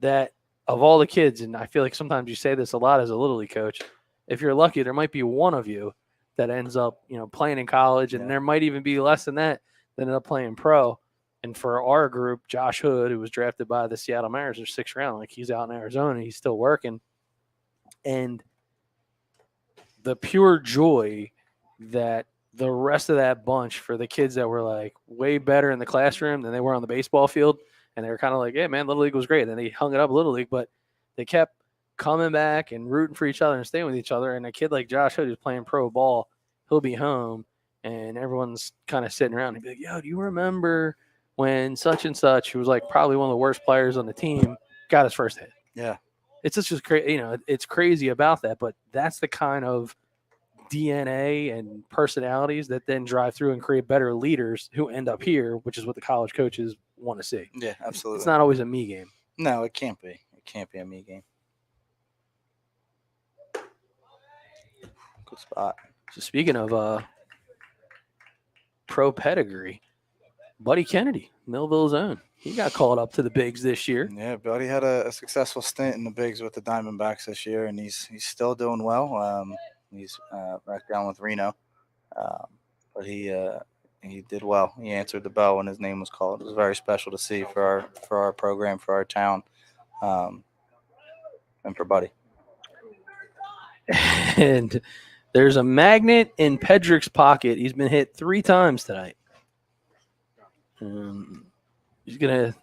that, of all the kids, and I feel like sometimes you say this a lot as a Little League coach, if you're lucky, there might be one of you that ends up, playing in college, and there might even be less than that end up playing pro. And for our group, Josh Hood, who was drafted by the Seattle Mariners in 6th round, like he's out in Arizona, he's still working. And the pure joy that the rest of that bunch, for the kids that were like way better in the classroom than they were on the baseball field, and they were kind of like, "Hey, man, Little League was great." And then they hung it up Little League, but they kept coming back and rooting for each other and staying with each other. And a kid like Josh Hood who's playing pro ball, he'll be home, and everyone's kind of sitting around and be like, "Yo, do you remember when such and such, who was like probably one of the worst players on the team, got his first hit?" Yeah. It's just crazy. It's crazy about that, but that's the kind of DNA and personalities that then drive through and create better leaders who end up here, which is what the college coaches want to see. Yeah, absolutely. It's not always a me game. No, it can't be. It can't be a me game. Good spot. So speaking of pro pedigree, Buddy Kennedy, Millville's own, he got called up to the bigs this year. Yeah, Buddy had a successful stint in the bigs with the Diamondbacks this year, and he's still doing well. He's back down with Reno, but he he did well. He answered the bell when his name was called. It was very special to see for our program, for our town, and for Buddy. And there's a magnet in Pedrick's pocket. He's been hit 3 times tonight. He's going to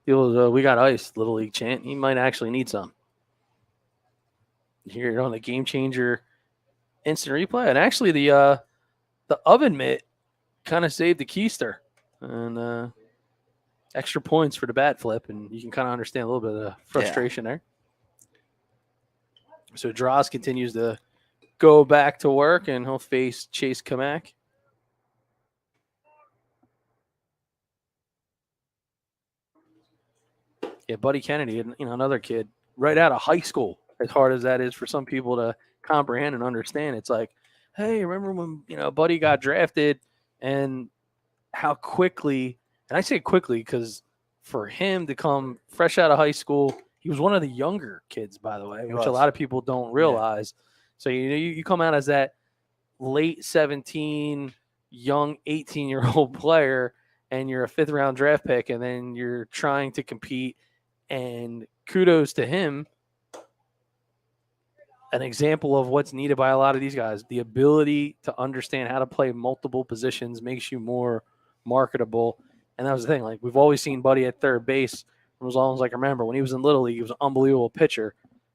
deal with we got ice, Little League chant. He might actually need some. You hear it on the Gamechanger instant replay. And actually, the oven mitt kind of saved the keister. And extra points for the bat flip. And you can kind of understand a little bit of the frustration there. So Droz continues to go back to work, and he'll face Chase Kamak. Yeah, Buddy Kennedy, another kid right out of high school. As hard as that is for some people to comprehend and understand, it's like, hey, remember when Buddy got drafted, and how quickly? And I say quickly because for him to come fresh out of high school, he was one of the younger kids, by the way, which a lot of people don't realize. Yeah. So you come out as that late 17, young 18-year-old player, and you're a 5th round draft pick, and then you're trying to compete. And kudos to him. An example of what's needed by a lot of these guys. The ability to understand how to play multiple positions makes you more marketable. And that was the thing. Like, we've always seen Buddy at third base. It was almost like, remember, when he was in Little League, he was an unbelievable pitcher.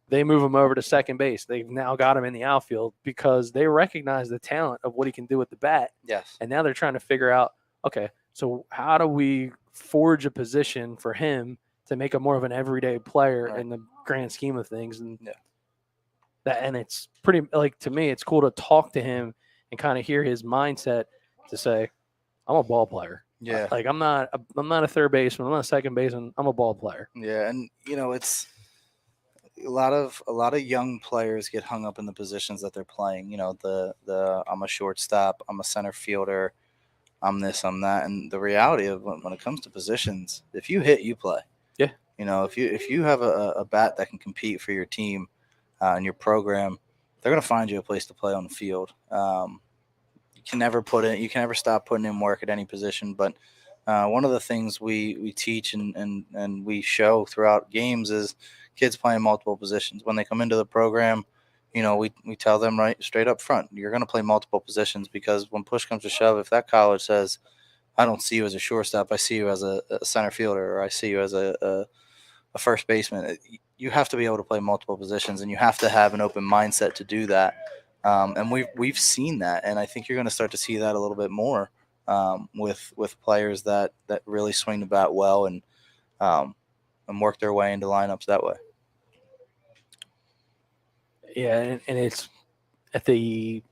They move him over to second base. They've now got him in the outfield because they recognize the talent of what he can do with the bat. Yes. And now they're trying to figure out, okay, so how do we forge a position for him to make him more of an everyday player in the grand scheme of things? And and it's pretty, like, to me, it's cool to talk to him and kind of hear his mindset to say, I'm a ball player. Yeah. Like, I'm not a third baseman. I'm not a second baseman. I'm a ball player. Yeah. And, it's a lot of young players get hung up in the positions that they're playing. The I'm a shortstop, I'm a center fielder, I'm this, I'm that. And the reality of when it comes to positions, if you hit, you play. Yeah. If you have a bat that can compete for your team and your program, they're going to find you a place to play on the field. You can never stop putting in work at any position. But one of the things we teach and we show throughout games is kids playing multiple positions. When they come into the program, we tell them right straight up front, you're going to play multiple positions, because when push comes to shove, if that college says, I don't see you as a shortstop, I see you as a center fielder, or I see you as a first baseman, you have to be able to play multiple positions, and you have to have an open mindset to do that. And we've seen that, and I think you're going to start to see that a little bit more with players that really swing the bat well and work their way into lineups that way. Yeah, and it's at the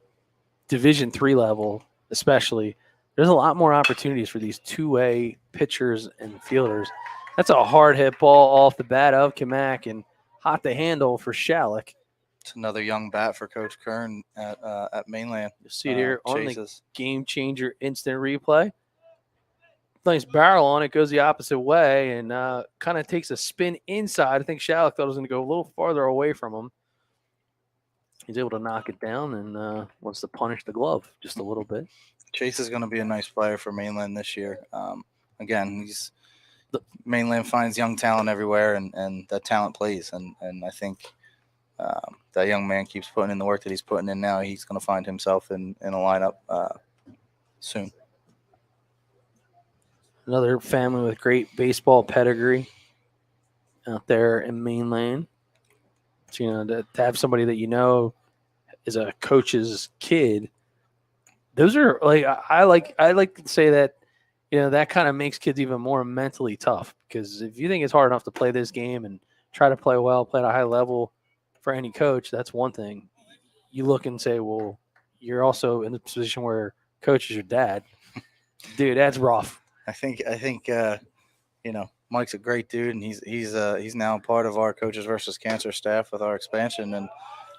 Division III level, especially. There's a lot more opportunities for these two-way pitchers and fielders. That's a hard hit ball off the bat of Kamak, and hot to handle for Shalick. It's another young bat for Coach Kern at Mainland. You'll see it here on the Chases. Gamechanger instant replay. Nice barrel on it, goes the opposite way, and kind of takes a spin inside. I think Shalick thought it was going to go a little farther away from him. He's able to knock it down and wants to punish the glove just a little bit. Chase is going to be a nice player for Mainland this year. Again, Mainland finds young talent everywhere, and that talent plays. And I think that young man keeps putting in the work that he's putting in now. He's going to find himself in a lineup soon. Another family with great baseball pedigree out there in Mainland. So, to have somebody that is a coach's kid, those are I like to say that that kind of makes kids even more mentally tough, because if you think it's hard enough to play this game and try to play well, play at a high level for any coach, that's one thing. You look and say, well, you're also in the position where coach is your dad. Dude, that's rough. I think Mike's a great dude, and he's now part of our Coaches versus Cancer staff with our expansion. And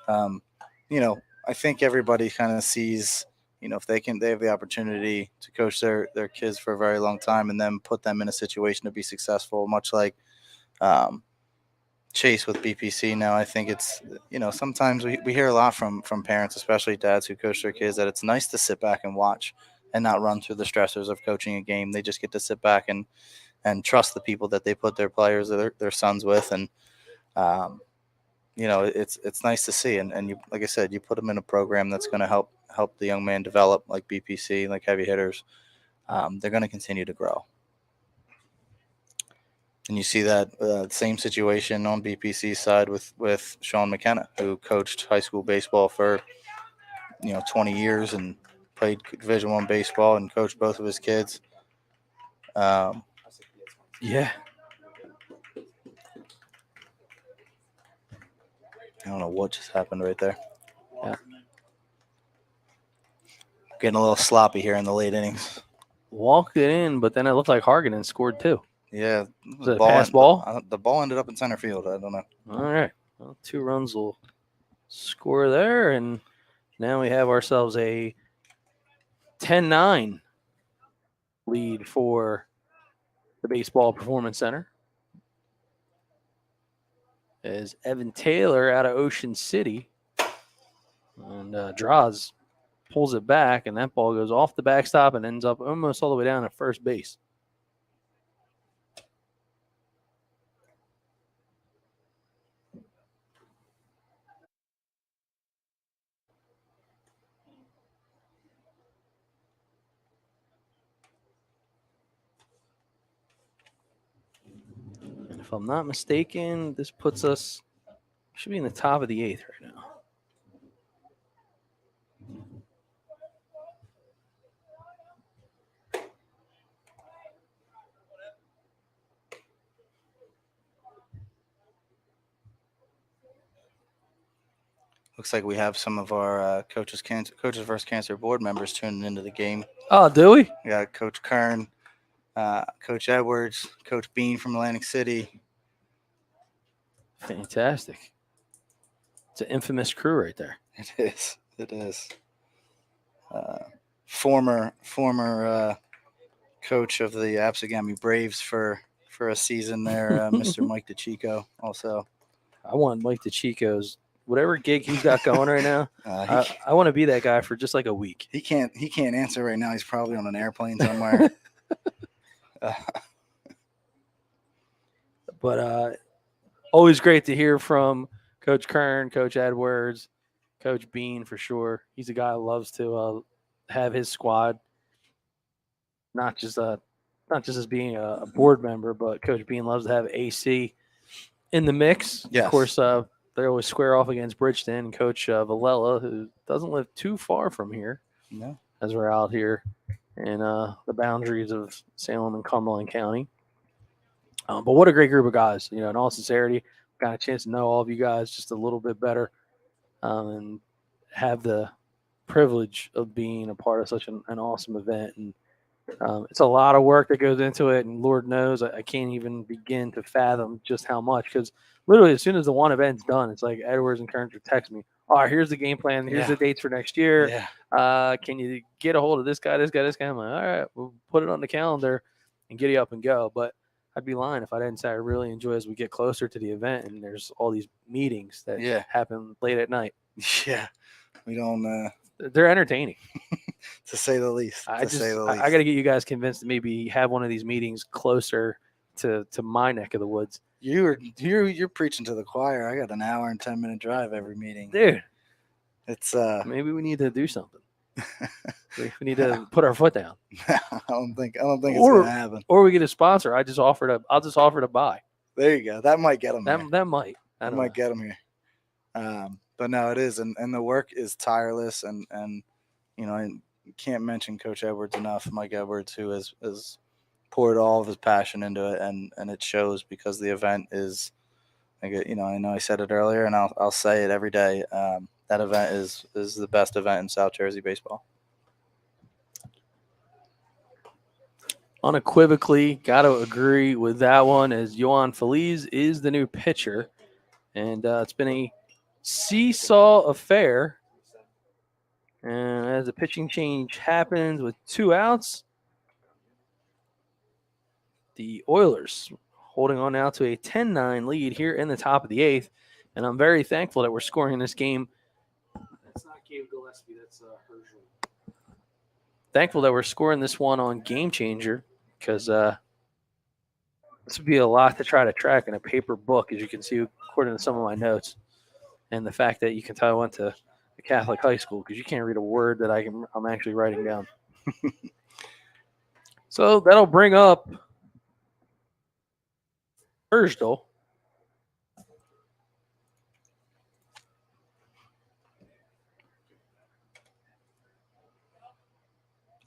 I think everybody kind of sees, if they have the opportunity to coach their kids for a very long time and then put them in a situation to be successful, much like Chase with BPC now. I think it's, sometimes we hear a lot from parents, especially dads who coach their kids, that it's nice to sit back and watch and not run through the stressors of coaching a game. They just get to sit back and trust the people that they put their players, their sons with. And, it's nice to see. And you, like I said, you put them in a program that's going to help the young man develop, like BPC, like heavy hitters. They're going to continue to grow. And you see that same situation on BPC's side with Sean McKenna, who coached high school baseball for 20 years and played Division I baseball and coached both of his kids. Yeah. I don't know what just happened right there. Yeah. Getting a little sloppy here in the late innings. Walked it in, but then it looked like Harganen scored too. Yeah. Was it a pass ball? The ball ended up in center field. I don't know. All right. Well, 2 runs will score there, and now we have ourselves a 10-9 lead for the Baseball Performance Center. As Evan Taylor out of Ocean City, and Draws pulls it back, and that ball goes off the backstop and ends up almost all the way down at first base. And if I'm not mistaken, this puts us, should be in the top of the 8th right now. Looks like we have some of our Coaches vs. Cancer board members tuning into the game. Oh, do we? We got Coach Kern, Coach Edwards, Coach Bean from Atlantic City. Fantastic. It's an infamous crew right there. It is. It is. Former coach of the Absegami Braves for a season there, Mr. Mike DeChico also. I want Mike DeChico's whatever gig he's got going right now. I want to be that guy for just like a week. He can't answer right now. He's probably on an airplane somewhere. But always great to hear from Coach Kern, Coach Edwards, Coach Bean for sure. He's a guy who loves to have his squad, not just as being a board member, but Coach Bean loves to have AC in the mix. Yes. Of course, they always square off against Bridgeton and Coach Valella, who doesn't live too far from here. No. As we're out here in the boundaries of Salem and Cumberland County. But what a great group of guys. In all sincerity, got a chance to know all of you guys just a little bit better and have the privilege of being a part of such an awesome event. And it's a lot of work that goes into it, and Lord knows I can't even begin to fathom just how much, because literally as soon as the one event's done, it's like Edwards and Kearns would text me, all right, here's the game plan, here's the dates for next year. Yeah. Can you get a hold of this guy? I'm like, all right, we'll put it on the calendar and get you up and go. But I'd be lying if I didn't say I really enjoy as we get closer to the event and there's all these meetings that happen late at night. Yeah. We don't they're entertaining. to say the least. I got to get you guys convinced to maybe have one of these meetings closer to my neck of the woods. You're preaching to the choir. I got an hour and 10-minute drive every meeting. Dude. It's maybe we need to do something. We need to put our foot down. I don't think it's gonna happen. Or we get a sponsor. I'll just offer to buy. There you go. That might get them. That might. That might get them here. But no, it is, and the work is tireless, and I can't mention Coach Edwards enough. Mike Edwards, who has poured all of his passion into it, and it shows, because the event is, I know I said it earlier, and I'll say it every day. That event is the best event in South Jersey baseball. Unequivocally, got to agree with that one, as Yohan Feliz is the new pitcher. And it's been a seesaw affair. And as the pitching change happens with 2 outs, the Oilers holding on now to a 10-9 lead here in the top of the 8th. And I'm very thankful that we're scoring in this game. That's not Gabe Gillespie, that's Herschel. thankful that we're scoring this one on Gamechanger because this would be a lot to try to track in a paper book, as you can see, according to some of my notes. And the fact that you can tell I went to a Catholic high school because you can't read a word that I'm actually writing down. So that'll bring up Herschel.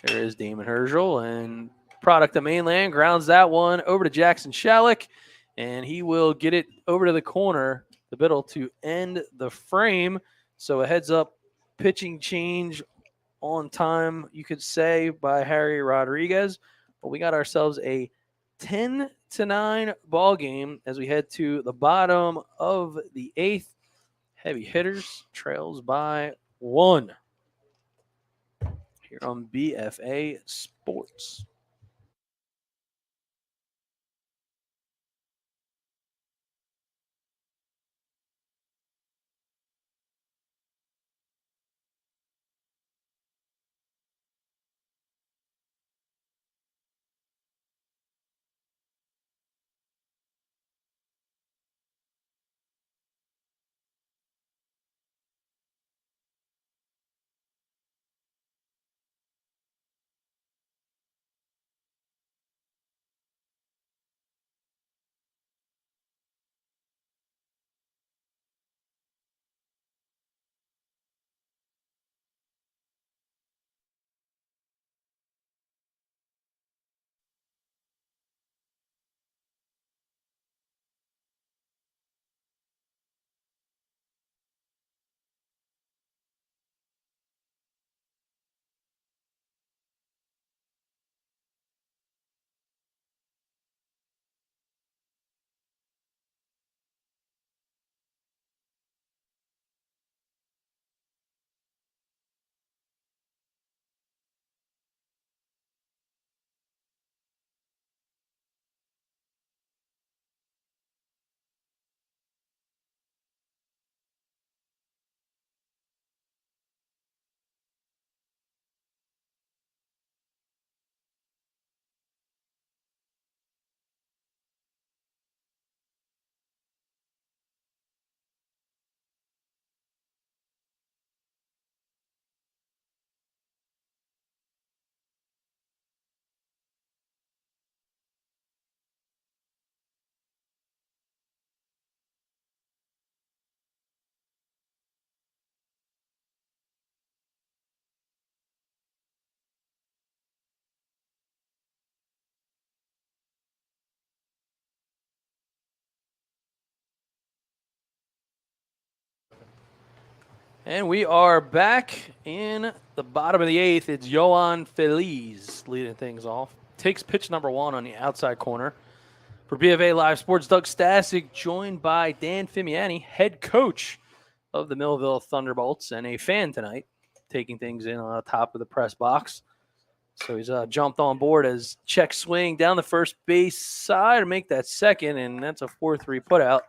There is Damon Herschel, and product of Mainland grounds that one over to Jackson Shalick, and he will get it over to the corner, the middle, to end the frame. So a heads-up pitching change on time, you could say, by Harry Rodriguez. But we got ourselves a 10-9 ball game as we head to the bottom of the 8th. Heavy Hitters trails by 1 here on BFA Sports. And we are back in the bottom of the 8th. It's Yohan Feliz leading things off. Takes pitch number 1 on the outside corner. For BFA Live Sports, Doug Stasic, joined by Dan Fimiani, head coach of the Millville Thunderbolts, and a fan tonight, taking things in on the top of the press box. So he's jumped on board as check swing down the first base side to make that second, and that's a 4-3 putout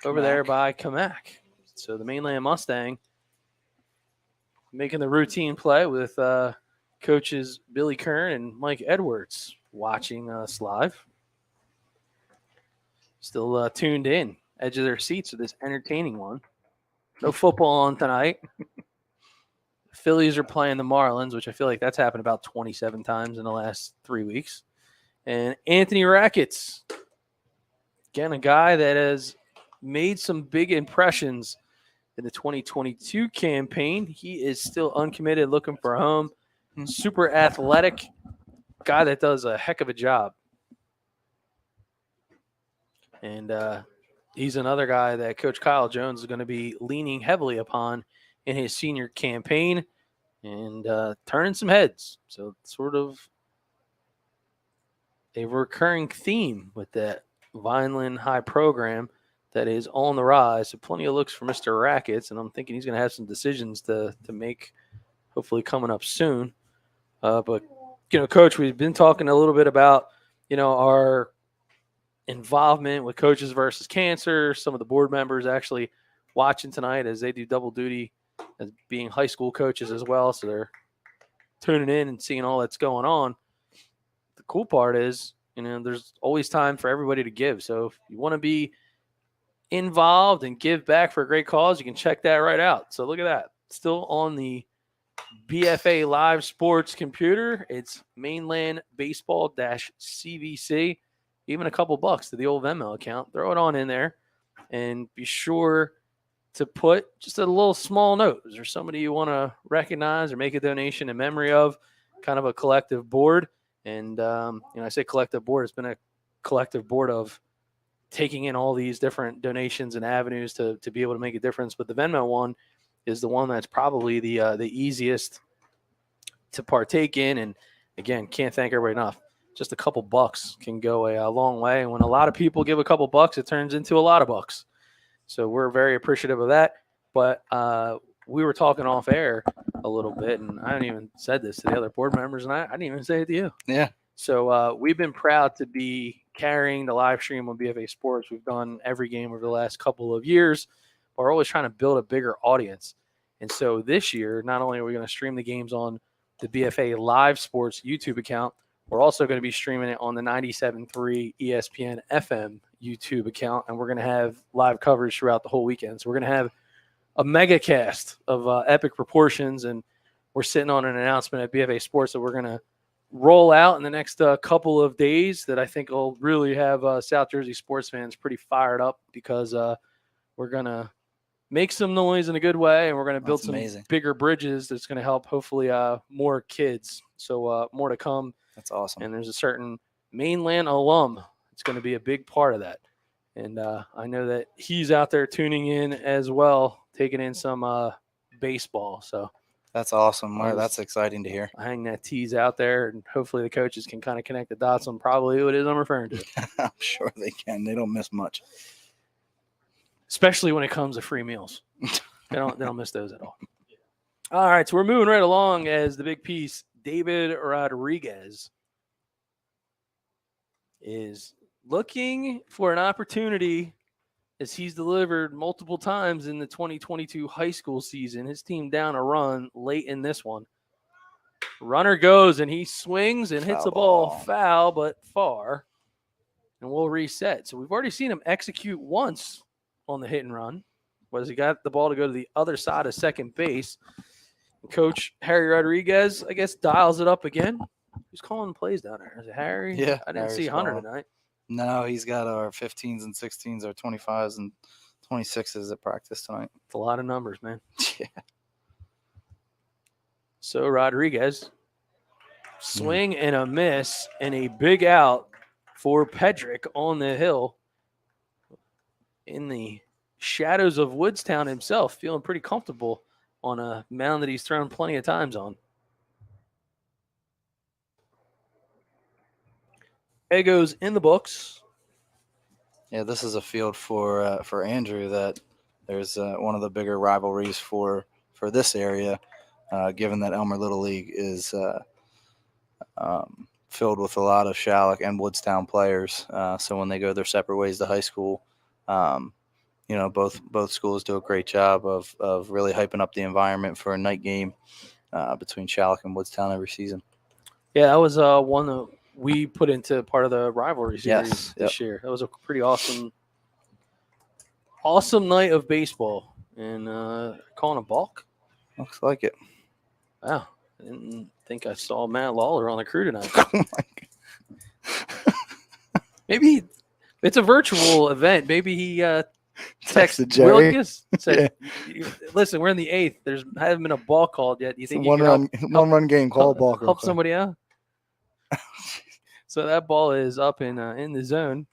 over there by Kamak. So the Mainland Mustang making the routine play with coaches Billy Kern and Mike Edwards watching us live. Still tuned in, edge of their seats for this entertaining one. No football on tonight. The Phillies are playing the Marlins, which I feel like that's happened about 27 times in the last 3 weeks. And Anthony Rackets, again, a guy that has made some big impressions in the 2022 campaign. He is still uncommitted, looking for a home. Super athletic guy that does a heck of a job. And he's another guy that Coach Kyle Jones is going to be leaning heavily upon in his senior campaign and turning some heads. So sort of a recurring theme with that Vineland High program that is on the rise. So plenty of looks for Mr. Rackets, and I'm thinking he's going to have some decisions to make, hopefully coming up soon. But, Coach, we've been talking a little bit about, our involvement with Coaches versus Cancer. Some of the board members actually watching tonight as they do double duty as being high school coaches as well. So they're tuning in and seeing all that's going on. The cool part is, there's always time for everybody to give. So if you want to be involved and give back for a great cause, you can check that right out. So look at that. Still on the BFA Live Sports computer. It's Mainland Baseball-CVC. Even a couple bucks to the old Venmo account. Throw it on in there. And be sure to put just a little small note. Is there somebody you want to recognize or make a donation in memory of? Kind of a collective board. And, I say collective board. It's been a collective board of taking in all these different donations and avenues to be able to make a difference. But the Venmo one is the one that's probably the easiest to partake in. And, again, can't thank everybody enough. Just a couple bucks can go a long way. And when a lot of people give a couple bucks, it turns into a lot of bucks. So we're very appreciative of that. But we were talking off air a little bit, and I haven't even said this to the other board members, and I didn't even say it to you. Yeah. So we've been proud to be carrying the live stream on BFA Sports. We've done every game over the last couple of years. But we're always trying to build a bigger audience. And so this year, not only are we going to stream the games on the BFA Live Sports YouTube account, we're also going to be streaming it on the 97.3 ESPN FM YouTube account, and we're going to have live coverage throughout the whole weekend. So we're going to have a mega cast of epic proportions, and we're sitting on an announcement at BFA Sports that we're going to roll out in the next couple of days that I think will really have South Jersey sports fans pretty fired up, because we're going to make some noise in a good way, and we're going to build some bigger bridges that's going to help hopefully more kids. So more to come. That's awesome. And there's a certain Mainland alum that's going to be a big part of that. And I know that he's out there tuning in as well, taking in some baseball. So that's awesome. That's exciting to hear. I hang that tease out there, and hopefully the coaches can kind of connect the dots on probably who it is I'm referring to. I'm sure they can. They don't miss much. Especially when it comes to free meals. They don't miss those at all. All right, so we're moving right along as the big piece, David Rodriguez, is looking for an opportunity, as he's delivered multiple times in the 2022 high school season. His team down a run late in this one. Runner goes, and he swings and hits the ball foul, but far. And we'll reset. So we've already seen him execute once on the hit and run. Was he got the ball to go to the other side of second base. And Coach Harry Rodriguez, I guess, dials it up again. Who's calling the plays down there? Is it Harry? Yeah. I didn't see Hunter tonight. No, he's got our 15s and 16s, our 25s and 26s at practice tonight. It's a lot of numbers, man. Yeah. So Rodriguez, swing and a miss, and a big out for Pedrick on the hill. In the shadows of Woodstown himself, feeling pretty comfortable on a mound that he's thrown plenty of times on. Ego's in the books. Yeah, this is a field for Andrew that there's one of the bigger rivalries for this area, given that Elmer Little League is filled with a lot of Shalick and Woodstown players. So when they go their separate ways to high school, both schools do a great job of really hyping up the environment for a night game between Shalick and Woodstown every season. Yeah, that was one that we put into part of the rivalry series this year. That was a pretty awesome night of baseball. And calling a balk? Looks like it. Wow. I didn't think I saw Matt Lawler on the crew tonight. Oh my God. Maybe it's a virtual event. Maybe he texted Jerry. Wilkes, said, "Listen, we're in the 8th. There's hasn't been a ball called yet. Do you think you one can run game? Call a ball. help somebody out?" So that ball is up in the zone.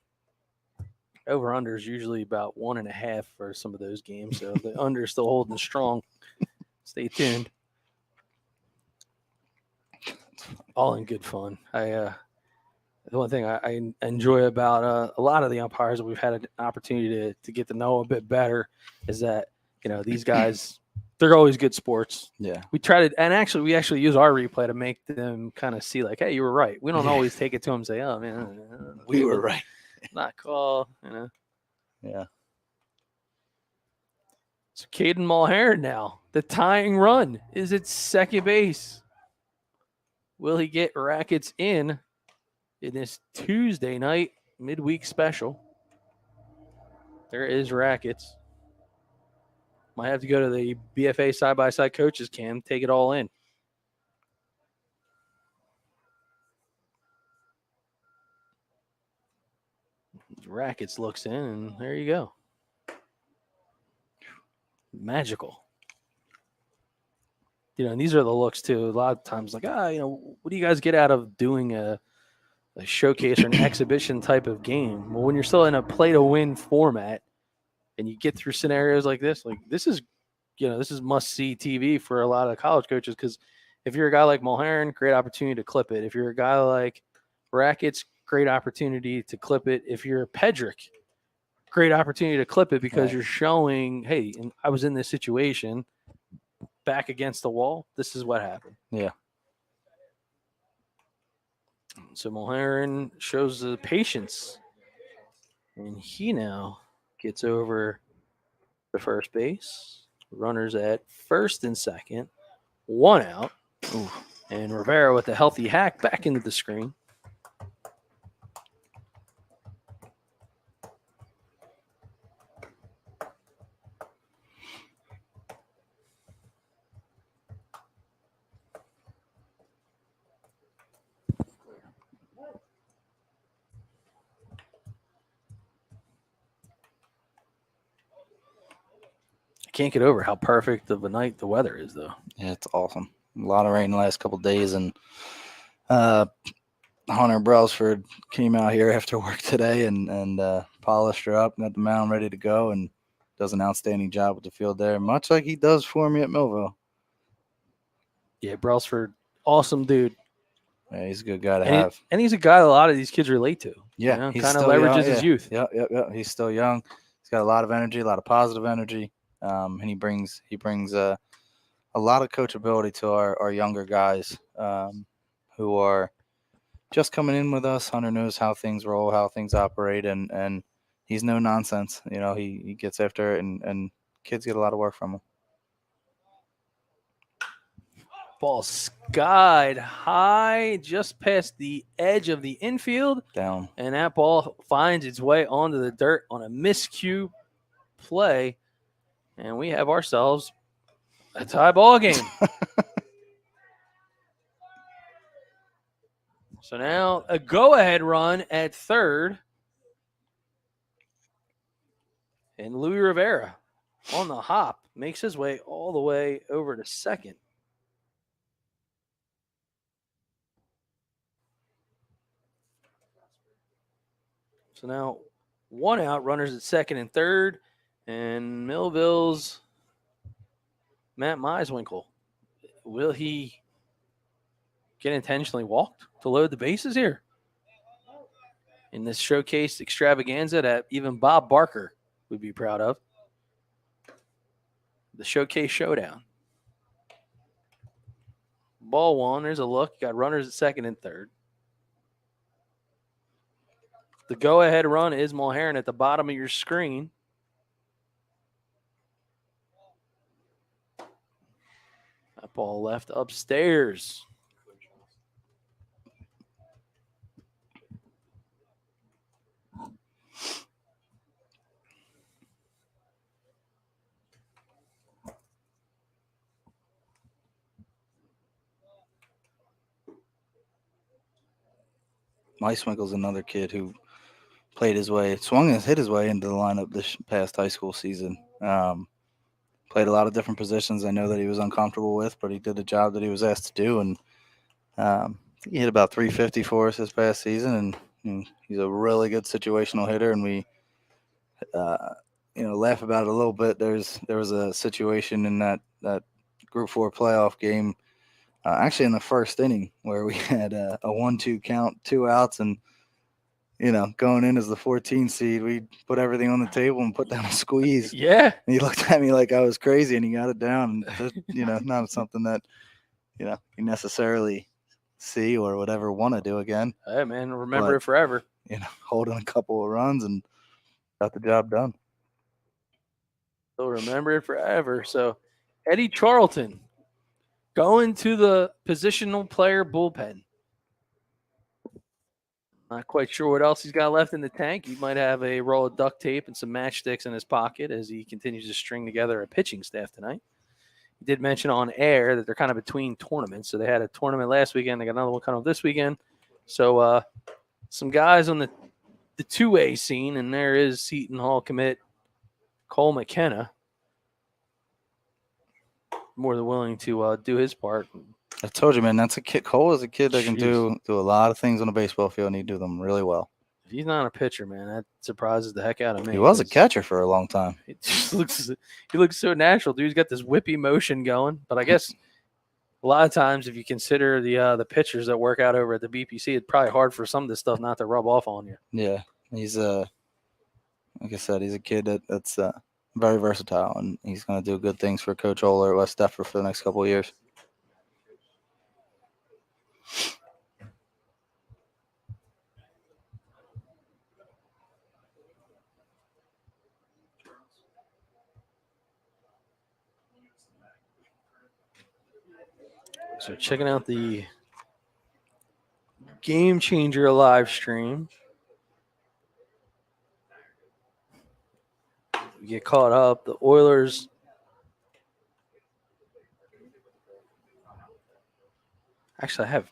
Over under is usually about 1.5 for some of those games. So the under is still holding strong. Stay tuned. All in good fun. The one thing I enjoy about a lot of the umpires that we've had an opportunity to get to know a bit better is that, these guys, they're always good sports. Yeah. We try to, and actually, we actually use our replay to make them kind of see like, hey, you were right. We don't always take it to them and say, oh, man, we were right. Not call, Yeah. So Caden Mulherron now, the tying run is at second base. will he get Rackets in this Tuesday night midweek special? There is Rackets. Might have to go to the BFA side-by-side coaches cam, take it all in. Rackets looks in, and there you go. Magical. And these are the looks, too. A lot of times, like, what do you guys get out of doing a showcase or an exhibition type of game? Well, when you're still in a play-to-win format and you get through scenarios like this is must-see TV for a lot of college coaches, because if you're a guy like Mulherrin, great opportunity to clip it. If you're a guy like Rackets, great opportunity to clip it. If you're Pedrick, great opportunity to clip it, because you're showing, hey, I was in this situation, back against the wall. This is what happened. Yeah. So Mulherrin shows the patience, and he now gets over the first base. Runners at first and second, 1 out. Ooh. And Rivera with a healthy hack back into the screen. Can't get over how perfect of a night the weather is, though. Yeah, it's awesome. A lot of rain the last couple of days, and Hunter Brailsford came out here after work today and polished her up, got the mound ready to go, and does an outstanding job with the field there, much like he does for me at Millville. Yeah, Brailsford, awesome dude. Yeah, he's a good guy to have. And he's a guy a lot of these kids relate to. Yeah, kind of leverages his youth. Yeah. He's still young. He's got a lot of energy, a lot of positive energy. And he brings a lot of coachability to our younger guys who are just coming in with us. Hunter knows how things roll, how things operate, and he's no nonsense. He gets after it, and kids get a lot of work from him. Ball skied high, just past the edge of the infield. Down. And that ball finds its way onto the dirt on a miscue play. And we have ourselves a tie ball game. So now a go-ahead run at third. And Louis Rivera on the hop makes his way all the way over to second. So now 1 out, runners at second and third. And Millville's Matt Meiswinkle. Will he get intentionally walked to load the bases here? In this showcase extravaganza that even Bob Barker would be proud of. The showcase showdown. Ball 1, there's a look. You got runners at second and third. The go-ahead run is Mulherrin at the bottom of your screen. That ball left upstairs. Meiswinkle's another kid who hit his way into the lineup this past high school season. Played a lot of different positions. I know that he was uncomfortable with, but he did the job that he was asked to do. And he hit about 350 for us this past season. And he's a really good situational hitter. And we, laugh about it a little bit. There was a situation in that Group 4 playoff game, actually in the first inning, where we had a 1-2 count, 2 outs, and going in as the 14 seed, we put everything on the table and put down a squeeze. Yeah. And he looked at me like I was crazy, and he got it down. And not something that, you necessarily see or would ever want to do again. Hey, man, remember it forever. Holding a couple of runs and got the job done. They'll remember it forever. So Eddie Charlton Going to the positional player bullpen. Not quite sure what else he's got left in the tank. He might have a roll of duct tape and some matchsticks in his pocket as he continues to string together a pitching staff tonight. He did mention on air that they're kind of between tournaments. So they had a tournament last weekend. They got another one coming up this weekend. So some guys on the two-way scene, and there is Seton Hall commit Cole McKenna. More than willing to do his part. I told you, man, that's a kid. Cole is a kid that can Jeez. do a lot of things on a baseball field, and he do them really well. If he's not a pitcher, man, that surprises the heck out of me. He was a 'cause catcher for a long time. It just he looks so natural. Dude's got this whippy motion going. But I guess a lot of times, if you consider the pitchers that work out over at the BPC, it's probably hard for some of this stuff not to rub off on you. Yeah, he's like I said, he's a kid that's very versatile, and he's going to do good things for Coach Oler at West Deptford for the next couple of years. So checking out the Gamechanger live stream. We get caught up. The Oilers actually I have,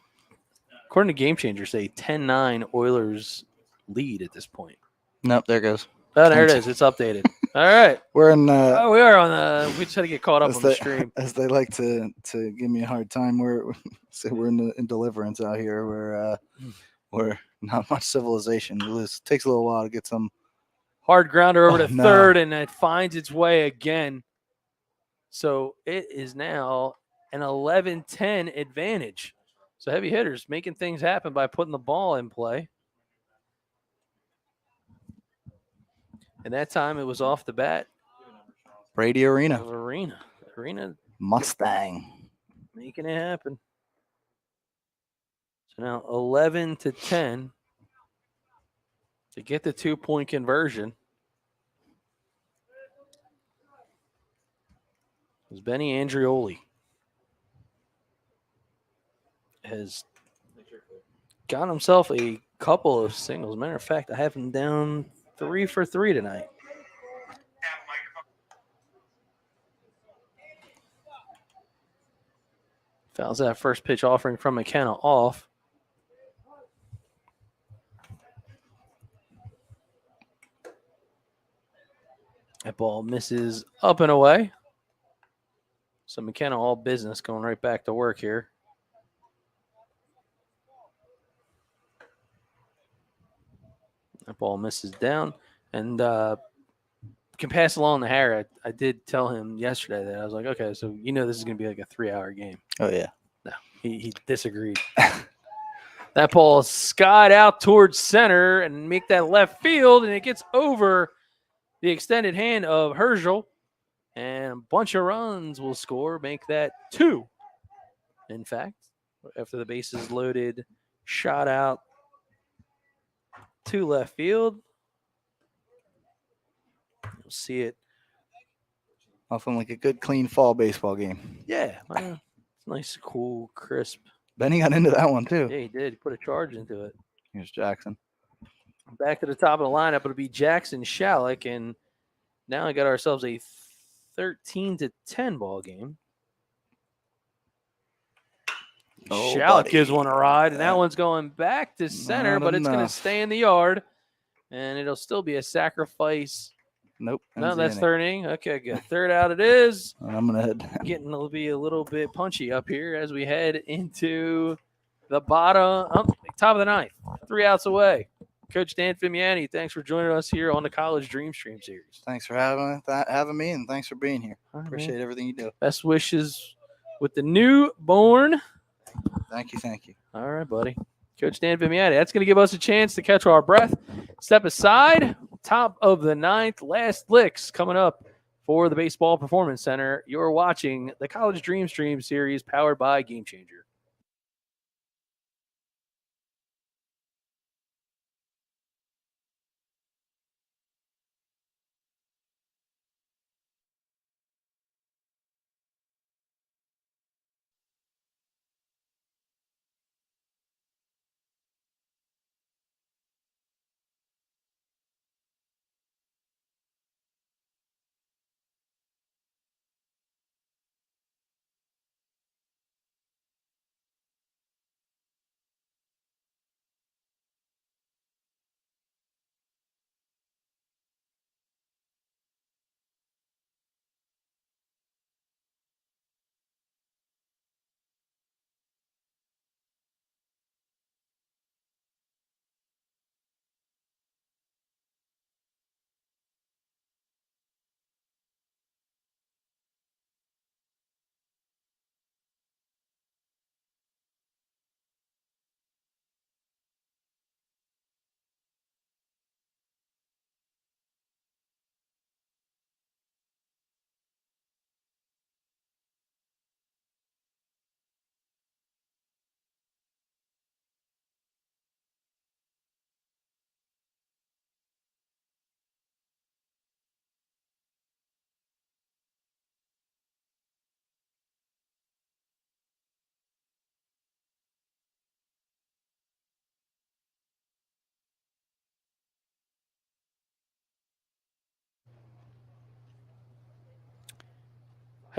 according to Gamechanger, say 10-9 Oilers lead at this point. Nope, there it goes. Oh, there it is. It's updated. All right. We're in. Oh, we are on the. We just had to get caught up on the stream. As they like to give me a hard time, we're in deliverance out here. We're not much civilization. It takes a little while to get some. Hard grounder over to no. third, and it finds its way again. So it is now an 11-10 advantage. So heavy hitters making things happen by putting the ball in play. And that time it was off the bat. Brady Arena. Arena Mustang. making it happen. So now 11-10 to get the 2-point conversion. It was Benny Andreoli has got himself a couple of singles. Matter of fact, I have him down 3 for 3 tonight. Fouls that first pitch offering from McKenna off. That ball misses up and away. So McKenna all business going right back to work here. That ball misses down. And can pass along to Harry. I did tell him yesterday that I was like, okay, so you know this is going to be like a 3-hour game. Oh, yeah. No, he disagreed. That ball skied out towards center and make that left field, and it gets over the extended hand of Herschel. And a bunch of runs will score, make that 2. In fact, after the bases loaded, shot out to left field. You'll see it. Nothing like a good, clean fall baseball game. Yeah, it's nice, cool, crisp. Benny got into that one, too. Yeah, he did. He put a charge into it. Here's Jackson. Back to the top of the lineup, it'll be Jackson Shalick, and now I got ourselves a 13-10 ball game. Oh, Shalick buddy. gives one a ride, and that one's going back to center, Not but it's going to enough. stay in the yard, and it'll still be a sacrifice. Nope. No, ends the that's inning. third inning. Okay, good. Third out it is. And I'm going to head down. Getting to be a little bit punchy up here as we head into the top of the ninth. 3 outs away. Coach Dan Fimiani, thanks for joining us here on the College DreamStream Series. Thanks for having me, and thanks for being here. All right, Appreciate man. everything you do. Best wishes with the newborn. Thank you. All right, buddy. Coach Dan Fimiani, that's going to give us a chance to catch our breath. Step aside. Top of the ninth. Last licks coming up for the Baseball Performance Center. You're watching the College DreamStream Series powered by Gamechanger.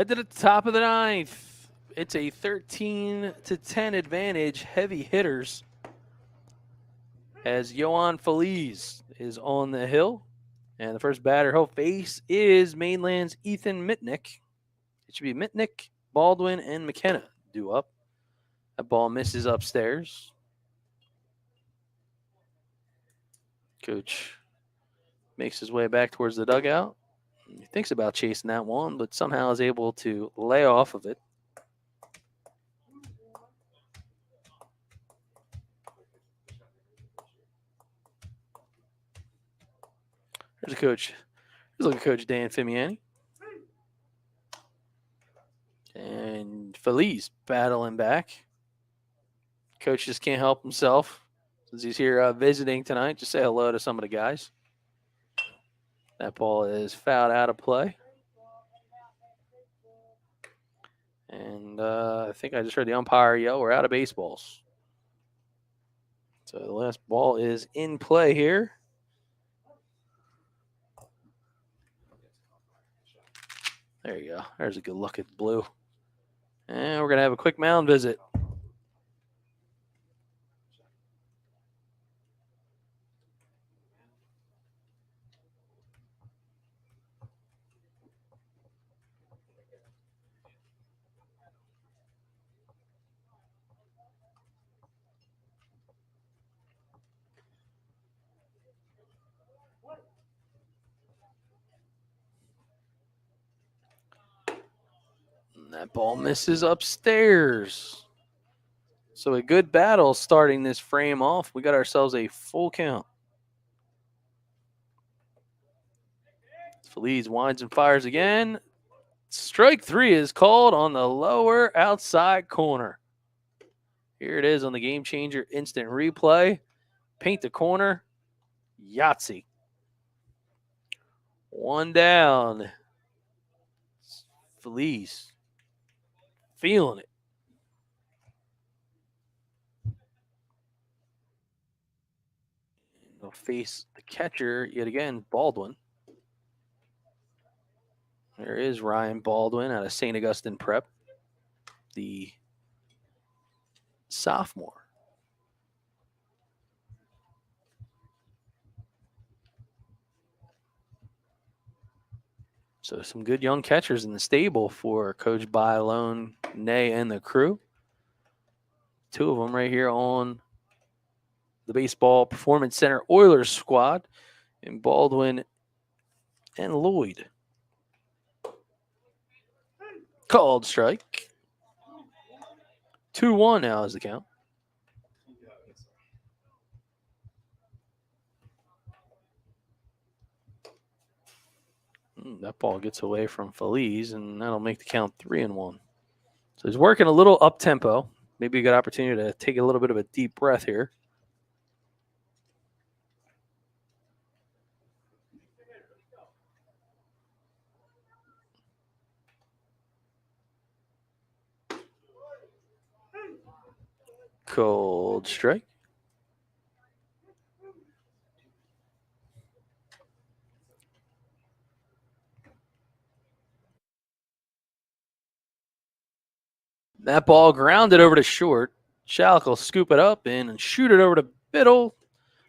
Head to the top of the ninth. It's a 13-10 advantage. Heavy hitters. As Yohan Feliz is on the hill. And the first batter he'll face is Mainland's Ethan Mitnick. It should be Mitnick, Baldwin, and McKenna due up. That ball misses upstairs. Coach makes his way back towards the dugout. He thinks about chasing that one, but somehow is able to lay off of it. There's a coach. Here's looking Coach Dan Fimiani. And Feliz battling back. Coach just can't help himself since he's here visiting tonight. Just say hello to some of the guys. That ball is fouled out of play. And I think I just heard the umpire yell, we're out of baseballs. So the last ball is in play here. There you go. There's a good look at blue. And we're going to have a quick mound visit. And that ball misses upstairs. So a good battle starting this frame off. We got ourselves a full count. Feliz winds and fires again. Strike three is called on the lower outside corner. Here it is on the Gamechanger instant replay. Paint the corner. Yahtzee. One down. Feliz. Feeling it. He'll face the catcher yet again, Baldwin. There is Ryan Baldwin out of St. Augustine Prep, the sophomore. So some good young catchers in the stable for Coach Bylone, Nay, and the crew. Two of them right here on the Baseball Performance Center Oilers squad in Baldwin and Lloyd. Called strike. 2-1 now is the count. That ball gets away from Feliz, and that'll make the count 3-1. So he's working a little up-tempo. Maybe a good opportunity to take a little bit of a deep breath here. Cold strike. That ball grounded over to short. Shalick will scoop it up and shoot it over to Biddle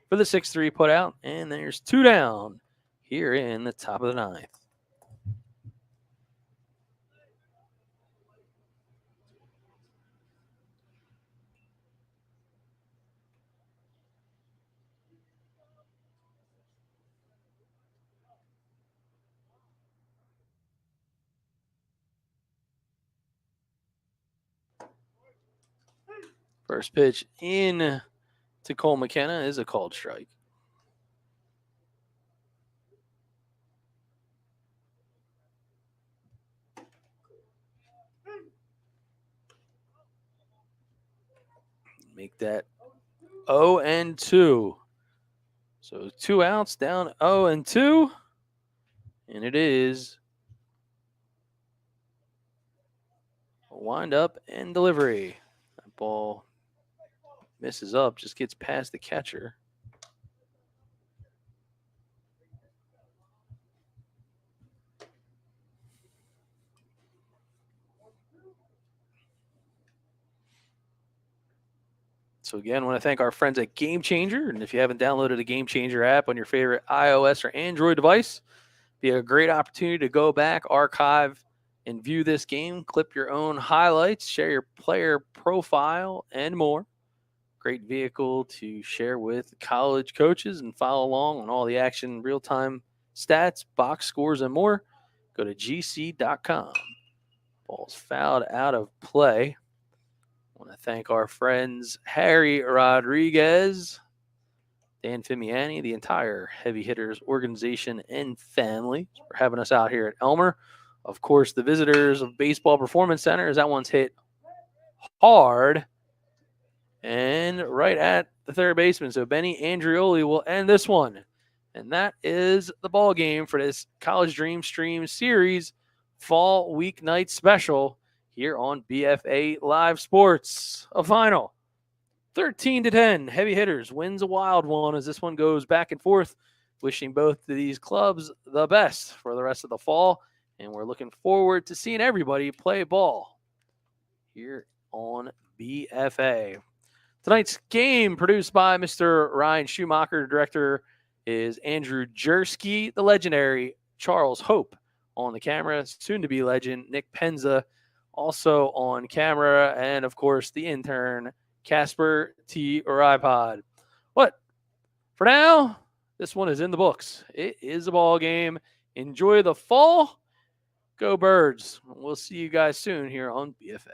for the 6-3 put out. And there's two down here in the top of the ninth. First pitch in to Cole McKenna is a called strike. Make that 0-2. So 2 outs down 0-2. And it is a wind up and delivery. That ball misses up, just gets past the catcher. So again, I want to thank our friends at Gamechanger. And if you haven't downloaded the Gamechanger app on your favorite iOS or Android device, be a great opportunity to go back, archive, and view this game, clip your own highlights, share your player profile, and more. Great vehicle to share with college coaches and follow along on all the action, real-time stats, box scores, and more. Go to gc.com. Ball's fouled out of play. I want to thank our friends Harry Rodriguez, Dan Fimiani, the entire Heavy Hitters organization and family for having us out here at Elmer. Of course, the visitors of Baseball Performance Center, as that one's hit hard and right at the third baseman. So Benny Andreoli will end this one. And that is the ball game for this College DreamStream Series fall weeknight special here on BFA Live Sports. A final 13-10. Heavy Hitters wins a wild one as this one goes back and forth. Wishing both of these clubs the best for the rest of the fall. And we're looking forward to seeing everybody play ball here on BFA. Tonight's game produced by Mr. Ryan Schumacher. Director is Andrew Jersky. The legendary Charles Hope on the camera. Soon-to-be legend Nick Penza also on camera. And, of course, the intern Casper T. Ripod. But for now, this one is in the books. It is a ball game. Enjoy the fall. Go Birds. We'll see you guys soon here on BFA.